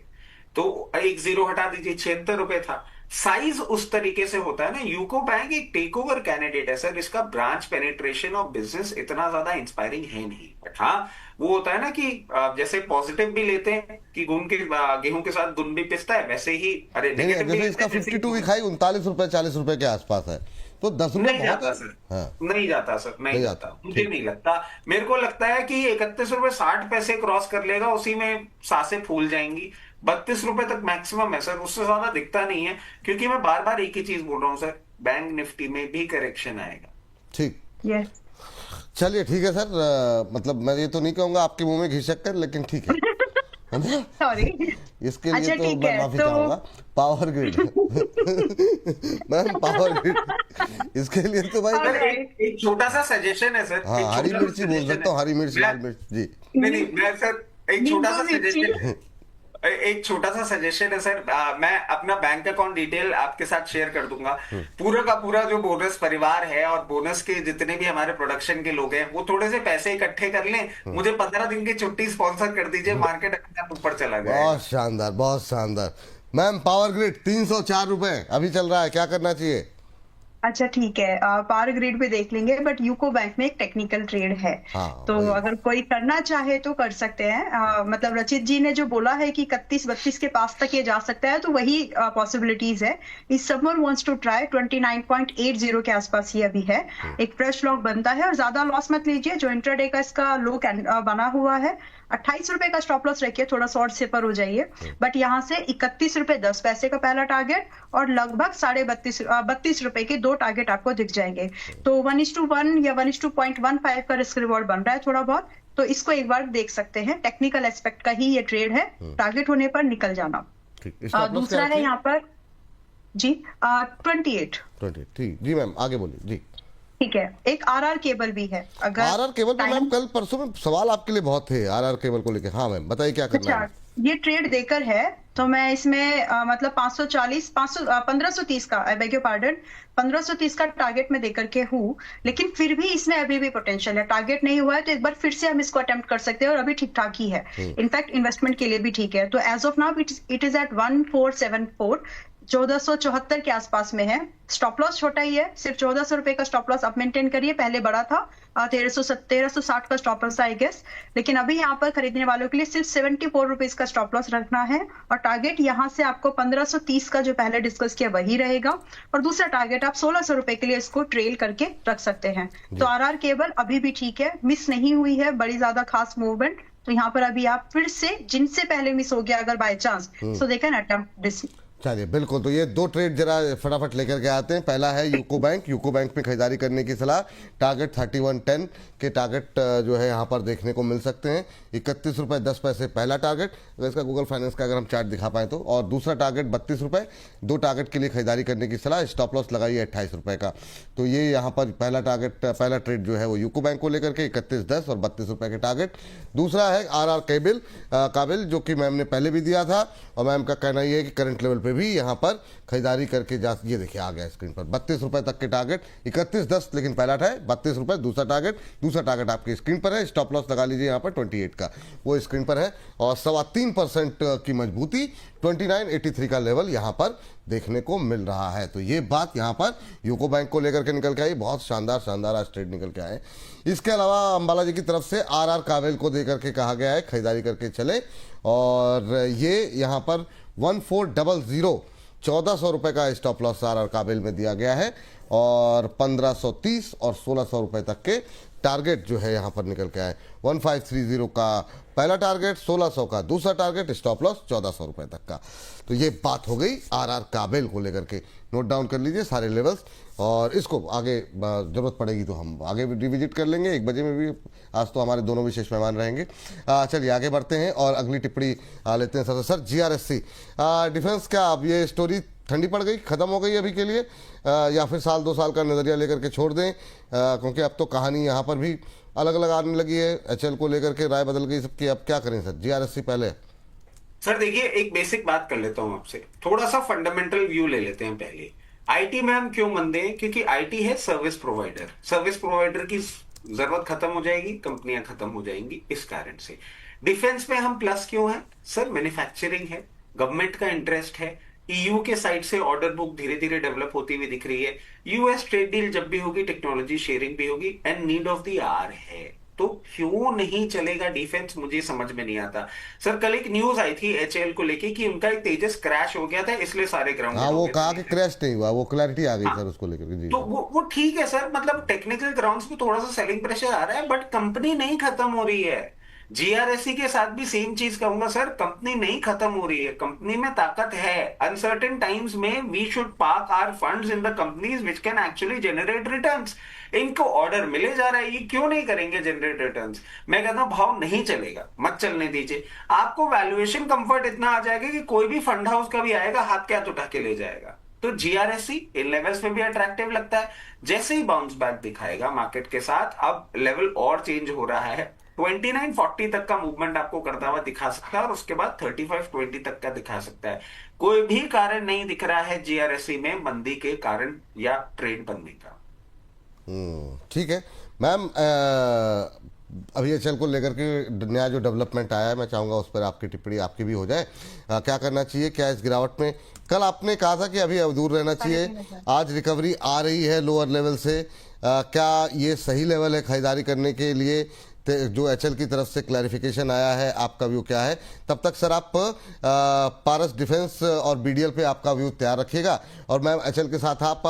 तो 1 0 हटा दीजिए, 76 रुपए था। साइज उस तरीके से होता है ना। यूको बैंक एक टेक ओवर कैंडिडेट है सर, इसका ब्रांच पेनिट्रेशन और बिजनेस इतना ज्यादा इंस्पायरिंग है नहीं, बट हाँ वो होता है ना कि जैसे पॉजिटिव भी लेते हैं कि गेहूं के साथ गुण भी पिसता है, वैसे ही अरे नहीं नहीं, नेगेटिव भी जैसे लेते इसका हैं, वैसे ही 52 की खाई 39 रुपए 40 रुपए के आसपास है, तो 10 रुपए नहीं बहुत जाता है। सर। हाँ, नहीं जाता सर, नहीं नहीं जाता, जाता, मुझे ठीक। नहीं लगता। मेरे को लगता है कि 31 रुपए 60 पैसे क्रॉस कर लेगा, उसी में सांसें फूल जाएंगी। 32 रुपए तक मैक्सिमम है सर, उससे ज्यादा दिखता नहीं है, क्योंकि मैं बार बार एक ही चीज बोल रहा हूँ सर, बैंक निफ्टी में भी करेक्शन आएगा। ठीक, यस। चलिए ठीक है सर, मतलब मैं ये तो नहीं कहूंगा आपके मुंह में घी शक्कर, लेकिन ठीक है ना? सॉरी। इसके लिए अच्छा तो ठीक मैं है, माफी तो चाहूंगा। Power grid ma'am, power grid, इसके लिए तो भाई सर एक छोटा सा सजेशन है सर, हाँ, एक हरी छोटा सा मिर्ची बोल सजेशन सकता हूँ, है। हरी मिर्च, मैं- लाल मिर्च जी। नहीं नहीं, मैं सर एक छोटा सा नींबू मिर्ची। सजेशन है, एक छोटा सा सजेशन है सर। मैं अपना बैंक अकाउंट डिटेल आपके साथ शेयर कर दूंगा। पूरा का पूरा जो बोनस परिवार है और बोनस के जितने भी हमारे प्रोडक्शन के लोग हैं, वो थोड़े से पैसे इकट्ठे कर लें, मुझे 15 दिन की छुट्टी स्पॉन्सर कर दीजिए, मार्केट अपने आप ऊपर चला जाएगा। बहुत शानदार, बहुत शानदार। मैम, पावर ग्रिड 304 रुपए अभी चल रहा है, क्या करना चाहिए? अच्छा ठीक है, पावर ग्रिड पे देख लेंगे, बट यूको बैंक में एक टेक्निकल ट्रेड है, हाँ, तो वही। अगर कोई करना चाहे तो कर सकते हैं। मतलब रचित जी ने जो बोला है कि 31-32 के पास तक ये जा सकता है, तो वही पॉसिबिलिटीज है। If someone wants to try 29.80 के आसपास ये अभी है, एक फ्रेश लॉक बनता है, और ज्यादा लॉस मत लीजिए। जो इंट्राडे का इसका लो बना हुआ है, 28 रुपए का स्टॉप लॉस रखिए, थोड़ा शॉर्ट सेपर हो जाइए। बट यहाँ से 31 रुपए 10 पैसे का पहला टारगेट, और लगभग 32 रुपए के 2 टारगेट आपको दिख जाएंगे। तो 1:1 या 1:0.15 का रिस्क रिवॉर्ड बन रहा है थोड़ा बहुत, तो इसको एक बार देख सकते हैं। टेक्निकल एस्पेक्ट का ही ये ट्रेड है, टारगेट होने पर निकल जाना। ठीक, stop loss दूसरा क्या है रखिए? यहाँ पर जी 28। 20, ठीक जी मैम, आगे बोलिए जी। ठीक है, एक आरआर केबल भी है। अगर आरआर केबल पे मैम टाइम- कल परसों में सवाल आपके लिए बहुत थे आरआर केबल को लेकर। हाँ मैम, बताइए क्या करना अच्छा, है। ये ट्रेड देकर है, तो मैं इसमें मतलब 540 500 1530 का, आई बेग योर पार्डन, 1530 का टारगेट में देकर के हूँ। लेकिन फिर भी इसमें अभी भी पोटेंशियल है, टारगेट नहीं हुआ है तो एक बार फिर से हम इसको अटेम्प्ट कर सकते हैं, और अभी ठीक ठाक ही है। इनफैक्ट इन्वेस्टमेंट के लिए भी ठीक है। तो as of now it is at 1474, 1474 के आसपास में है। स्टॉप लॉस छोटा ही है, सिर्फ 1400 रुपए का स्टॉप लॉस आप मेंटेन करिए। पहले बड़ा था 1360 का स्टॉप लॉस आई गेस, लेकिन अभी यहाँ पर खरीदने वालों के लिए सिर्फ 74 रुपीज का स्टॉप लॉस रखना है, और टारगेट यहाँ से आपको 1530 का जो पहले डिस्कस किया वही रहेगा, और दूसरा टारगेट आप 1600 रुपए के लिए इसको ट्रेल करके रख सकते हैं। तो आरआर केबल अभी भी ठीक है, मिस नहीं हुई है बड़ी ज्यादा खास मूवमेंट। तो यहाँ पर अभी आप फिर से, जिनसे पहले मिस हो गया अगर by chance, so they can attempt this. चलिए बिल्कुल, तो ये 2 ट्रेड जरा फटाफट लेकर के आते हैं। पहला है यूको बैंक। यूको बैंक में खरीदारी करने की सलाह, टारगेट 3110 के टारगेट जो है यहाँ पर देखने को मिल सकते हैं। 31 रुपये 10 पैसे पहला टारगेट, अगर इसका गूगल फाइनेंस का अगर हम चार्ट दिखा पाए तो, और दूसरा टारगेट 32 रुपये। 2 टारगेट के लिए खरीदारी करने की सलाह, स्टॉप लॉस लगाइए 28 रुपये का। तो ये यहाँ पर पहला टारगेट, पहला ट्रेड जो है वो यूको बैंक को लेकर के 3110 और 32 रुपये के टारगेट। दूसरा है आरआर काबिल, जो कि मैम ने पहले भी दिया था, और मैम का कहना ये है कि करंट लेवल पे भी यहाँ पर खरीदारी करके जा। ये देखिए आ गया स्क्रीन पर 32 रुपए तक के टारगेट, 3110 लेकिन पहला था 32 रुपए। दूसरा टारगेट आपकी स्क्रीन पर है। स्टॉप लॉस लगा लीजिए यहाँ पर 28 का, वो स्क्रीन पर है। और 3.25% की मजबूती, 2983 का लेवल यहाँ पर देखने को मिल रहा है। तो ये बात यहाँ पर यूको बैंक को लेकर के निकल के आई। बहुत शानदार आज ट्रेड निकल के आए। इसके अलावा अंबाला जी की तरफ से आरआर काबिल को देकर के कहा गया है खरीदारी करके चले, और ये यहाँ पर 1400 1400 रुपए का स्टॉप लॉस आरआर काबिल में दिया गया है, और 1530 और 1600 रुपए तक के टारगेट जो है यहाँ पर निकल के आए। 1530 का पहला टारगेट, 1600 का दूसरा टारगेट, स्टॉप लॉस 1400 रुपए तक का। तो ये बात हो गई आरआर काबिल को लेकर के। नोट डाउन कर लीजिए सारे लेवल्स, और इसको आगे जरूरत पड़ेगी तो हम आगे भी रिविजिट कर लेंगे 1 बजे में भी। आज तो हमारे दोनों विशेष मेहमान रहेंगे। चलिए आगे बढ़ते हैं और अगली टिप्पणी लेते हैं। सर जीआरएससी डिफेंस, क्या अब ये स्टोरी ठंडी पड़ गई, खत्म हो गई अभी के लिए, या फिर 1-2 साल का नजरिया लेकर के छोड़ दें? क्योंकि अब तो कहानी यहाँ पर भी अलग अलग आने लगी है। एचएल को लेकर के राय बदल गई सबकी। अब क्या करें सर, जीआरएससी पहले? सर देखिए, एक बेसिक बात कर लेता हूं आपसे, थोड़ा सा फंडामेंटल व्यू ले लेते हैं पहले। आईटी में हम क्यों मंदे हैं? क्योंकि आईटी है सर्विस प्रोवाइडर, सर्विस प्रोवाइडर की जरूरत खत्म हो जाएगी, कंपनियां खत्म हो जाएंगी, इस कारण से। डिफेंस में हम प्लस क्यों है? सर मैन्युफैक्चरिंग है, गवर्नमेंट का इंटरेस्ट है, ईयू के साइड से ऑर्डर बुक धीरे धीरे डेवलप होती हुई दिख रही है। यूएस ट्रेड डील जब भी होगी टेक्नोलॉजी शेयरिंग भी होगी and need of the hour है, तो क्यों नहीं चलेगा डिफेंस, मुझे समझ में नहीं आता। सर कल एक न्यूज आई थी एचएएल को लेके कि उनका एक तेजस क्रैश हो गया था इसलिए सारे ग्राउंड हाँ, वो कहा कि क्रैश नहीं हुआ, वो क्लैरिटी आ गई सर उसको लेकर के। जी तो वो ठीक है सर, मतलब टेक्निकल ग्राउंड्स पे थोड़ा सा सेलिंग प्रेशर आ रहा है बट कंपनी नहीं खत्म हो रही है। जीआरएससी के साथ भी सेम चीज कहूंगा सर, कंपनी नहीं खत्म हो रही है, कंपनी में ताकत है। अनसर्टेन टाइम्स में we should park our funds in the companies which can actually generate returns. इनको ऑर्डर मिले जा रहा है, ये क्यों नहीं करेंगे जनरेट रिटर्न्स? मैं कहता हूं भाव नहीं चलेगा, मत चलने दीजिए। आपको वैल्यूएशन कंफर्ट इतना आ जाएगा कि कोई भी फंड हाउस का भी आएगा हाथ क्या उठा के ले जाएगा। तो जीआरएससी इन लेवल्स में भी अट्रैक्टिव लगता है। जैसे ही बाउंस बैक दिखाएगा मार्केट के साथ, अब लेवल और चेंज हो रहा है, 2940 तक का मूवमेंट आपको करता हुआ दिखा सकता है और उसके बाद 3520 तक का दिखा सकता है। कोई भी कारण नहीं दिख रहा है जीआरएससी में मंदी के कारण या ट्रेड बनने का। ठीक है मैम, अभी एचएल को लेकर के नया जो डेवलपमेंट आया है, मैं चाहूँगा उस पर आपकी टिप्पणी आपकी भी हो जाए। क्या करना चाहिए, क्या इस गिरावट में, कल आपने कहा था कि अभी दूर रहना चाहिए, आज रिकवरी आ रही है लोअर लेवल से, क्या ये सही लेवल है खरीदारी करने के लिए? जो एचएल की तरफ से क्लैरिफिकेशन आया है, आपका व्यू क्या है? तब तक सर आप पारस डिफेंस और बीडीएल पे आपका व्यू तैयार रखिएगा और मैम एचएल के साथ आप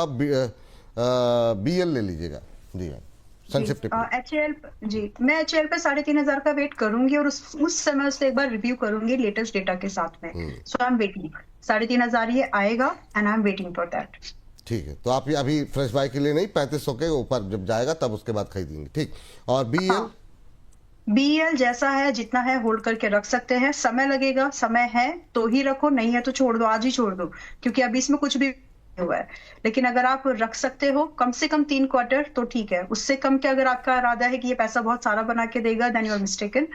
बीएल ले लीजिएगा। जी मैम, संक्षिप्त एचएल, जी मैं एचएल पे 3500 का वेट करूंगी और उस समय उससे एक बार रिव्यू करूंगी लेटेस्ट डेटा के साथ में। सो आई एम वेटिंग, 3500 ये आएगा and I am waiting for that. ठीक है, तो आप ये अभी फ्रेश बाय के लिए नहीं, 3500 के ऊपर जब जाएगा तब उसके बाद खरीदेंगे। ठीक, और बीएल? बीएल जैसा है जितना है होल्ड करके रख सकते हैं, समय लगेगा, समय है तो ही रखो, नहीं है तो छोड़ दो, आज ही छोड़ दो, क्योंकि अभी इसमें कुछ भी हुआ है। लेकिन अगर आप रख सकते हो कम से कम 3 क्वार्टर तो ठीक है, उससे कम के अगर आपका इरादा है कि ये पैसा बहुत सारा बना के देगा, then you are mistaken.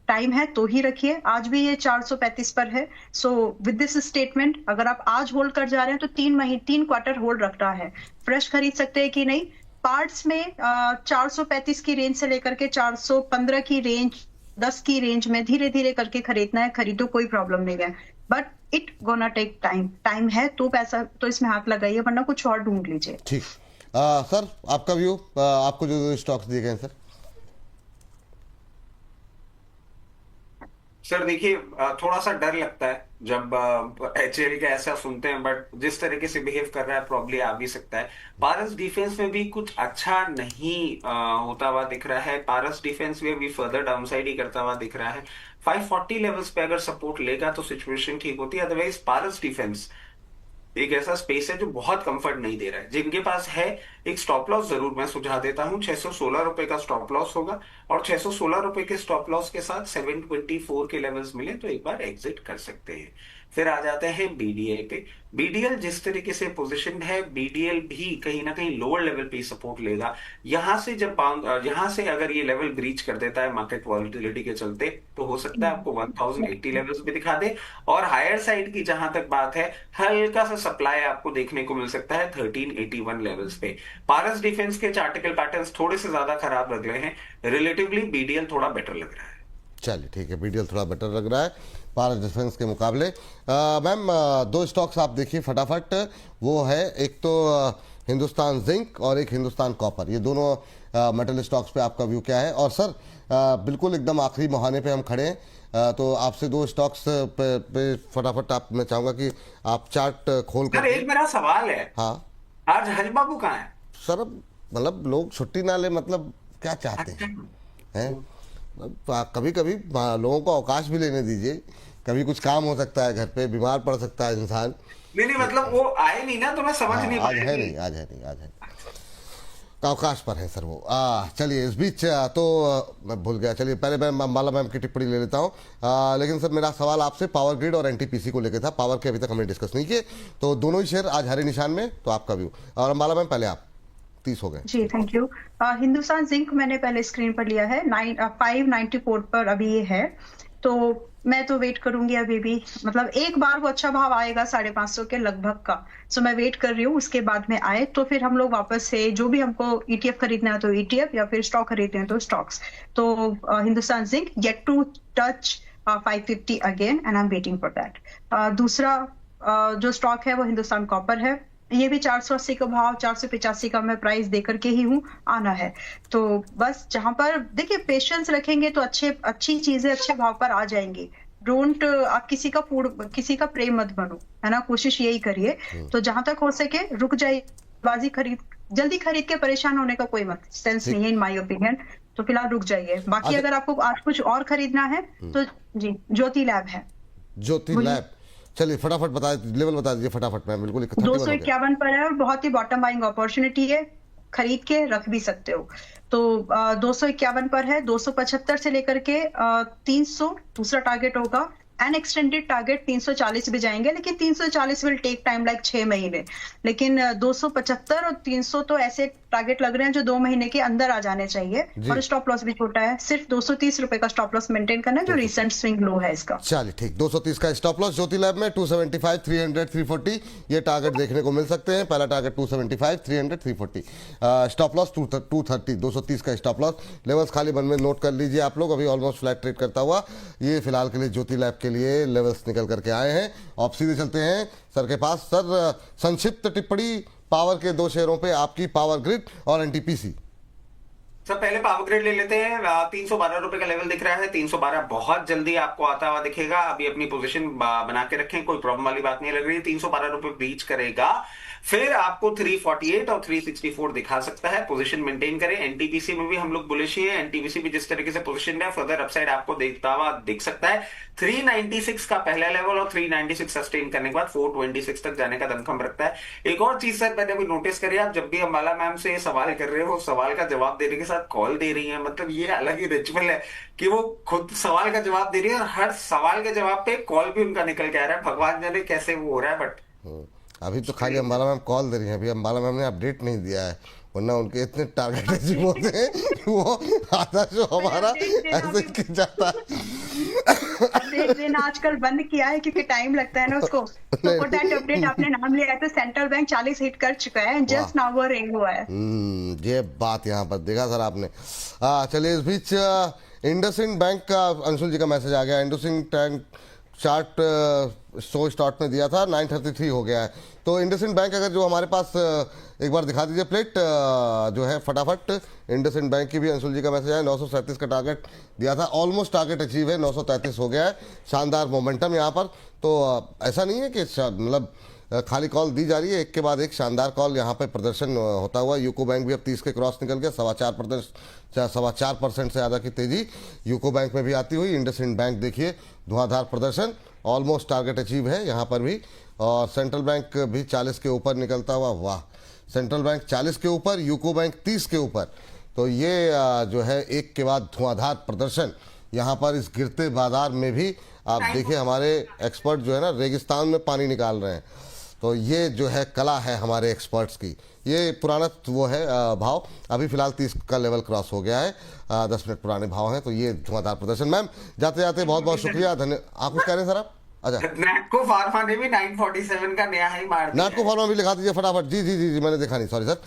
Time है तो ही रखिए, आज भी ये 435 पर है। सो विद दिस स्टेटमेंट अगर आप आज होल्ड कर जा रहे हैं तो 3 क्वार्टर होल्ड रखना है। फ्रेश खरीद सकते हैं कि नहीं, पार्ट्स में 435 की रेंज से लेकर के 415 की रेंज, 10 की रेंज में धीरे धीरे करके खरीदना है, खरीदो, कोई प्रॉब्लम नहीं है, but it gonna take time. Time है तो पैसा तो इसमें हाथ लगाइए, वरना कुछ और ढूंढ लीजिए। ठीक, सर आपका व्यू, आपको जो स्टॉक्स दिए गए सर? सर देखिए, थोड़ा सा डर लगता है जब एचएल के ऐसा सुनते हैं, बट जिस तरीके से बिहेव कर रहा है प्रॉब्ली आ भी सकता है। पारस डिफेंस में भी कुछ अच्छा नहीं होता हुआ दिख रहा है। पारस डिफेंस में भी फर्दर डाउनसाइड ही करता हुआ दिख रहा है। 540 लेवल्स पे अगर सपोर्ट लेगा तो सिचुएशन ठीक होती है, अदरवाइज पारस डिफेंस एक ऐसा स्पेस है जो बहुत कंफर्ट नहीं दे रहा है। जिनके पास है एक स्टॉप लॉस जरूर मैं सुझा देता हूं, 616 रुपए का स्टॉप लॉस होगा और 616 रुपए के स्टॉप लॉस के साथ 724 के लेवल्स मिले तो एक बार एग्जिट कर सकते हैं। फिर आ जाते हैं बीडीएल पे। बीडीएल जिस तरीके से पोजीशनड है, बीडीएल भी कहीं ना कहीं लोअर लेवल पे सपोर्ट लेगा। यहां से यहां से अगर ये लेवल ब्रीच कर देता है मार्केट वॉलिटिलिटी के चलते, तो हो सकता है आपको 1080 लेवल्स भी दिखा दे। और हायर साइड की जहां तक बात है, हल्का सा सप्लाई आपको देखने को मिल सकता है 1381 लेवल्स पे। पारस डिफेंस के चार्टिकल पैटर्न्स थोड़े से ज्यादा खराब लग रहे हैं, रिलेटिवली बीडीएल थोड़ा बेटर लग रहा है। चलिए ठीक है, बीडीएल थोड़ा बेटर लग रहा है पारस डिफेंस के मुकाबले। मैम 2 स्टॉक्स आप देखिए फटाफट, वो है एक तो हिंदुस्तान जिंक और एक हिंदुस्तान कॉपर, ये दोनों मेटल स्टॉक्स पे आपका व्यू क्या है? और सर बिल्कुल एकदम आखिरी मुहाने पे हम खड़े हैं, तो आपसे 2 स्टॉक्स पे फटाफट आप, मैं चाहूंगा कि आप चार्ट खोल कर। एक मेरा सवाल है, हाँ आज हज बाबू कहाँ है? सर मतलब लोग छुट्टी ना ले, मतलब क्या चाहते हैं? कभी कभी लोगों को अवकाश भी लेने दीजिए, कभी कुछ काम हो सकता है घर पे, बीमार पड़ सकता है इंसान। नहीं मतलब वो आए नहीं ना, तो मैं समझ नहीं आज है नहीं, आज है अवकाश पर है सर वो। चलिए इस बीच तो मैं भूल गया, चलिए पहले मैं अंबाला मैम की टिप्पणी ले लेता हूँ। लेकिन सर मेरा सवाल आपसे पावर ग्रिड और एनटीपीसी को लेकर था, पावर के अभी तक हमने डिस्कस नहीं किए, तो दोनों ही शेयर आज हरे निशान में, तो आपका व्यू। और अंबाला मैम पहले आप, 30 हो गए जी, थैंक यू। हिंदुस्तान जिंक मैंने पहले स्क्रीन पर लिया है, 594 पर अभी ये है, तो मैं तो वेट करूंगी अभी भी, मतलब एक बार वो अच्छा भाव आएगा 550 के लगभग का, सो मैं वेट कर रही हूँ, उसके बाद में आए तो फिर हम लोग वापस से जो भी हमको ईटीएफ खरीदना है तो ईटीएफ, या फिर स्टॉक खरीदना है तो स्टॉक्स। तो Hindustan Zinc yet to touch 550 again and I am waiting for that. दूसरा जो स्टॉक है वो हिंदुस्तान कॉपर है। ये भी 480 का भाव, 485 का मैं प्राइस देकर के ही हूँ आना है। तो बस जहां पर देखिए पेशेंस रखेंगे तो अच्छी चीजें अच्छे भाव पर आ जाएंगी। डोंट आप किसी का प्रेम मत बनो, है ना, कोशिश यही करिए। तो जहां तक हो सके रुक जाइए, जल्दी खरीद के परेशान होने का कोई सेंस नहीं है इन माय ओपिनियन। तो फिलहाल रुक जाइए। बाकी अगर आपको आज कुछ और खरीदना है तो जी ज्योति लैब है। ज्योति लैब, चलिए फटाफट बता, लेवल बता दीजिए फटाफट में, बिल्कुल 251 पर है और बहुत ही बॉटम बाइंग अपॉर्चुनिटी है, खरीद के रख भी सकते हो। तो 251 पर है, 275 से लेकर के 300 दूसरा टारगेट होगा। एन एक्सटेंडेड टारगेट 340 भी जाएंगे, लेकिन 340 विल टेक टाइम लाइक 6 महीने। लेकिन 275 और 300 तो ऐसे टारगेट लग रहे हैं जो 2 महीने के अंदर आ जाने चाहिए। और स्टॉप लॉस भी छोटा है, सिर्फ 230 रुपए का स्टॉप लॉस मेंटेन करना है, जो रिसेंट स्विंग लो है इसका। चलिए ठीक, 230 का स्टॉप लॉस ज्योति लैब में। 275, 300, 340 ये टारगेट देखने को मिल सकते हैं। पहला टारगेट 275, 300, 340, स्टॉप लॉस 230, 230 का स्टॉप लॉस। लेवल्स खाली मन में नोट कर लीजिए आप लोग। अभी ऑलमोस्ट फ्लैट ट्रेड करता हुआ ये फिलहाल के लिए ज्योति लैब के लिए लेवल्स निकल करके आए हैं। अब सीधे चलते हैं सर के पास। सर, संक्षिप्त टिप्पणी पावर के 2 शेयरों पे आपकी, पावर ग्रिड और एनटीपीसी। सर पहले पावर ग्रिड ले लेते हैं। 312 रुपए का लेवल दिख रहा है। 312 बहुत जल्दी आपको आता हुआ दिखेगा। अभी अपनी पोजीशन बना के रखें, कोई प्रॉब्लम वाली बात नहीं लग रही है। 312 रुपए ब्रीच करेगा, फिर आपको 348 और 364 दिखा सकता है। पोजीशन मेंटेन करें। एनटीपीसी में भी हम लोग बुलिश ही है। एनटीपीसी भी जिस तरीके से पोजीशन है, फर्दर अपसाइड आपको देखता हुआ दिख सकता है। 396 का पहला लेवल और 396 सस्टेन करने के बाद 426 तक जाने का दमखम रखता है। एक और चीज सर मैंने भी नोटिस करी, आप जब भी अंबाला मैम से सवाल कर रहे हो, सवाल का जवाब देने के साथ कॉल दे रही है। मतलब ये अलग ही रिचुअल है कि वो खुद सवाल का जवाब दे रही है और हर सवाल के जवाब पे कॉल भी उनका निकल के आ रहा है। भगवान जाने कैसे वो हो रहा है। बट अभी तो खाली अंबाला मैम कॉल दे रही हैं, अभी अंबाला मैम ने अपडेट नहीं दिया है, वरना उनके इतने टारगेट अचीव होते हैं कि वो आधा जो हमारा ऐसे खिंच जाता है। अपडेट देना आजकल बंद किया है क्योंकि टाइम लगता है ना उसको। तो फॉर दैट अपडेट आपने नाम लिया है तो सेंट्रल बैंक 40 हिट कर चुका है, जस्ट नाउ वो रिंग हुआ है। ये बात यहाँ पर देखा सर आपने। चलिए, इस बीच इंडसइंड बैंक का अंशुल जी का मैसेज आ गया। IndusInd bank chart show start में दिया था, 933 हो गया है। तो इंडसइंड बैंक अगर जो हमारे पास एक बार दिखा दीजिए प्लेट जो है फटाफट। इंडसइंड बैंक की भी अंशुल जी का मैसेज है। 937 का टारगेट दिया था, ऑलमोस्ट टारगेट अचीव है, 933 हो गया है। शानदार मोमेंटम यहाँ पर। तो ऐसा नहीं है कि मतलब खाली कॉल दी जा रही है, एक के बाद एक शानदार कॉल यहाँ पे प्रदर्शन होता हुआ। यूको बैंक भी अब 30 के क्रॉस निकल गया, 4.25% से ज़्यादा की तेजी यूको बैंक में भी आती हुई। इंडसइंड बैंक देखिए धुआंधार प्रदर्शन, ऑलमोस्ट टारगेट अचीव है यहाँ पर भी। और सेंट्रल बैंक भी 40 के ऊपर निकलता हुआ, वाह, सेंट्रल बैंक 40 के ऊपर, यूको बैंक 30 के ऊपर। तो ये जो है एक के बाद धुआंधार प्रदर्शन यहाँ पर इस गिरते बाजार में भी। आप देखिए हमारे एक्सपर्ट जो है ना रेगिस्तान में पानी निकाल रहे हैं। तो ये जो है कला है हमारे एक्सपर्ट्स की। ये पुराना वो है भाव, अभी फिलहाल 30 का लेवल क्रॉस हो गया है, 10 मिनट पुराने भाव हैं। तो ये धुआंधार प्रदर्शन। मैम जाते जाते बहुत बहुत शुक्रिया, धन्यवाद। आप कुछ कह रहे हैं सर आप? अच्छा, नाटको फार्मा ने भी 947 का नया हाई मार दिया। नाटको फार्मा भी दिखा दीजिए फटाफट। जी जी जी जी, मैंने देखा नहीं, सॉरी सर।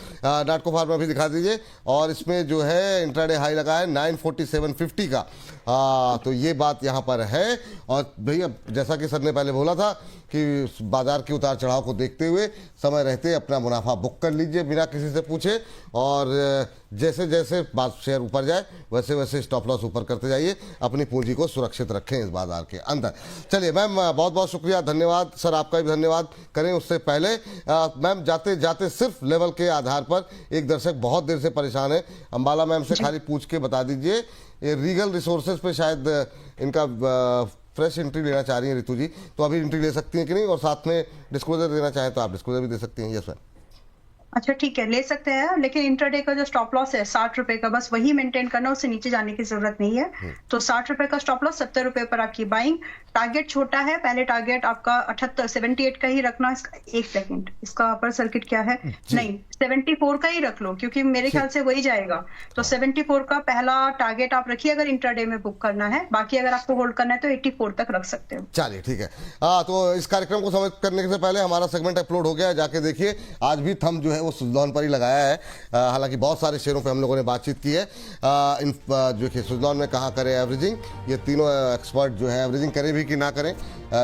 नाटको फार्मा भी दिखा दीजिए। और इसमें जो है इंट्राडे हाई लगा है 947.50 का। तो ये बात यहाँ पर है। और भैया जैसा कि सर ने पहले बोला था कि बाजार के उतार चढ़ाव को देखते हुए समय रहते अपना मुनाफा बुक कर लीजिए बिना किसी से पूछे। और जैसे जैसे बात शेयर ऊपर जाए वैसे वैसे स्टॉप लॉस ऊपर करते जाइए, अपनी पूंजी को सुरक्षित रखें इस बाजार के अंदर। चलिए मैम, बहुत बहुत शुक्रिया, धन्यवाद सर, आपका भी धन्यवाद करें। उससे पहले मैम जाते जाते सिर्फ लेवल के आधार पर एक दर्शक बहुत देर से परेशान है, अंबाला मैम से खाली पूछ के बता दीजिए। ये रीगल रिसोर्सेज पे शायद इनका फ्रेश एंट्री लेना चाह रही हैं रितु जी, तो अभी एंट्री ले सकती हैं कि नहीं? और साथ में डिस्क्लोजर देना चाहें तो आप डिस्क्लोजर भी दे सकती हैं। Yes ma'am. अच्छा ठीक है, ले सकते हैं, लेकिन इंट्राडे का जो स्टॉप लॉस है 60 रुपए का, बस वही मेंटेन करना, उससे नीचे जाने की जरूरत नहीं है। तो 60 रुपए का स्टॉप लॉस, 70 रुपए पर आपकी बाइंग। टारगेट छोटा है, पहले टारगेट आपका 78 का ही रखना। इसका एक सेकंड, इसका अपर सर्किट क्या है? नहीं, 74 का ही रख लो, क्योंकि मेरे ख्याल से वही जाएगा। तो 74 का पहला टारगेट आप रखिए अगर इंट्राडे में बुक करना है। बाकी अगर आपको होल्ड करना है तो 84 तक रख सकते हो। चलिए ठीक है। तो इस कार्यक्रम को समझ करने से पहले हमारा सेगमेंट अपलोड हो गया है, जाके देखिए। आज भी थंब जो है वो सुजलॉन पर ही लगाया है। हालांकि बहुत सारे शेयरों पे हम लोगों ने बातचीत की है। जो कि सुजलॉन में कहाँ करें एवरेजिंग, ये तीनों एक्सपर्ट जो है एवरेजिंग करें भी कि ना करें,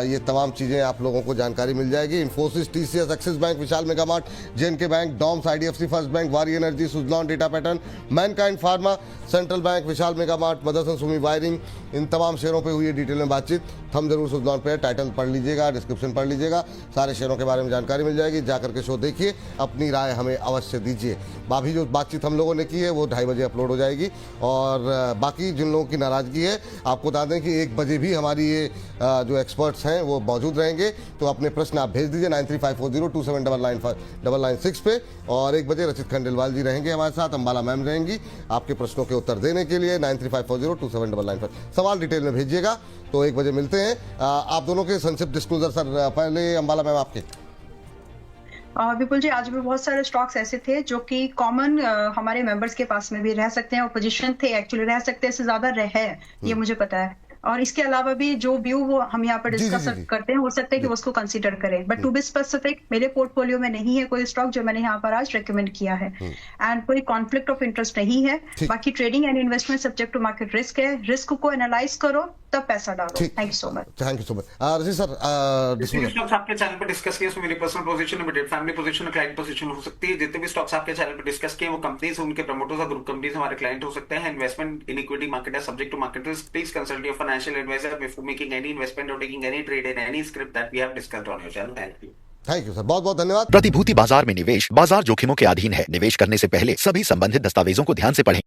ये तमाम चीज़ें आप लोगों को जानकारी मिल जाएगी। Infosys, TCS, Axis Bank, Vishal Mega Mart, J and K Bank, Doms, IDFC First Bank, Waaree Energy, Suzlon, Data Pattern, Mankind Pharma, Central Bank, Vishal Mega Mart, Motherson Sumi Wiring, इन तमाम शेयरों पे हुई है डिटेल में बातचीत। हम जरूर सुजलॉन पे टाइटल पढ़ लीजिएगा, डिस्क्रिप्शन पढ़ लीजिएगा, सारे शेयरों के बारे में जानकारी मिल जाएगी। जाकर के शो देखिए, अपनी राय हमें अवश्य दीजिए। अभी जो बातचीत हम लोगों ने की है वो 2:30 बजे अपलोड हो जाएगी। और बाकी जिन लोगों की नाराज़गी है, आपको बता दें कि 1 बजे भी हमारी ये जो एक्सपर्ट्स हैं वो मौजूद रहेंगे। तो अपने प्रश्न आप भेज दीजिए 9354027996 पे। और 1 बजे रचित खंडेलवाल जी रहेंगे हमारे साथ, अंबाला मैम रहेंगी आपके प्रश्नों के उत्तर देने के लिए। 9354027996 सवाल डिटेल में भेजिएगा। तो 1 बजे मिलते हैं। आप दोनों के संक्षिप्त डिस्क्लोजर सर, पहले अंबाला मैम आपके। विपुल जी, आज भी बहुत सारे स्टॉक्स ऐसे थे जो कि कॉमन हमारे मेंबर्स के पास में भी रह सकते हैं, ऑपोजिशन थे, एक्चुअली रह सकते हैं से ज्यादा रहे, ये मुझे पता है। और इसके अलावा भी जो व्यू वो हम यहाँ पर डिस्कस करते हैं, हो सकता है कि उसको कंसीडर करें, बट टू बी स्पेसिफिक मेरे पोर्टफोलियो में नहीं है कोई स्टॉक जो मैंने यहाँ पर आज रेकमेंड किया है, एंड कोई कॉन्फ्लिक्ट ऑफ इंटरेस्ट नहीं है। बाकी trading and investment subject to market risk है, रिस्क को एनालाइज करो तब पैसा डालो। Thank you so much. Thank you so much. Raji sir, stocks आपके चैनल पर डिस्कस किए उसमें मेरी personal position, limited family position, client position हो सकती है। जितने भी स्टॉक्स आपके चैनल पर डिस्कस किए वो कंपनीज, उनके प्रमोटर्स और ग्रुप कंपनीज हमारे क्लाइंट हो सकते हैं। इन्वेस्टमेंट इन इक्विटी मार्केट है subject to market risk. Please consult your financial advisor before making any investment और taking any trade in any script that we have discussed on your channel. Thank you. Thank you sir, बहुत बहुत धन्यवाद। प्रतिभूति बाजार में निवेश बाजार जोखिमों के अधीन है। निवेश करने से पहले सभी संबंधित दस्तावेजों को ध्यान से पढ़ें।